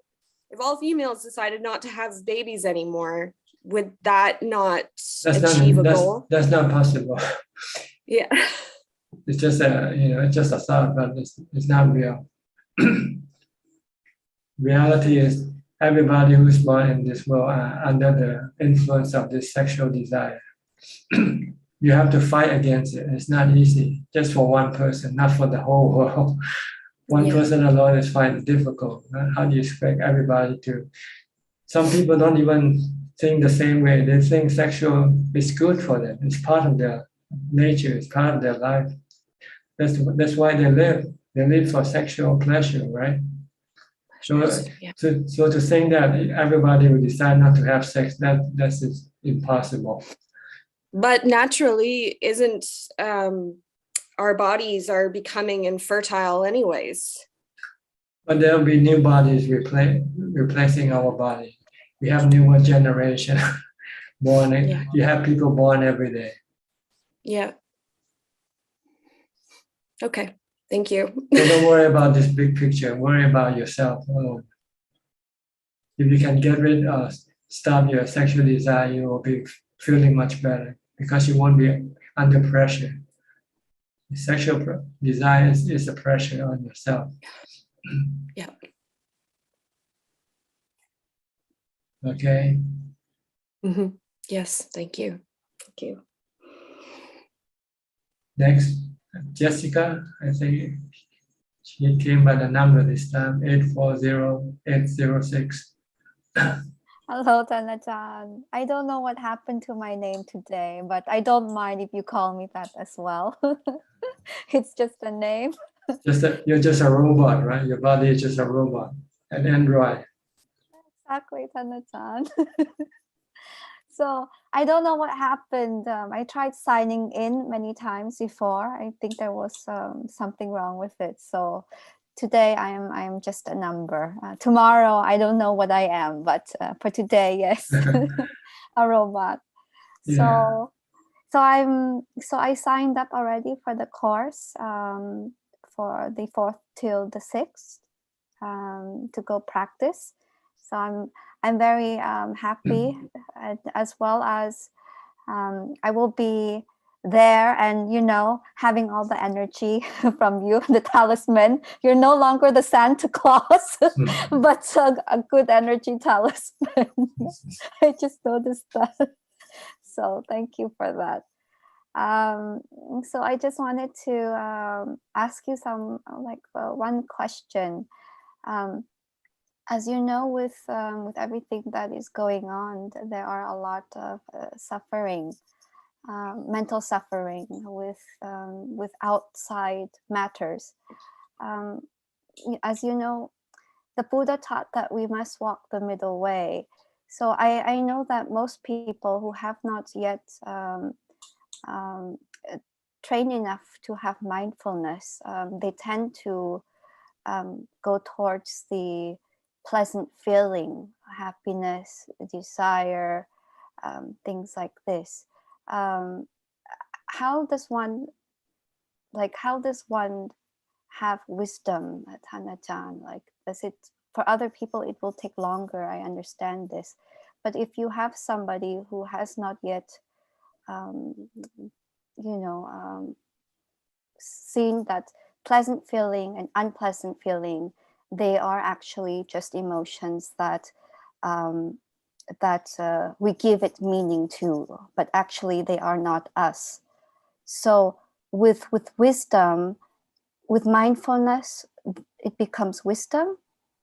if all females decided not to have babies anymore, would that not achieve a goal? That's not possible. Yeah. It's just it's just a thought, but it's not real. Reality is everybody who's born in this world are under the influence of this sexual desire. You have to fight against it. It's not easy, just for one person, not for the whole world. One person alone is fine, difficult. How do you expect everybody to? Some people don't even think the same way. They think sexual is good for them. It's part of their nature. It's part of their life. That's why they live. They live for sexual pleasure, right? So to think that everybody will decide not to have sex, that's impossible. But naturally, isn't our bodies are becoming infertile anyways? But there will be new bodies replacing our body. We have newer generation born. You have people born every day. Yeah. Okay. Thank you. So don't worry about this big picture. Worry about yourself alone. If you can get rid of, stop your sexual desire, you will be feeling much better because you won't be under pressure. Sexual desire is a pressure on yourself. Yeah. Okay. Yes, thank you. Thank you. Next, Jessica, I think she came by the number this time, 840806. Hello, Tanachan. I don't know what happened to my name today, but I don't mind if you call me that as well. It's just a name. You're just a robot, right? Your body is just a robot, an android. Exactly, Tanachan. So I don't know what happened. I tried signing in many times before. I think there was something wrong with it. So today I'm just a number. Tomorrow I don't know what I am, but for today, yes, a robot. Yeah. So I signed up already for the course for the 4th till the 6th to go practice. So I'm very happy, as well as I will be there and, you know, having all the energy from you, the talisman. You're no longer the Santa Claus, but a good energy talisman. I just noticed that. So thank you for that. So I just wanted to ask you some one question. As you know, with everything that is going on, there are a lot of suffering, mental suffering with outside matters. As you know, the Buddha taught that we must walk the middle way. So I know that most people who have not yet trained enough to have mindfulness, they tend to go towards the pleasant feeling, happiness, desire, things like this. How does one have wisdom, Tanachan? Like, does it, for other people it will take longer, I understand this, but if you have somebody who has not yet seen that pleasant feeling and unpleasant feeling, they are actually just emotions that we give it meaning to, but actually they are not us. So with wisdom, with mindfulness, it becomes wisdom,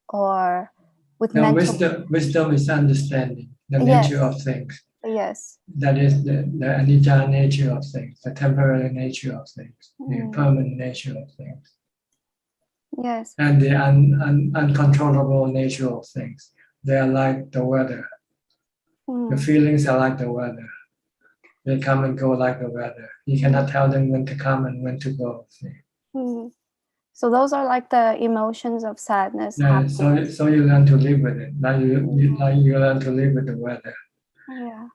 or with no, mental... wisdom is understanding the Yes. nature of things. Yes. That is the anicca nature of things, the temporary nature of things, the impermanent nature of things. Yes. And the uncontrollable nature of things. They are like the weather. The feelings are like the weather. They come and go like the weather. You cannot tell them when to come and when to go. So those are like the emotions of sadness, Yeah, happiness. so you learn to live with it. Like you learn to live with the weather. Yeah.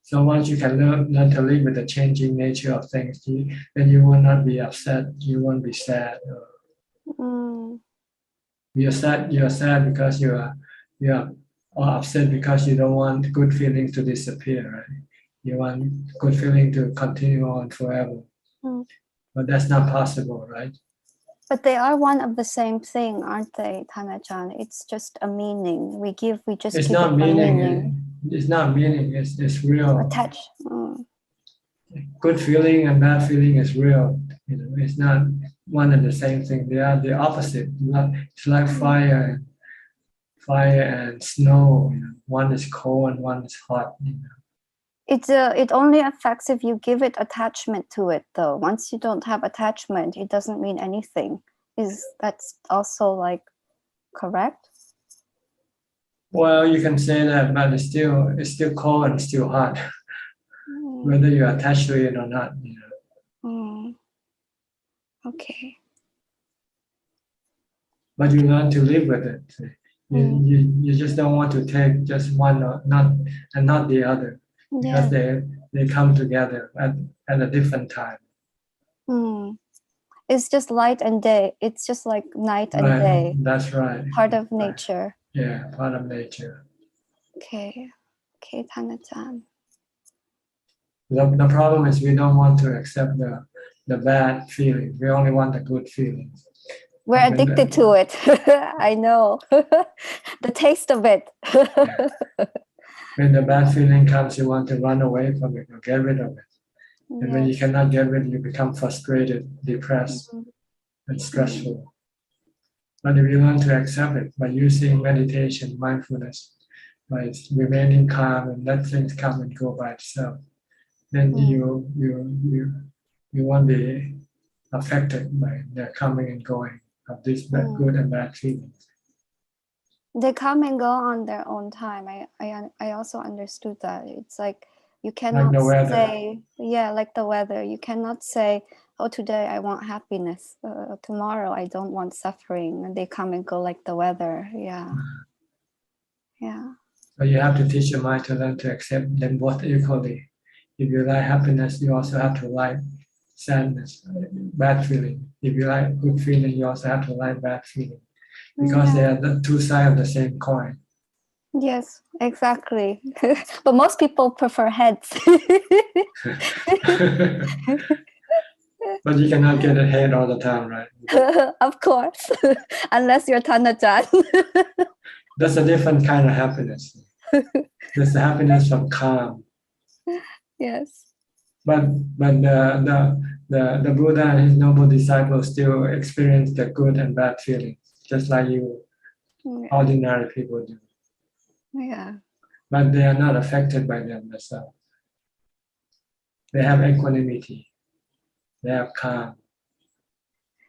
So once you can learn to live with the changing nature of things, then you will not be upset. You won't be sad. You're sad because you are or upset because you don't want good feelings to disappear, right? You want good feeling to continue on forever. But that's not possible, right? But they are one of the same thing, aren't they, Tanachan? It's just a meaning. We just It's give not it meaning. a meaning. It's not meaning. It's real. Attach. Good feeling and bad feeling is real. It's not one and the same thing. They are the opposite. It's like fire and snow. One is cold and one is hot. It only affects if you give it attachment to it, though. Once you don't have attachment, it doesn't mean anything. That's also like correct? Well, you can say that, but it's still cold and still hot, whether you attach to it or not. Okay. But you learn to live with it. You just don't want to take just one or not the other, because they come together at a different time. It's just light and day. It's just like night and Right. day. That's right. Part of nature. Yeah, part of nature. Okay, Tanachan. The problem is we don't want to accept the bad feelings. We only want the good feelings. We're addicted to it. I know. The taste of it. When the bad feeling comes, you want to run away from it or get rid of it. And when you Yes. cannot get rid, you become frustrated, depressed, and stressful. But if you learn to accept it by using meditation, mindfulness, by remaining calm and let things come and go by itself, then you won't be affected by the coming and going of these bad, good and bad feelings. They come and go on their own time. I also understood that. It's like you cannot the weather. say, yeah, like the weather. You cannot say, oh, today I want happiness. Tomorrow I don't want suffering. And they come and go like the weather. Yeah. Yeah. So you have to teach your mind to learn to accept them both equally. If you like happiness, you also have to like sadness, bad feeling. If you like good feeling, you also have to like bad feeling. Because they are the two sides of the same coin. Yes, exactly. But most people prefer heads. But you cannot get a head all the time, right? Of course, unless you're Tanajan. That's a different kind of happiness. There's the happiness from calm. Yes. But the Buddha and his noble disciples still experience the good and bad feelings, just like you ordinary people do. Yeah. But they are not affected by them themselves. They have equanimity. They have calm.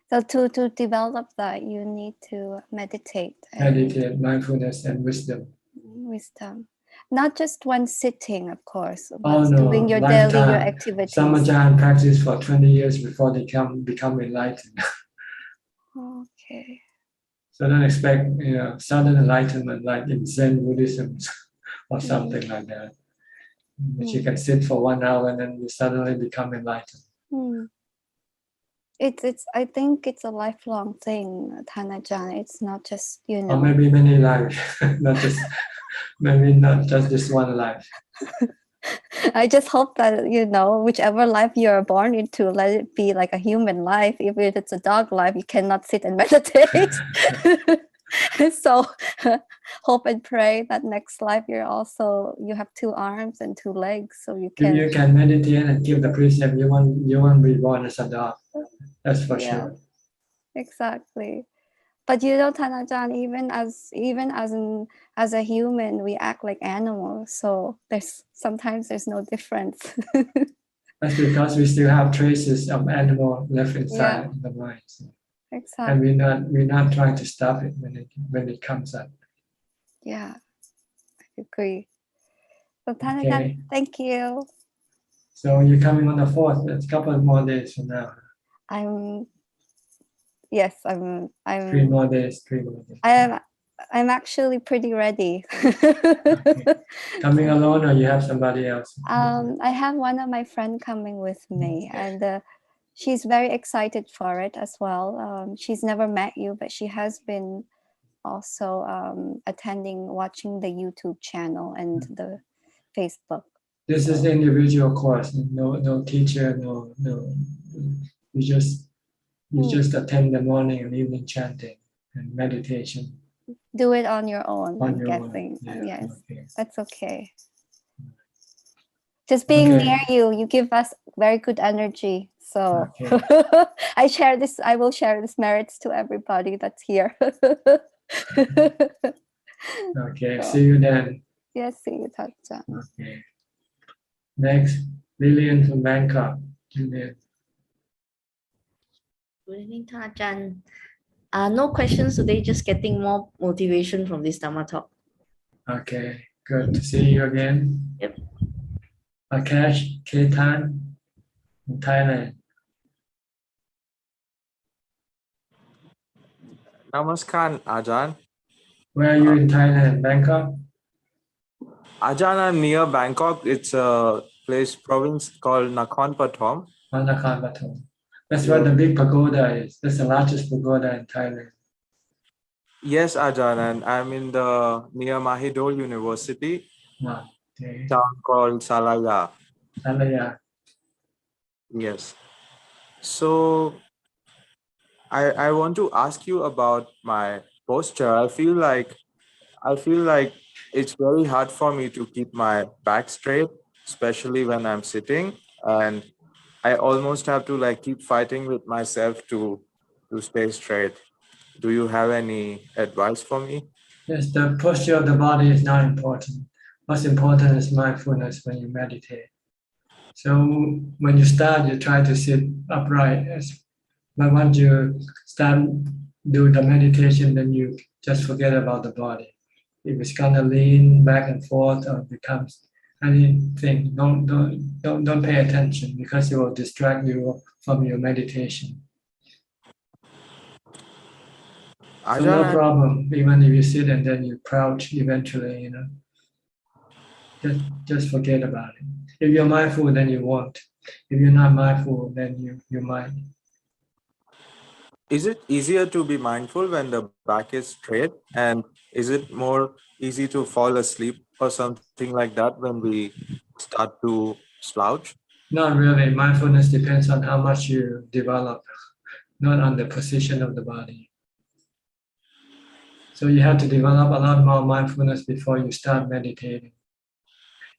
So to develop that, you need to meditate. Meditate, mindfulness, and wisdom. Wisdom. Not just one sitting, of course, but Oh no, doing your lifetime. daily, your activities. Some Ajahn practice for 20 years before they become enlightened. Okay. So don't expect sudden enlightenment like in Zen Buddhism or something like that. But you can sit for 1 hour and then you suddenly become enlightened. It's I think it's a lifelong thing, Tanajan. It's not just, Or maybe many lives, maybe not just this one life. I just hope that, whichever life you're born into, let it be like a human life. If it's a dog life, you cannot sit and meditate. So hope and pray that next life you have 2 arms and 2 legs, so you can. If you can meditate and give the precept, you won't be born as a dog. That's for sure. Exactly. But Tanajan, even as a human, we act like animals. So sometimes there's no difference. That's because we still have traces of animal left inside the mind. Exactly. And we're not trying to stop it when it comes up. Yeah, I agree. So Tanajan, thank you. So you're coming on the 4th. It's a couple of more days from now. I'm 3 more days. I'm actually pretty ready. Coming alone, or you have somebody else? I have one of my friends coming with me, and she's very excited for it as well. She's never met you, but she has been also watching the YouTube channel and the Facebook. This is the individual course. No teacher. No. You just attend the morning and evening chanting and meditation. Do it on your own. On I'm your guessing. own. Yeah, Yes, okay. that's okay. Just being near you give us very good energy. So I will share this merits to everybody that's here. Okay, see you then. Yes, see you, Tata. Okay. Next, Lillian from Bangkok. Lillian. Good evening, Tajan. No questions today, just getting more motivation from this Dhammatalk. Okay, good to see you again. Yep. Akash Ketan in Thailand. Namaskar, Ajahn. Where are you in Thailand? Bangkok? Ajahn, I'm near Bangkok. It's a province called Nakhon Pathom. Nakhon Pathom. That's where the big pagoda is. That's the largest pagoda in Thailand. Yes, Ajahn, and I'm in near Mahidol University, town called Salaya. Salaya. Yes. So I want to ask you about my posture. I feel like it's very hard for me to keep my back straight, especially when I'm sitting, and I almost have to like keep fighting with myself to stay straight. Do you have any advice for me? Yes, the posture of the body is not important. What's important is mindfulness when you meditate. So when you start, you try to sit upright. But once you start do the meditation, then you just forget about the body. If it's gonna lean back and forth or becomes anything, don't pay attention because it will distract you from your meditation. So no Ajahn, problem. Even if you sit and then you crouch, eventually, just forget about it. If you're mindful, then you won't. If you're not mindful, then you might. is it easier to be mindful when the back is straight, and is it more easy to fall asleep or something like that when we start to slouch? Not really. Mindfulness depends on how much you develop, not on the position of the body. So you have to develop a lot more mindfulness before you start meditating.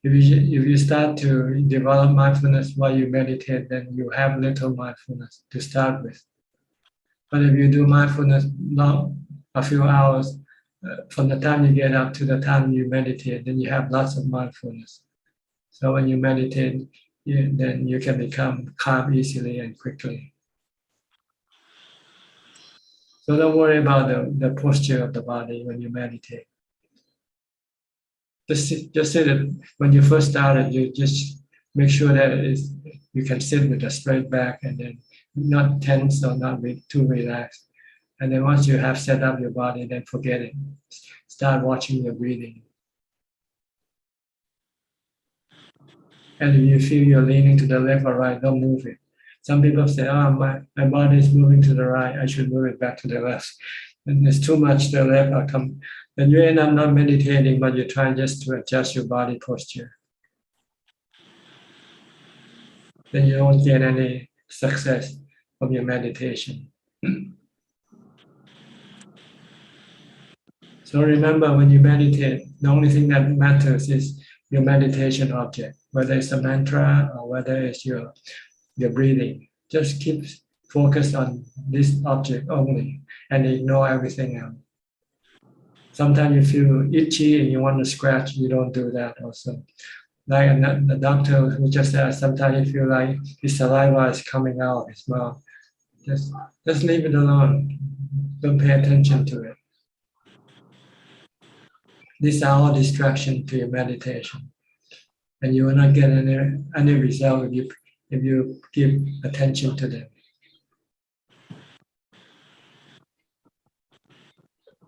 If you start to develop mindfulness while you meditate, then you have little mindfulness to start with. But if you do mindfulness long, a few hours, from the time you get up to the time you meditate, then you have lots of mindfulness. So when you meditate, then you can become calm easily and quickly. So don't worry about the posture of the body when you meditate. Just sit it. When you first started, you just make sure that you can sit with a straight back and then not tense or not be too relaxed. And then once you have set up your body, then forget it. Start watching your breathing. And if you feel you're leaning to the left or right, don't move it. Some people say, oh, my body is moving to the right, I should move it back to the left. And there's too much to the left, I'll come. Then you end up not meditating, but you try just to adjust your body posture. Then you don't get any success from your meditation. So remember, when you meditate, the only thing that matters is your meditation object, whether it's a mantra or whether it's your breathing. Just keep focused on this object only and ignore everything else. Sometimes you feel itchy and you want to scratch, you don't do that also. Like the doctor who just said, sometimes you feel like his saliva is coming out of his mouth. Just leave it alone. Don't pay attention to it. These are all distraction to your meditation. And you will not get any result if you give attention to them.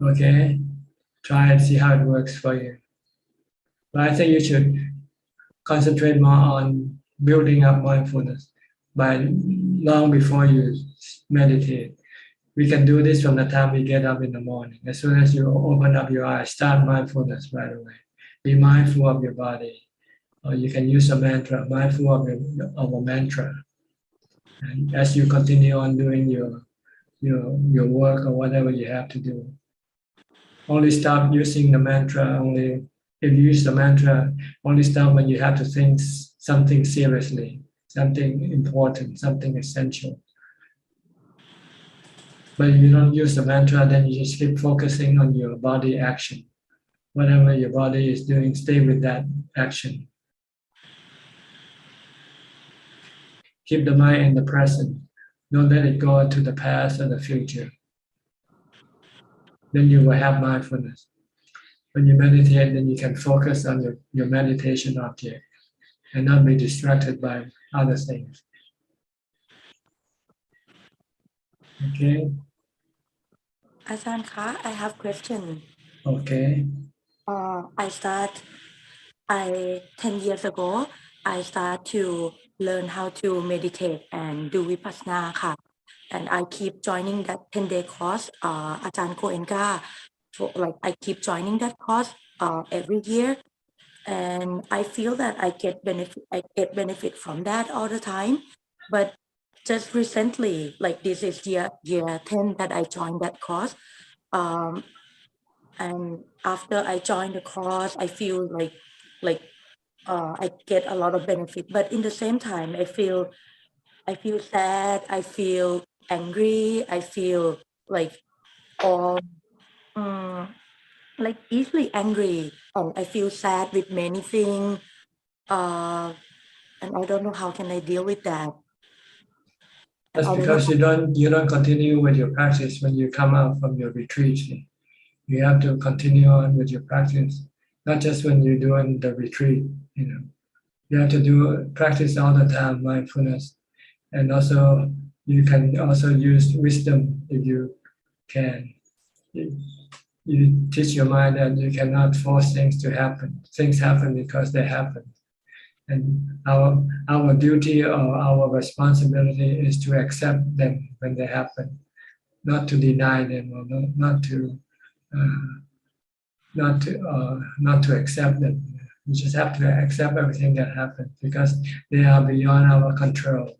Okay? Try and see how it works for you. But I think you should concentrate more on building up mindfulness by long before you meditate. We can do this from the time we get up in the morning. As soon as you open up your eyes, start mindfulness right away. Be mindful of your body. Or you can use a mantra, mindful of a mantra. And as you continue on doing your work or whatever you have to do, only stop using the mantra only if you use the mantra, only stop when you have to think something seriously, something important, something essential. But if you don't use the mantra, then you just keep focusing on your body action. Whatever your body is doing, stay with that action. Keep the mind in the present. Don't let it go to the past or the future. Then you will have mindfulness. When you meditate, then you can focus on your meditation object and not be distracted by other things. Okay? Ajahn, I have question. Okay. 10 years ago, I start to learn how to meditate and do vipassana ค่ะ and I keep joining that 10-day course, Ajahn Goenka, I keep joining that course every year, and I feel that I get benefit from that all the time. But just recently, like this is year 10 that I joined that course. And after I joined the course, I feel like I get a lot of benefit. But in the same time, I feel sad. I feel angry. I feel like all like easily angry. And I feel sad with many things. And I don't know how can I deal with that. And That's I don't know. because you don't continue with your practice when you come out from your retreat. You have to continue on with your practice, not just when you're doing the retreat. You have to do practice all the time, mindfulness, and also you can also use wisdom if you can. You teach your mind that you cannot force things to happen. Things happen because they happen. And our duty or our responsibility is to accept them when they happen, not to deny them or not to accept them. We just have to accept everything that happens because they are beyond our control.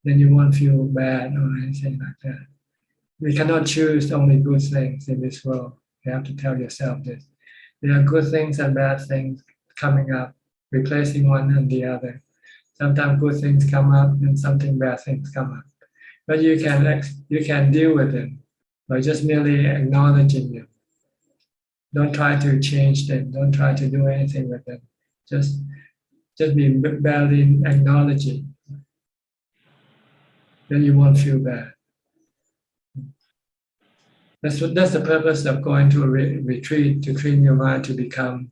Then you won't feel bad or anything like that. We cannot choose only good things in this world. You have to tell yourself this. There are good things and bad things coming up, replacing one and the other. Sometimes good things come up and something bad things come up. But you can deal with them by just merely acknowledging them. Don't try to change them. Don't try to do anything with them. Just be barely acknowledging. Then you won't feel bad. That's the purpose of going to a retreat, to train your mind to become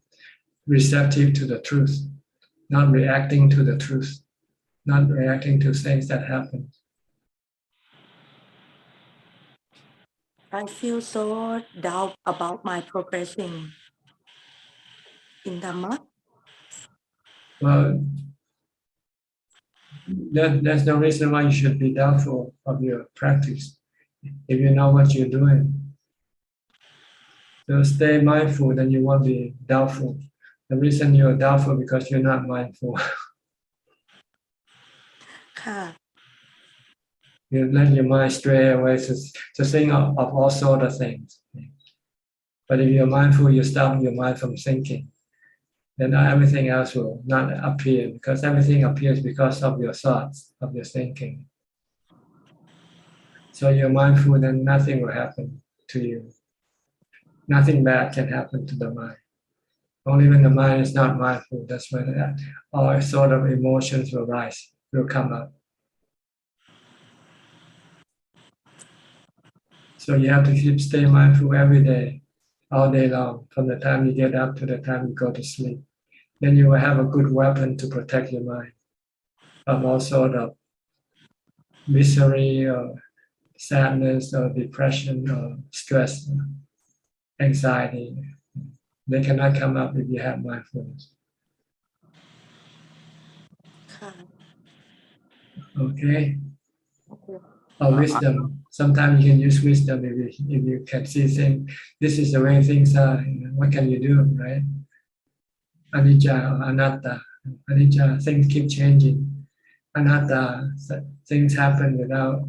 receptive to the truth, not reacting to the truth, not reacting to things that happen. I feel so doubt about my progressing in Dhamma. Well, there's no reason why you should be doubtful of your practice if you know what you're doing. So stay mindful, then you won't be doubtful. The reason you're doubtful because you're not mindful. You let your mind stray away to think of all sorts of things. But if you're mindful, you stop your mind from thinking. Then everything else will not appear because everything appears because of your thoughts, of your thinking. So you're mindful, then nothing will happen to you. Nothing bad can happen to the mind. Only when the mind is not mindful, that's when all sort of emotions will rise, will come up. So you have to stay mindful every day, all day long, from the time you get up to the time you go to sleep. Then you will have a good weapon to protect your mind from all sort of misery or sadness or depression or stress, anxiety. They cannot come up if you have mindfulness. Okay? Or wisdom. Sometimes you can use wisdom if you can see things. This is the way things are. What can you do, right? Anicca or anatta. Anicca, things keep changing. Anatta, things happen without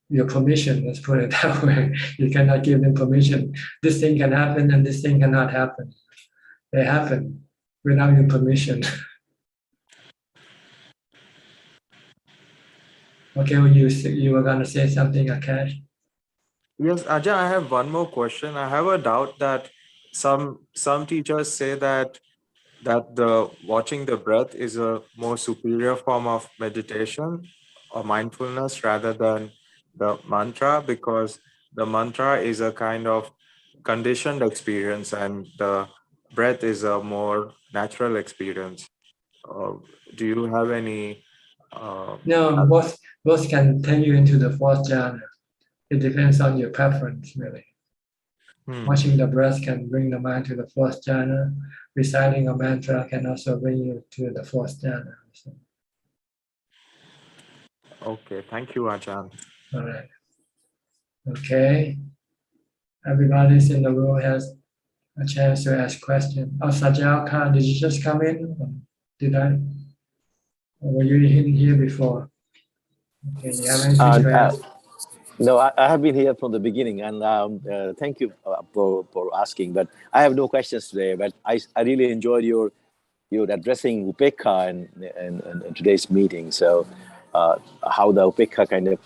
your permission. Let's put it that way. You cannot give them permission. This thing can happen and this thing cannot happen. They happen without your permission. Okay, well, you were going to say something, Akash? Yes, Ajay, I have one more question. I have a doubt that some teachers say that the watching the breath is a more superior form of meditation or mindfulness rather than the mantra, because the mantra is a kind of conditioned experience and the breath is a more natural experience. Do you have any No, both can take you into the fourth jhana. It depends on your preference, really. Watching the breath can bring the mind to the fourth jhana. Reciting a mantra can also bring you to the fourth jhana. So. Okay, thank you, Ajahn. All right. Okay. Everybody's in the room has a chance to ask questions. Oh, Sajalka, did you just come in? Or did I? Or were you in here before? Okay, you have anything to ask? No, I have been here from the beginning, and thank you for asking. But I have no questions today. But I really enjoyed your addressing Upekha in today's meeting. So how the Upekha kind of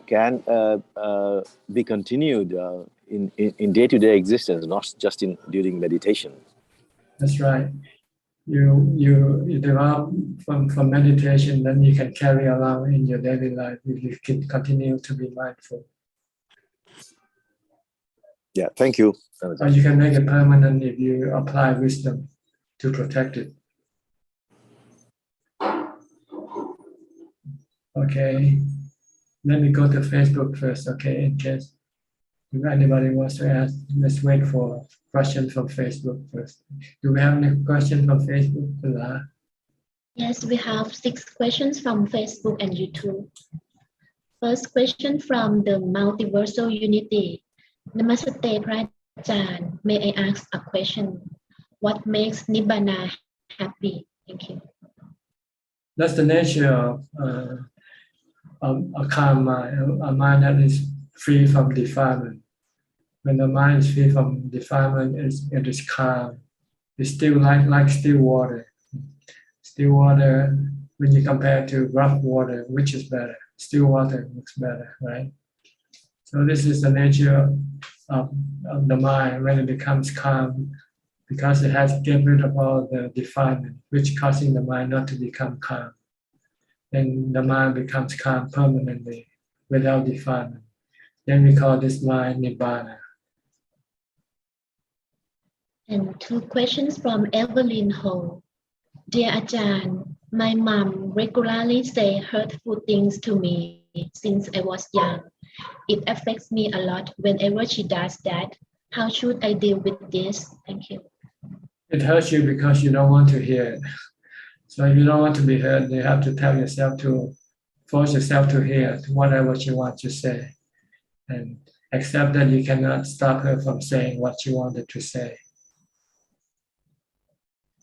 can be continued in day-to-day existence, not just during meditation. That's right. You develop from meditation, then you can carry along in your daily life if you can continue to be mindful. Yeah, thank you. Or you can make it permanent if you apply wisdom to protect it. Okay, let me go to Facebook first, okay, in case if anybody wants to ask. Let's wait for questions from Facebook first. Do we have any questions from Facebook? Yes, we have 6 questions from Facebook and YouTube. First question from the Multiversal Unity. Namaste, Prajaan. May I ask a question? What makes Nibana happy? Thank you. That's the nature of a calm mind, a mind that is free from defilement. When the mind is free from defilement, it is calm. It's still like still water. Still water, when you compare to rough water, which is better? Still water looks better, right? So this is the nature of the mind when it becomes calm, because it has get rid of all the defilement, which causing the mind not to become calm. Then the mind becomes calm permanently without defilement. Then we call this mind Nibana. And 2 questions from Evelyn Ho. Dear Ajahn, my mom regularly say hurtful things to me since I was young. It affects me a lot whenever she does that. How should I deal with this? Thank you. It hurts you because you don't want to hear it. So if you don't want to be heard, you have to tell yourself to force yourself to hear whatever she wants to say, and accept that you cannot stop her from saying what she wanted to say.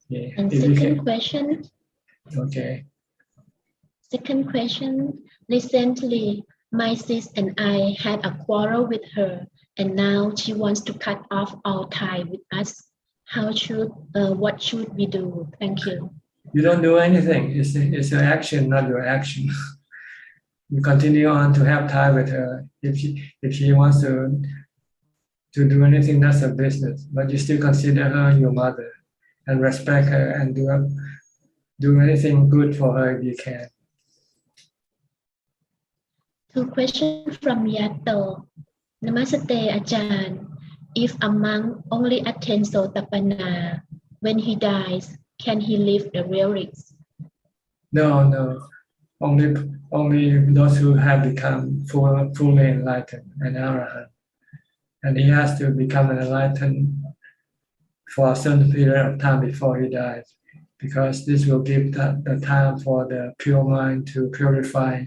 Yeah. And second question. Okay. Second question. Recently, my sis and I had a quarrel with her, and now she wants to cut off all tie with us. What should we do? Thank you. You don't do anything. It's your action, not your action. You continue on to have tie with her. If she wants to do anything, that's her business. But you still consider her your mother, and respect her, and do anything good for her if you can. 2 questions from Yato. Namaste, Ajahn. If a monk only attends Sotapanna, when he dies, can he leave the relics? No. Only those who have become fully enlightened, an arahant. And he has to become an enlightened for a certain period of time before he dies, because this will give the time for the pure mind to purify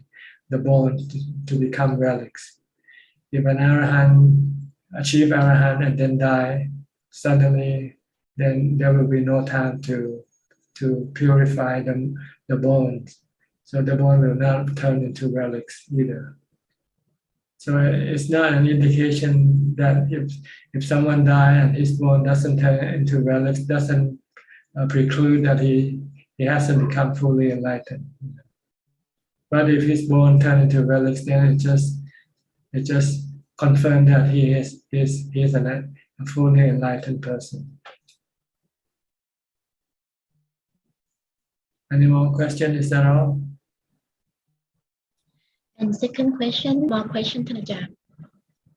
the bones to become relics. If an arahant achieve arahant and then die suddenly, then there will be no time to purify the bones. So the bone will not turn into relics either. So it's not an indication that if someone dies and his bone doesn't turn into relics, doesn't preclude that he hasn't become fully enlightened. But if his bone turn into relics, then it just confirms that he is a fully enlightened person. Any more questions? Is that all? And second question, more question, Ajahn.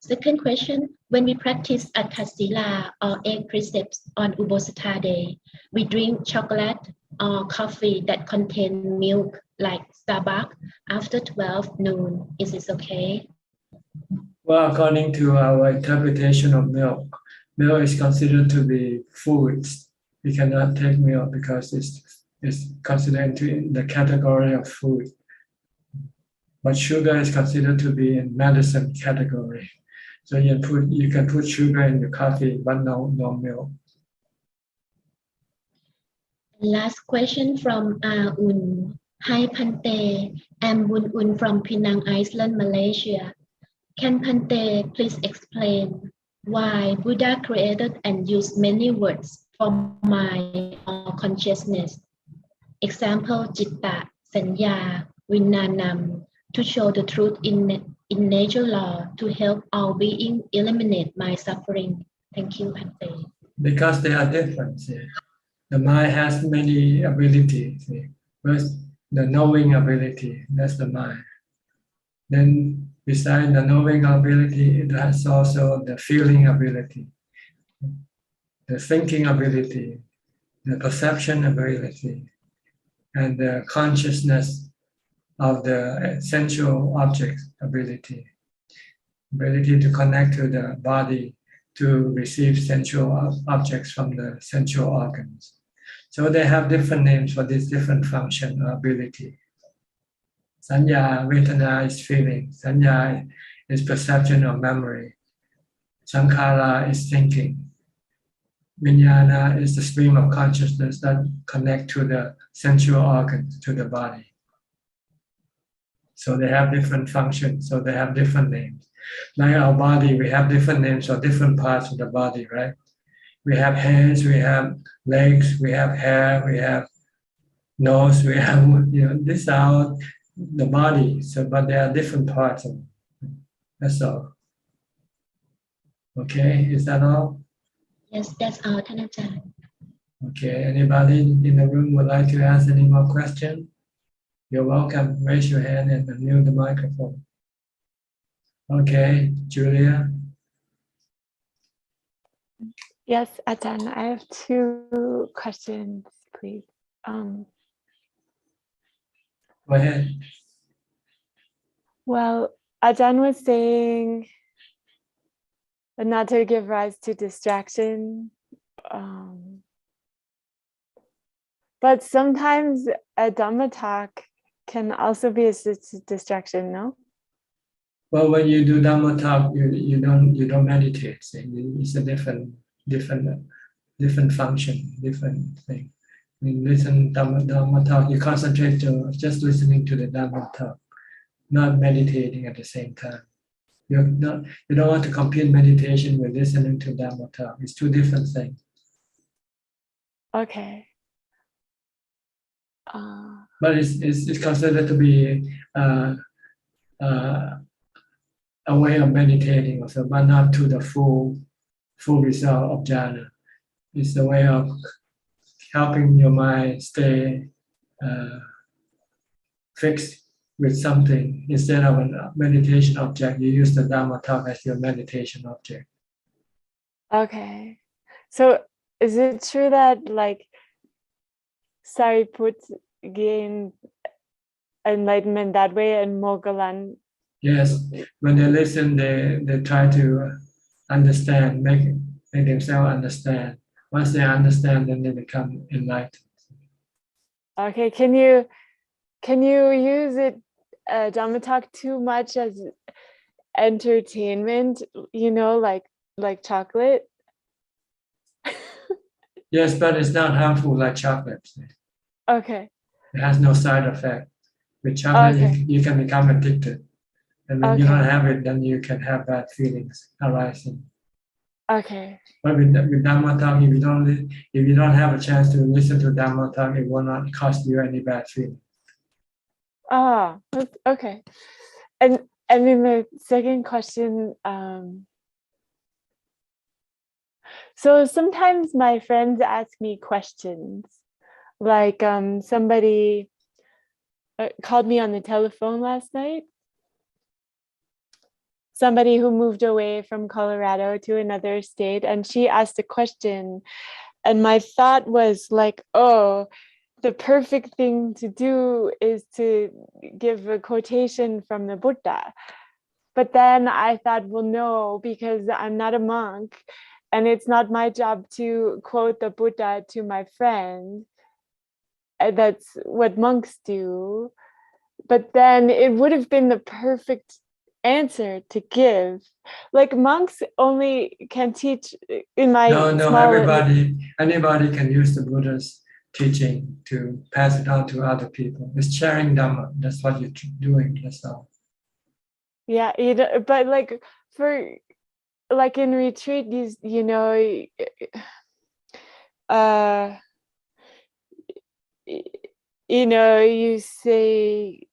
Second question, when we practice Atasila or 8 precepts on Ubosatha Day, we drink chocolate or coffee that contain milk like Starbucks after 12 noon. Is this okay? Well, according to our interpretation of milk is considered to be foods. We cannot take milk because it's considered in the category of food. But sugar is considered to be in medicine category. So you can put sugar in your coffee, but no milk. Last question from Un. Hi Pante, I'm Bun Un from Penang, Iceland, Malaysia. Can Pante please explain why Buddha created and used many words for mind or consciousness? Example, Citta, Sanya, Vijnanam, to show the truth in nature law to help our being eliminate my suffering. Thank you, Pante. Because they are different. See. The mind has many abilities. See. First, the knowing ability, that's the mind. Then beside the knowing ability, it has also the feeling ability, the thinking ability, the perception ability, and the consciousness of the sensual object ability, ability to connect to the body to receive sensual objects from the sensual organs. So they have different names for this different function or ability. Sanya, Vedana is feeling. Sanya is perception or memory. Sankhara is thinking. Vijnana is the stream of consciousness that connect to the sensual organs, to the body. So they have different functions, so they have different names. Like our body, we have different names for different parts of the body, right? We have hands, we have legs, we have hair, we have nose, we have, these are the body. So, but there are different parts of it. That's all. Okay, is that all? Yes, that's all, Thanachan. Okay, anybody in the room would like to ask any more questions? You're welcome. Raise your hand and unmute the microphone. Okay, Julia. Yes, Ajahn, I have two questions, please. Go ahead. Well, Ajahn was saying not to give rise to distraction. But sometimes a Dhammatalk can also be a distraction, no? Well, when you do Dhammatalk, you don't meditate. See? It's a different function, different thing. When you listen Dhammatalk, you concentrate to just listening to the Dhammatalk, not meditating at the same time. You don't want to compare meditation with listening to Dhammatalk. It's two different things. Okay. But it's considered to be a way of meditating also, but not to the full result of jhana. It's a way of helping your mind stay fixed with something. Instead of a meditation object, you use the Dhammatalk as your meditation object. Okay. So is it true that like Sariput gained enlightenment that way and Moggallon? Yes, when they listen, they try to understand, make themselves understand. Once they understand, then they become enlightened. Okay, can you use it Dhammatalk too much as entertainment? Like chocolate. Yes, but it's not harmful like chocolate. Okay. It has no side effect. With chocolate, Okay. you can become addicted. And when you Okay. don't have it, then you can have bad feelings arising. Okay. But with Dhammatalk, if you don't have a chance to listen to Dhammatalk, it will not cost you any bad feeling. Ah, okay. And then the second question, so sometimes my friends ask me questions, like somebody called me on the telephone last night. Somebody who moved away from Colorado to another state, and she asked a question, and my thought was like, oh, the perfect thing to do is to give a quotation from the Buddha. But then I thought, well, no, because I'm not a monk and it's not my job to quote the Buddha to my friend. That's what monks do. But then it would have been the perfect answer to give. Like monks only can teach in my No, small... anybody can use the Buddha's teaching to pass it on to other people. It's sharing Dhamma. That's what you're doing. That's all. Yeah, but like in retreat, you say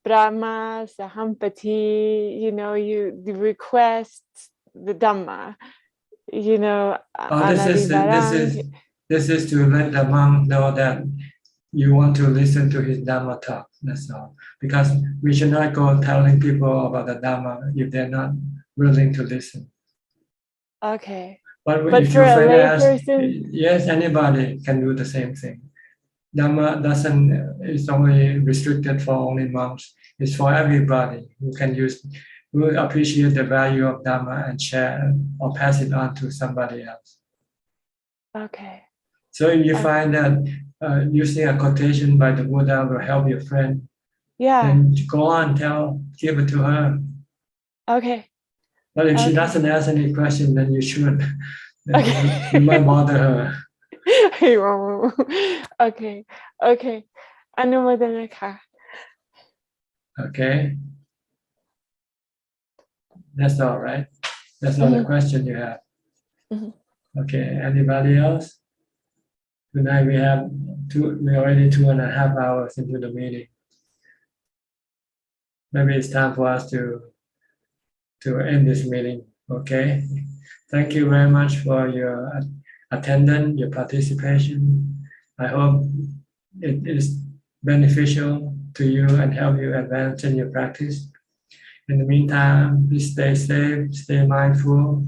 Brahma Sahampati, you request the Dhamma, This is to let the monk know that you want to listen to his Dhammatalk. That's all. Because we should not go telling people about the Dhamma if they're not willing to listen. Okay. But if for your a friend lay asks, person, yes, anybody can do the same thing. Dhamma it's only restricted for only monks. It's for everybody who who appreciate the value of Dhamma and share or pass it on to somebody else. Okay. So if you find that using a quotation by the Buddha will help your friend, then go on, give it to her. Okay. But if she doesn't ask any question, then you should. You might bother her. Okay. Anumodana ka. Okay. That's all right. That's all the question you have. Okay. Anybody else? Tonight we're already 2.5 hours into the meeting. Maybe it's time for us to end this meeting. Okay. Thank you very much for your attendance, your participation. I hope it is beneficial to you and help you advance in your practice. In the meantime, please stay safe, stay mindful,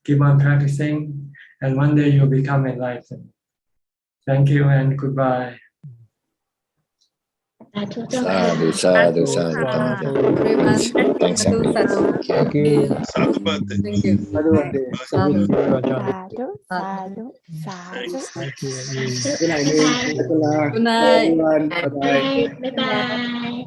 keep on practicing, and one day you'll become enlightened. Thank you and goodbye. Sadhu, sadhu, sadhu. Thanks, Amri. Thank you. Thank you. Sadhu. Sadhu. Thank you. Good night. Bye bye.